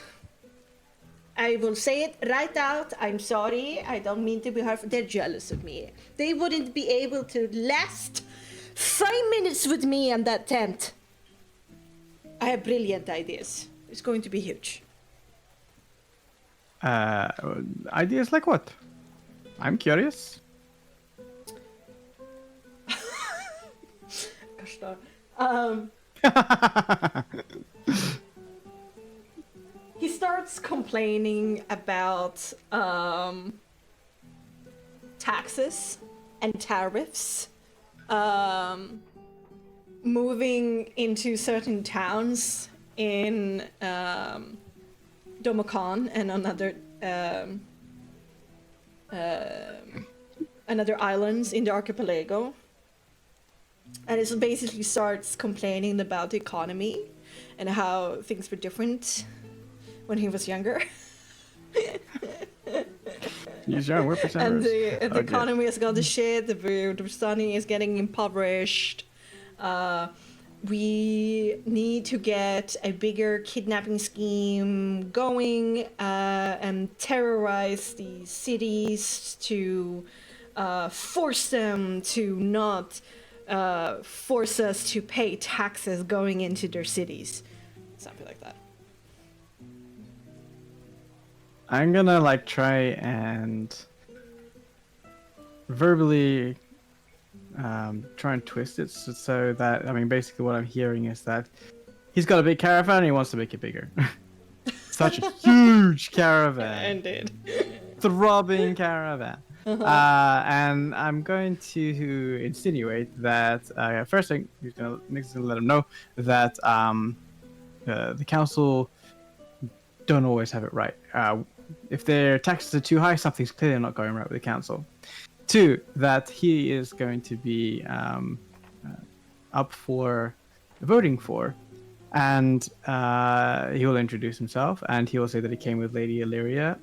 I will say it right out. I'm sorry. I don't mean to be hurtful. They're jealous of me. They wouldn't be able to last 5 minutes with me in that tent. I have brilliant ideas. It's going to be huge. Ideas like what? I'm curious. Gosh darn. He starts complaining about taxes and tariffs, moving into certain towns in Domokan and another islands in the archipelago. And it basically starts complaining about the economy and how things were different when he was younger. He's young, we're percenters. And the economy has gone to shit, the Vistani is getting impoverished. We need to get a bigger kidnapping scheme going and terrorize the cities to force them to not force us to pay taxes going into their cities. Something like that. I'm gonna like try and verbally try and twist it so that, I mean, basically what I'm hearing is that he's got a big caravan and he wants to make it bigger. Such a huge caravan. Indeed. Throbbing caravan. And I'm going to insinuate that first thing, Nick's gonna let him know that the council don't always have it right. If their taxes are too high, something's clearly not going right with the council. 2, that he is going to be up for voting for, and he will introduce himself, and he will say that he came with Lady Illyria,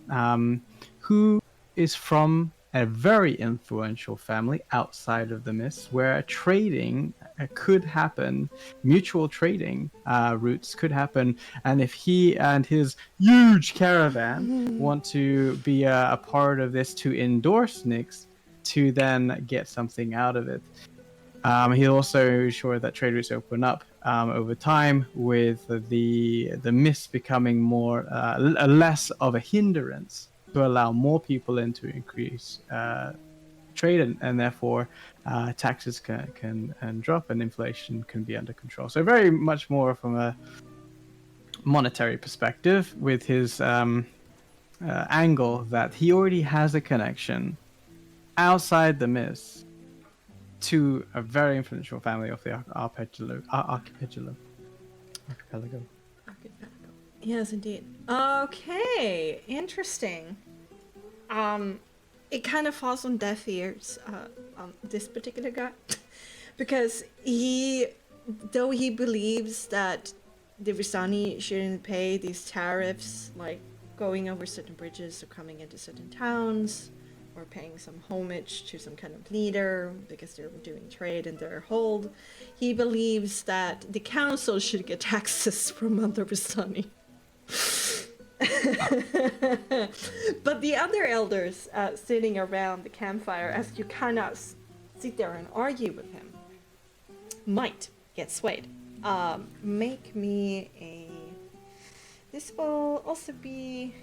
who is from a very influential family outside of the Mists, where trading could happen, mutual trading routes could happen, and if he and his huge caravan want to be a part of this to endorse Nyx, to then get something out of it. He'll also ensure that trade routes open up over time, with the Mists becoming more less of a hindrance, to allow more people in to increase trade, and therefore taxes can drop and inflation can be under control. So very much more from a monetary perspective, with his angle that he already has a connection outside the Mists to a very influential family of the archipelago. Yes, indeed. Okay, interesting. it kind of falls on deaf ears on this particular guy. Because though he believes that the Vistani shouldn't pay these tariffs, like going over certain bridges or coming into certain towns, or paying some homage to some kind of leader because they're doing trade in their hold, he believes that the council should get taxes from other Vistani. But the other elders sitting around the campfire, as you cannot sit there and argue with him, might get swayed. Make me a... This will also be...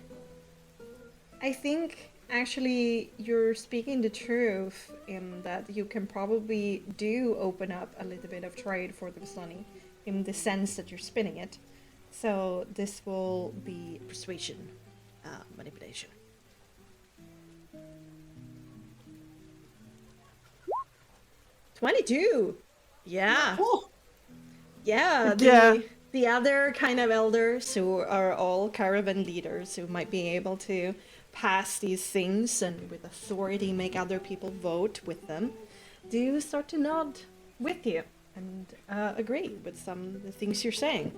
I think, actually, you're speaking the truth in that you can probably do open up a little bit of trade for the Vistani in the sense that you're spinning it. So this will be persuasion, manipulation. $22! Yeah. Oh. Yeah, Yeah. The other kind of elders who are all caravan leaders who might be able to pass these things and with authority make other people vote with them, do start to nod with you and agree with some of the things you're saying.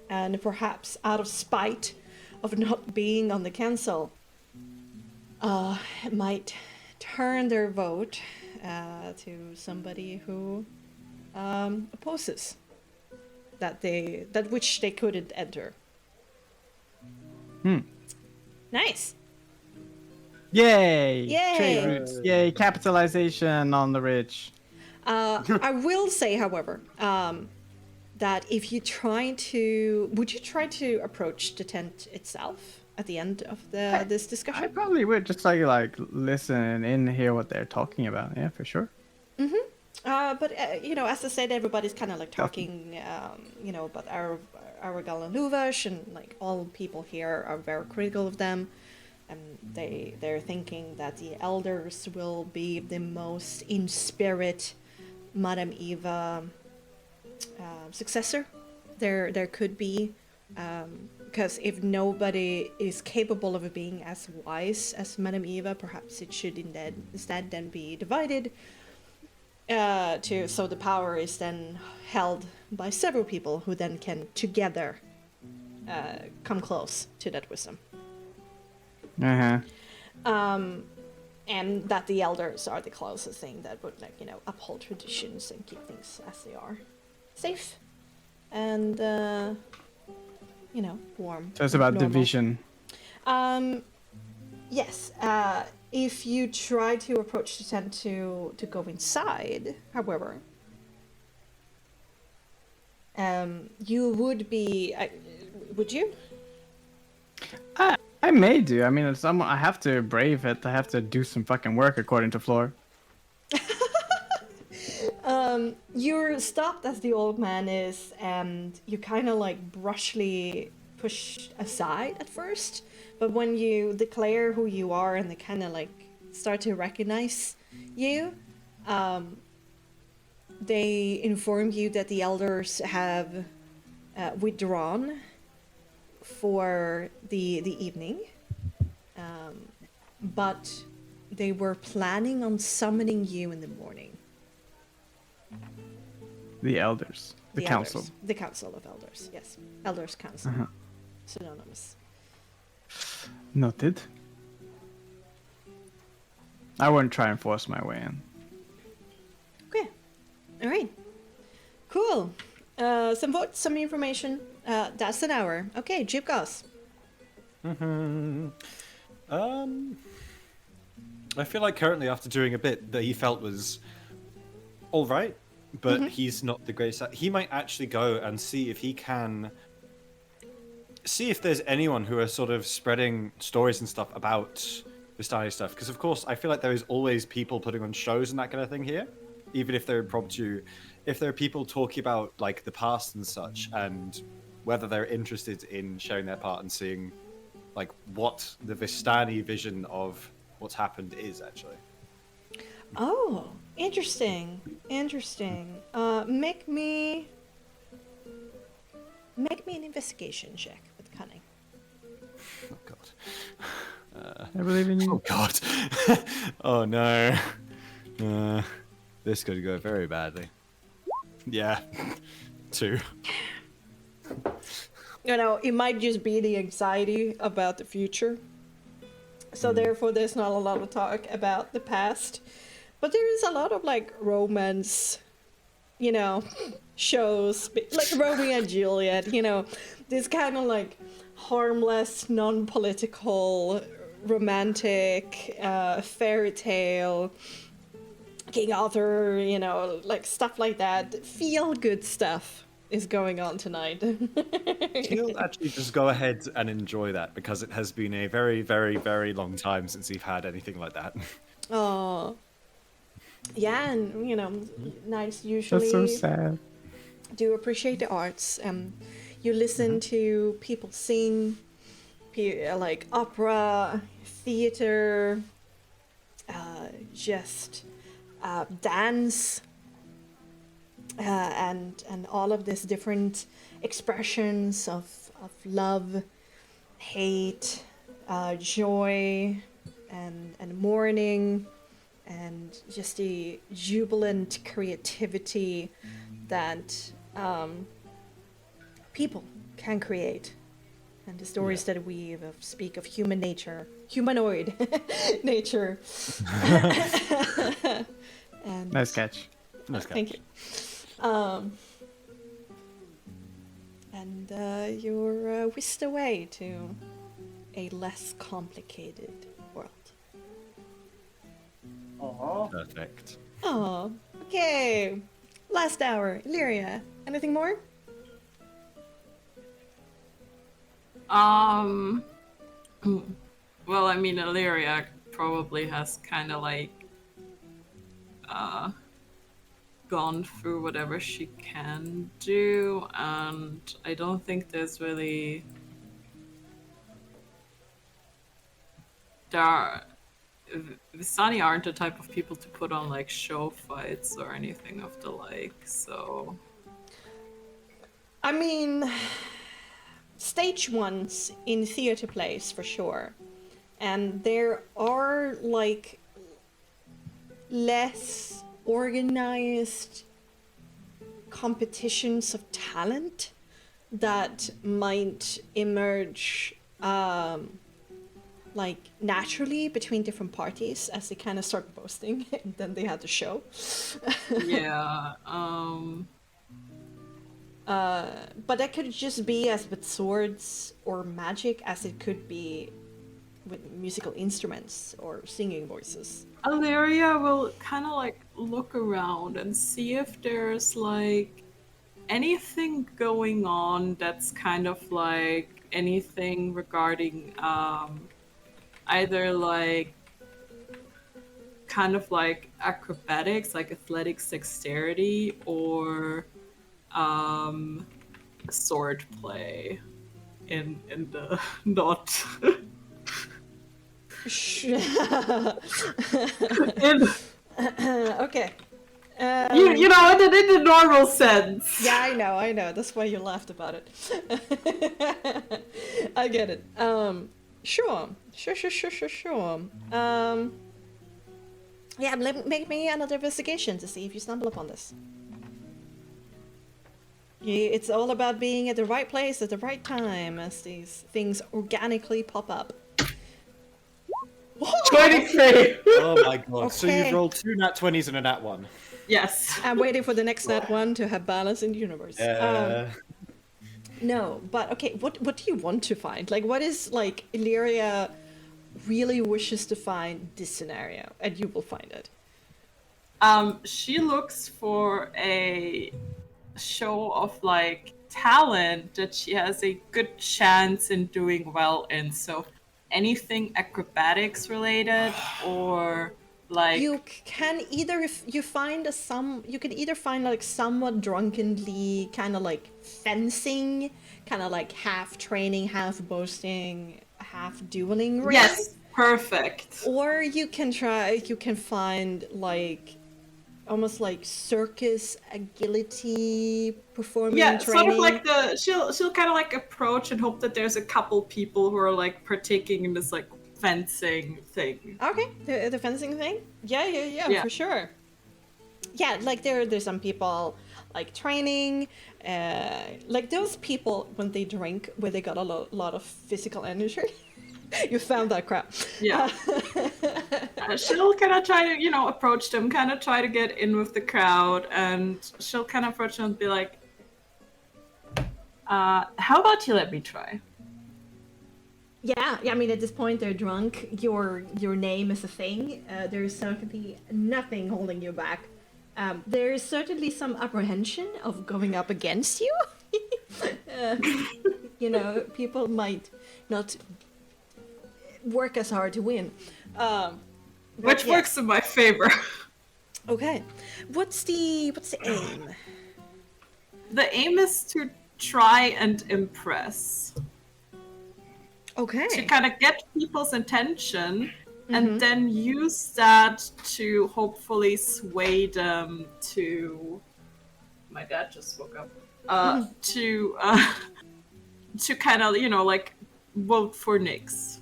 And perhaps out of spite of not being on the council, might turn their vote to somebody who opposes that which they couldn't enter. Nice. Yay! Yay! Trade routes. Yay! Capitalization on the rich. I will say, however, that if you would you try to approach the tent itself at the end of this discussion? I probably would just like listen and hear what they're talking about. Yeah, for sure. But as I said, everybody's kind of like talking, about Aragal and Luvash, and like all people here are very critical of them, and they're thinking that the elders will be the most in spirit Madame Eva successor there could be, because if nobody is capable of being as wise as Madame Eva, perhaps it should instead then be divided. So the power is then held by several people who then can together come close to that wisdom. And that the elders are the closest thing that would uphold traditions and keep things as they are, safe and warm. So it's about normal. division. Yes. If you try to approach the tent to go inside, however, you would be. Would you? I may do. I mean, I have to brave it. I have to do some fucking work according to Floor. You're stopped as the old man is, and you kind of like brushly push aside at first. But when you declare who you are and they kind of like start to recognize you, they inform you that the elders have withdrawn for the evening, but they were planning on summoning you in the morning. The elders. The council. Elders. The council of elders, yes. Elders Council. Synonymous. Noted. I wouldn't try and force my way in. Okay. All right. Cool. Some votes, some information. That's an hour. Okay, Jeep Goss. I feel like currently after doing a bit that he felt was all right, but he's not the greatest. He might actually go and see if he can see if there's anyone who are sort of spreading stories and stuff about Vistani stuff. Because of course, I feel like there is always people putting on shows and that kind of thing here, even if they're impromptu. If there are people talking about like the past and such, and whether they're interested in sharing their part and seeing like what the Vistani vision of what's happened is actually. Oh, interesting. Interesting. Make me an investigation check with cunning. Oh god. I believe in you. Oh god. Oh no. This could go very badly. Yeah. 2. You know, it might just be the anxiety about the future. So therefore there's not a lot of talk about the past. But there is a lot of like romance, you know, shows like Romeo and Juliet, you know, this kind of like harmless, non-political, romantic fairy tale, King Arthur, you know, like stuff like that. Feel good stuff is going on tonight. He'll actually just go ahead and enjoy that because it has been a very, very, very long time since you've had anything like that. Oh, yeah, and you know, nights usually That's so sad. do appreciate the arts. You listen to people sing, like opera, theater, just dance. And all of these different expressions of love, hate, joy, and mourning, and just the jubilant creativity that people can create, and the stories that weave speak of human nature, humanoid nature. And Nice catch. Nice catch. thank you. And you're whisked away to a less complicated world. Oh, Perfect. Oh, okay. Last hour, Illyria. Anything more? Well, I mean, Illyria probably has kind of like gone through whatever she can do, and I don't think there's really Vistani aren't the type of people to put on like show fights or anything of the like, so I mean, stage ones in theater plays for sure. And there are like less organized competitions of talent that might emerge like naturally between different parties as they kind of start boasting and then they have the show. yeah. But that could just be as with swords or magic as it could be with musical instruments or singing voices. Illyria will kind of like look around and see if there's like anything going on that's kind of like anything regarding either like kind of like acrobatics, like athletics, dexterity, or sword play in the not Okay. you know, in the normal sense. Yeah, I know. That's why you laughed about it. I get it. Sure. Yeah, make me another investigation to see if you stumble upon this. It's all about being at the right place at the right time as these things organically pop up. 23. Oh my god. So Okay. you've rolled 2 nat 20s and a nat 1. Yes. I'm waiting for the next nat one to have balance in the universe. No, but okay, what do you want to find? Like, what is, like, Illyria really wishes to find this scenario, and you will find it? She looks for a show of, like, talent that she has a good chance in doing well in. So anything acrobatics related or like You can either you can either find like somewhat drunkenly kind of like fencing, kind of like half training, half boasting, half dueling ring. yes, perfect. Or you can find like almost like circus agility performing Yeah, training. sort of like she'll kind of like approach and hope that there's a couple people who are like partaking in this like fencing thing. Okay, the fencing thing? Yeah, for sure. Yeah, like there's some people like training, like those people when they drink, where they got a lot of physical energy. You found that crap. Yeah. She'll kind of try to, approach them, kind of try to get in with the crowd, and she'll kind of approach them and be like, how about you let me try? Yeah, I mean, at this point, they're drunk. Your name is a thing. There's certainly nothing holding you back. There is certainly some apprehension of going up against you. People might not work as hard to win. Which works in my favor. Okay. What's the aim? The aim is to try and impress. Okay. To kind of get people's attention and then use that to hopefully sway them to... My dad just woke up. To kind of, vote for Nyx.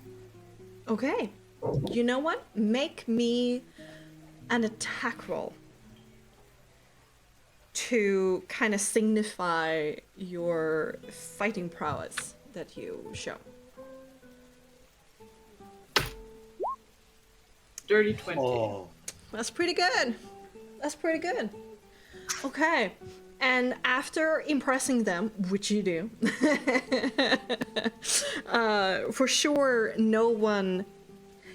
Okay. You know what? Make me an attack roll to kind of signify your fighting prowess that you show. Dirty 20. Oh. That's pretty good. Okay. And after impressing them, which you do, for sure, no one...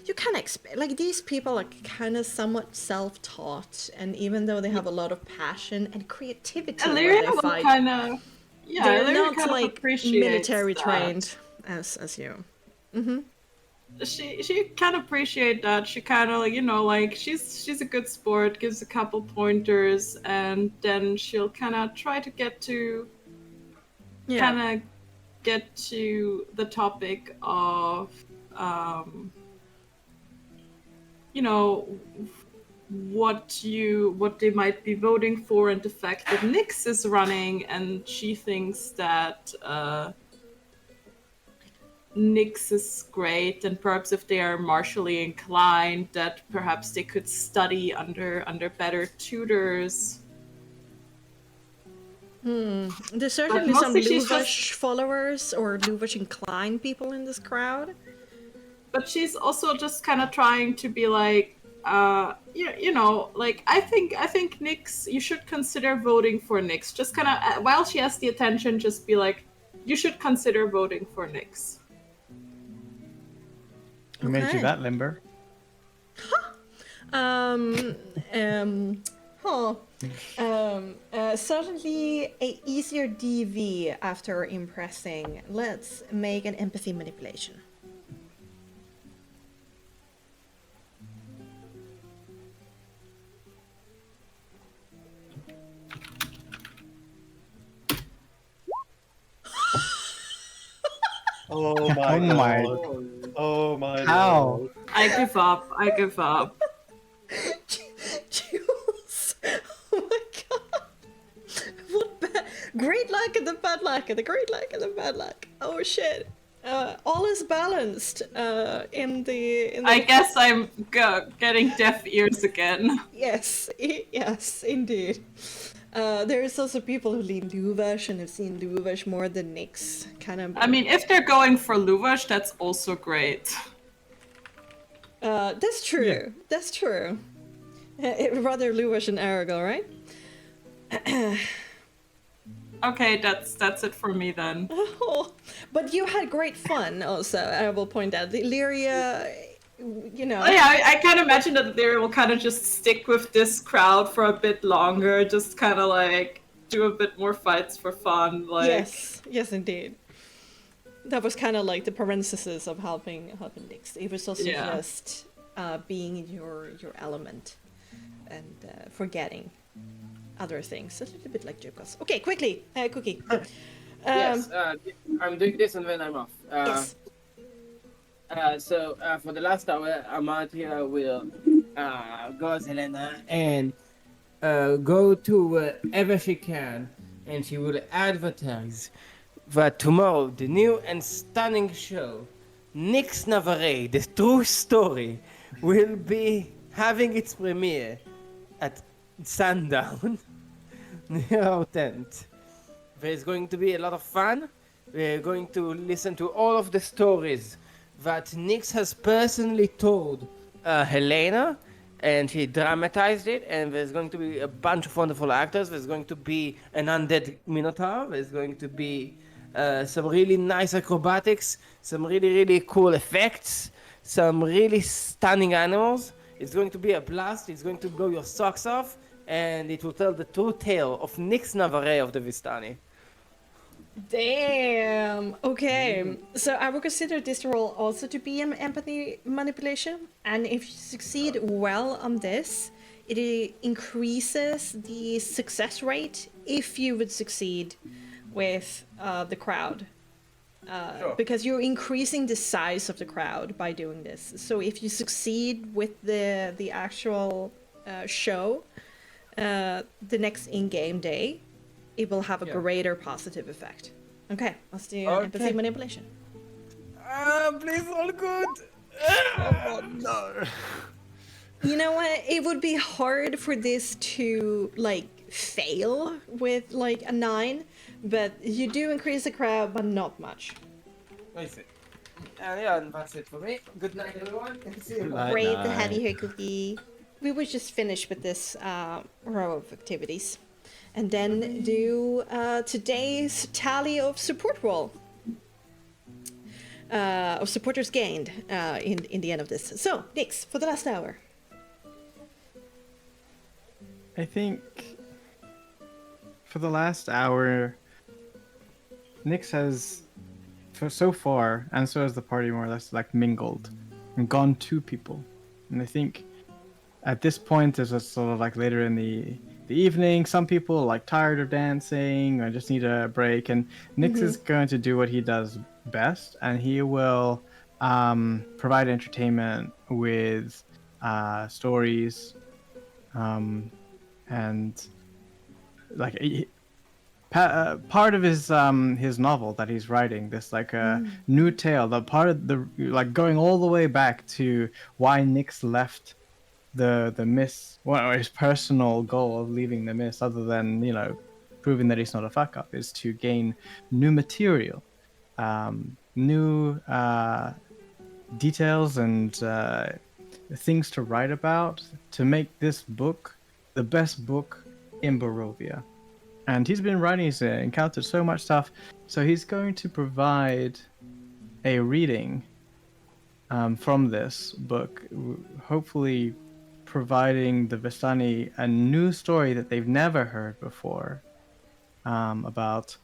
You can expect... Like, these people are kind of somewhat self-taught, and even though they have a lot of passion and creativity when they fight, they're not, like, military trained as you. Mm-hmm. She can appreciate that. She kind of, she's a good sport, gives a couple pointers, and then she'll kind of try to get to the topic of, what they might be voting for, and the fact that Nyx is running, and she thinks that Nyx is great, and perhaps if they are martially inclined, that perhaps they could study under better tutors. There's certainly some Luvash followers or Luvash inclined people in this crowd. But she's also just kind of trying to be like, I think Nyx, you should consider voting for Nyx. Just kind of, while she has the attention, just be like, you should consider voting for Nyx. Who made you that limber? Certainly a easier DV after impressing. Let's make an empathy manipulation. Oh my god. Oh my How? god. I give up. Jules! Oh my god! What great luck and the bad luck and the great luck and the bad luck. Oh shit. All is balanced in the I guess I'm getting deaf ears again. Yes, yes, indeed. There's also people who lean Luvash and have seen Luvash more than Nyx. Kind of. I mean, if they're going for Luvash, that's also great. That's true. Yeah. That's true. Rather Luvash and Aragorn, right? Okay, that's it for me then. Oh, but you had great fun also, I will point out. The Illyria, Oh, yeah, I can't imagine that they will kind of just stick with this crowd for a bit longer, just kind of like do a bit more fights for fun. Like... Yes, indeed. That was kind of like the parenthesis of helping Nyx. It was also just being in your element and forgetting other things. A little bit like Jukos. Okay, quickly, Cookie. Yes, I'm doing this and then I'm off. Yes. So for the last hour, Amatia will go to Helena and go to wherever she can, and she will advertise that tomorrow the new and stunning show Nix Navarre, the true story, will be having its premiere at sundown near our tent. There's going to be a lot of fun. We're going to listen to all of the stories that Nix has personally told Helena, and he dramatized it, and there's going to be a bunch of wonderful actors. There's going to be an undead minotaur. There's going to be some really nice acrobatics, some really, really cool effects, some really stunning animals. It's going to be a blast. It's going to blow your socks off, and it will tell the true tale of Nix Navarre of the Vistani. Damn. Okay. So I will consider this role also to be an empathy manipulation, and if you succeed well on this, it increases the success rate if you would succeed with the crowd. Because you're increasing the size of the crowd by doing this. So if you succeed with the actual show, the next in-game day, it will have a greater positive effect. Okay, let's do empathy manipulation. Please, all good. Oh no. You know what? It would be hard for this to like fail with like a 9, but you do increase the crowd, but not much. I see. Yeah, and that's it for me. Good night, everyone. See you. Great to have you here, Cookie. We will just finish with this row of activities, and then do today's tally of support roll. Of supporters gained in the end of this. So, Nix, for the last hour. I think for the last hour, Nix has, for so far, and so has the party more or less, like mingled and gone to people. And I think at this point, as it's sort of like later in the evening, some people are like tired of dancing or just need a break, and Nix is going to do what he does best, and he will provide entertainment with stories, and like part of his novel that he's writing, this like new tale, the part of the like going all the way back to why Nix left the mist, or his personal goal of leaving the mist, other than proving that he's not a fuck up, is to gain new material, new details and things to write about, to make this book the best book in Barovia. And he's been writing, he's encountered so much stuff, so he's going to provide a reading from this book, hopefully providing the Vistani a new story that they've never heard before, about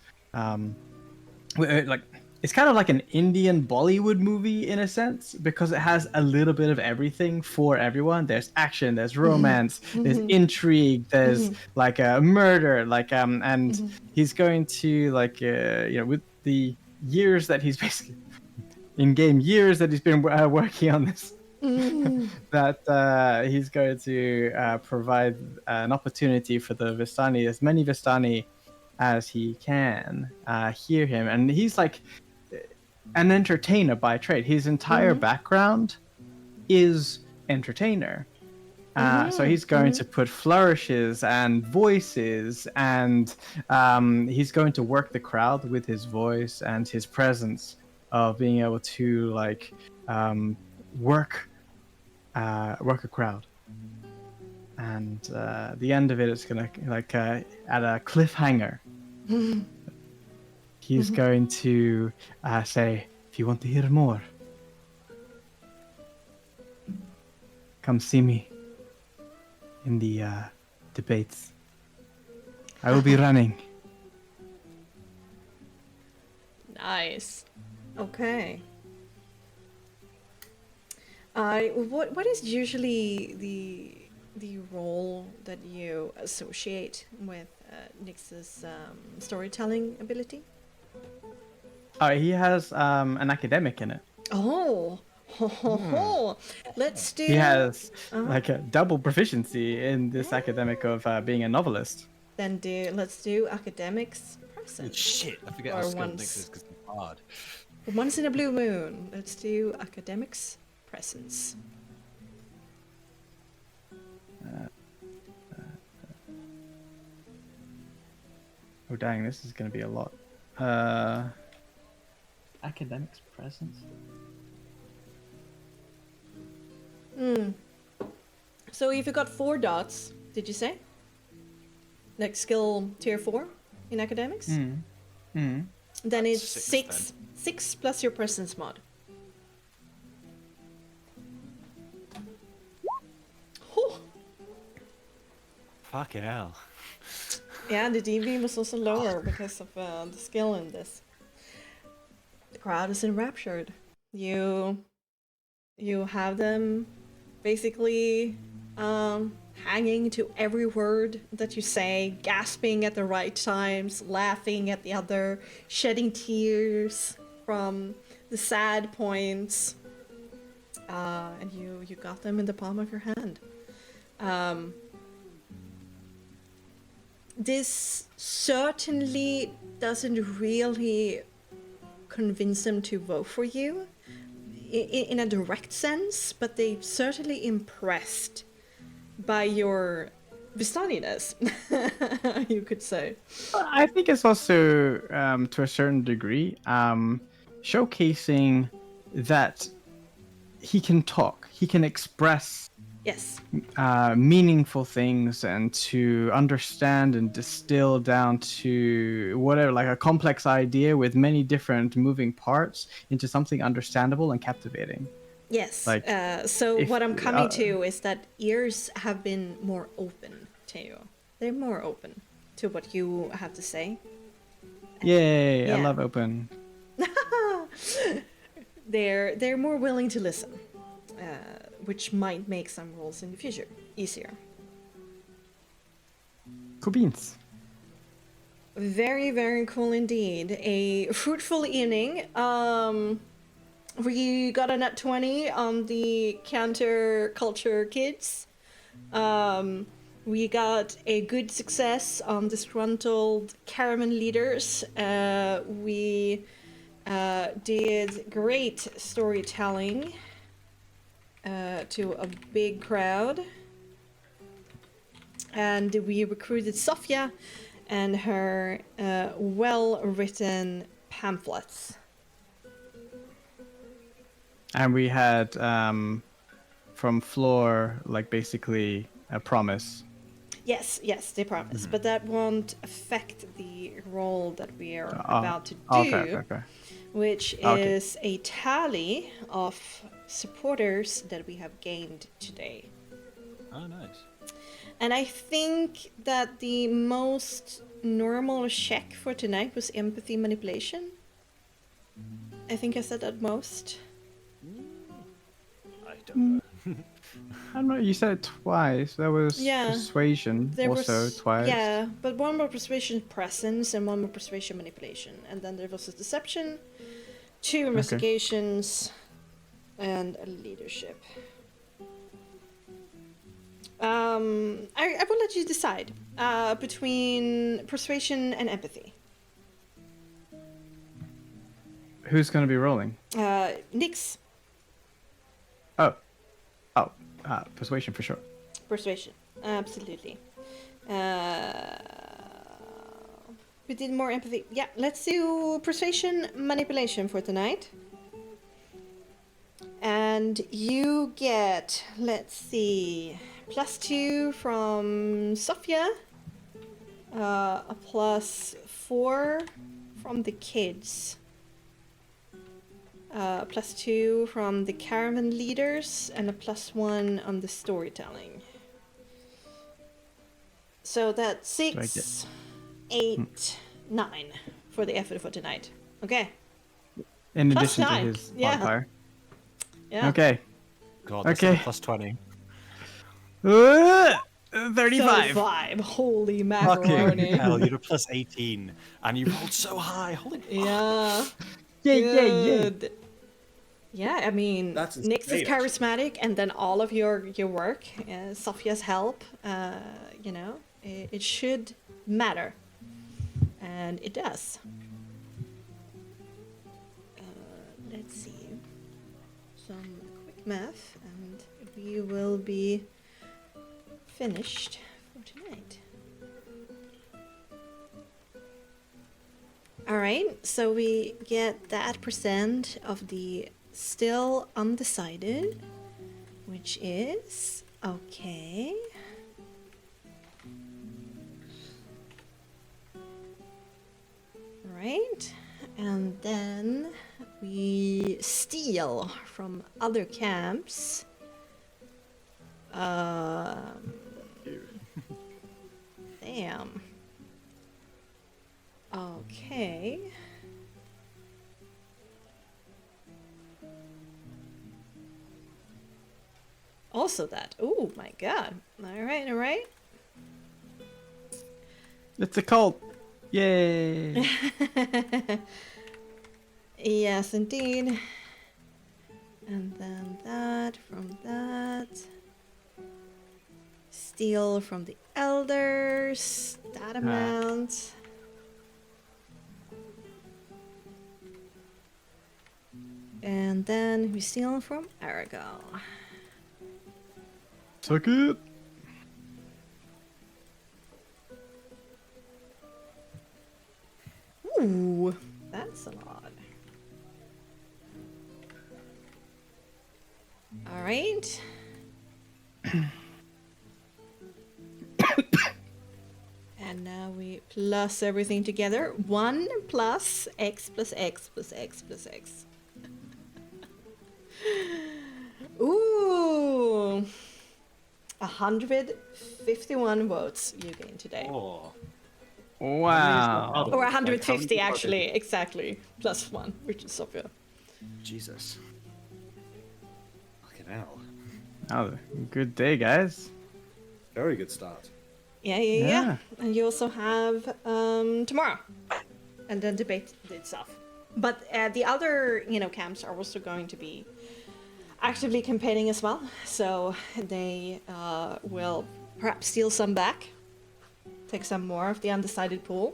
like, it's kind of like an Indian Bollywood movie in a sense, because it has a little bit of everything for everyone. There's action, there's romance, there's intrigue, there's like a murder, like and he's going to like with the years that he's basically in-game years that he's been working on this, that he's going to provide an opportunity for the Vistani, as many Vistani as he can hear him. And he's like an entertainer by trade. His entire background is entertainer. So he's going to put flourishes and voices, and he's going to work the crowd with his voice and his presence of being able to like work a crowd. And the end of it is gonna like at a cliffhanger. He's going to say, if you want to hear more, come see me in the debates. I will be running. Nice. Okay. What is usually the role that you associate with Nix's storytelling ability? He has an academic in it. Oh, let's do. He has like a double proficiency in this academic of being a novelist. Then let's do academics present. Shit, I forget Or how skilled once. Nix is because he's hard. Once in a blue moon. Let's do academics presence. Oh dang, this is gonna be a lot. Academics presence. So if you got 4 dots, did you say? Like skill tier 4 in academics? Then it's Six, 6 plus your presence mod. Whew. Fucking hell. Yeah, the DB was also lower because of the skill in this. The crowd is enraptured. You have them basically hanging to every word that you say, gasping at the right times, laughing at the other, shedding tears from the sad points. And you got them in the palm of your hand. This certainly doesn't really convince them to vote for you in a direct sense, but they're certainly impressed by your Vistani-ness, you could say. I think it's also, to a certain degree, showcasing that he can talk, he can express Yes. meaningful things, and to understand and distill down to whatever, like a complex idea with many different moving parts into something understandable and captivating. Yes. Like, so if- what I'm coming to is that ears have been more open to you. They're more open to what you have to say. Yay! Yeah. I love open. They're more willing to listen, which might make some roles in the future easier. Cool beans. Very, very cool indeed. A fruitful evening. We got a nat 20 on the counter culture kids. We got a good success on disgruntled caravan leaders. We did great storytelling to a big crowd. And we recruited Sofia and her well-written pamphlets. And we had from Floor, like, basically a promise. Yes, they promise, but that won't affect the role that we are about to do, Okay. which Okay. is a tally of supporters that we have gained today. Oh, nice. And I think that the most normal check for tonight was empathy manipulation. I think I said that most. I don't know. I don't know, you said it twice. That was Yeah. persuasion There also was, twice. Yeah, but one more persuasion presence and one more persuasion manipulation. And then there was a deception, 2 investigations, and a leadership. I will let you decide between persuasion and empathy. Who's going to be rolling? Nix, Persuasion for sure. persuasion, absolutely. We did more empathy. Yeah, let's do persuasion manipulation for tonight. And you get, let's see, +2 from Sofia, a +4 from the kids, +2 from the caravan leaders, and a +1 on the storytelling. So that's 6, 8, 9 for the effort for tonight. Okay. In Plus addition to 9, his yeah. modifier. Yeah. Okay. God, that's Okay. a +20. 35. 35. Holy Fucking macaroni. hell, you're a +18, and you rolled so high. Holy fuck. Yeah. Yay. Good. Yeah, I mean, That's Nix is insane, actually. charismatic, and then all of your work, Sofia's help, you know, it should matter. And it does. let's see. Some quick math, and we will be finished for tonight. Alright, so we get that percent of the still undecided, which is okay. Right, and then we steal from other camps. Damn. Okay. Also that. Oh my god. Alright, alright. It's a cult. Yay! Yes, indeed. And then that from that. Steal from the elders. That amount. And then we steal from Aragon. Suck it! Ooh, that's a lot. All right. And now we plus everything together. 1 plus x plus x plus x plus x. Ooh. 151 votes you gain today. Oh. Wow. Or 150 actually, exactly. Plus 1, which is Sophia. Jesus. Fucking hell. Oh, good day, guys. Very good start. Yeah. And you also have tomorrow. And then debate itself. But the other, camps are also going to be actively campaigning as well. So they will perhaps steal some back. Take some more of the undecided pool.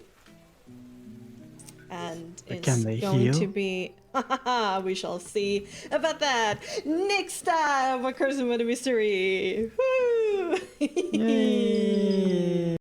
And But it's can they going heal? to be... we shall see about that next time on Charismatic Mystery. Woo! Yay!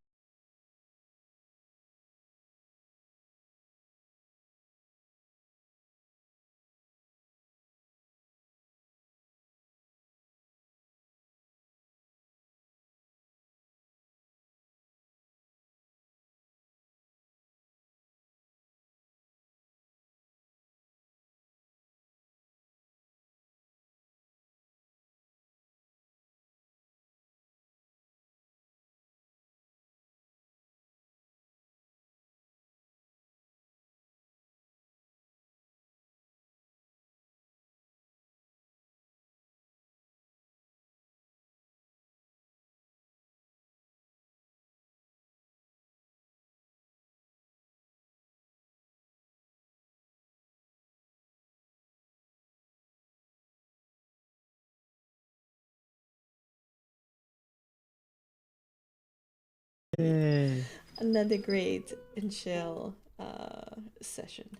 Yay! Another great and chill session.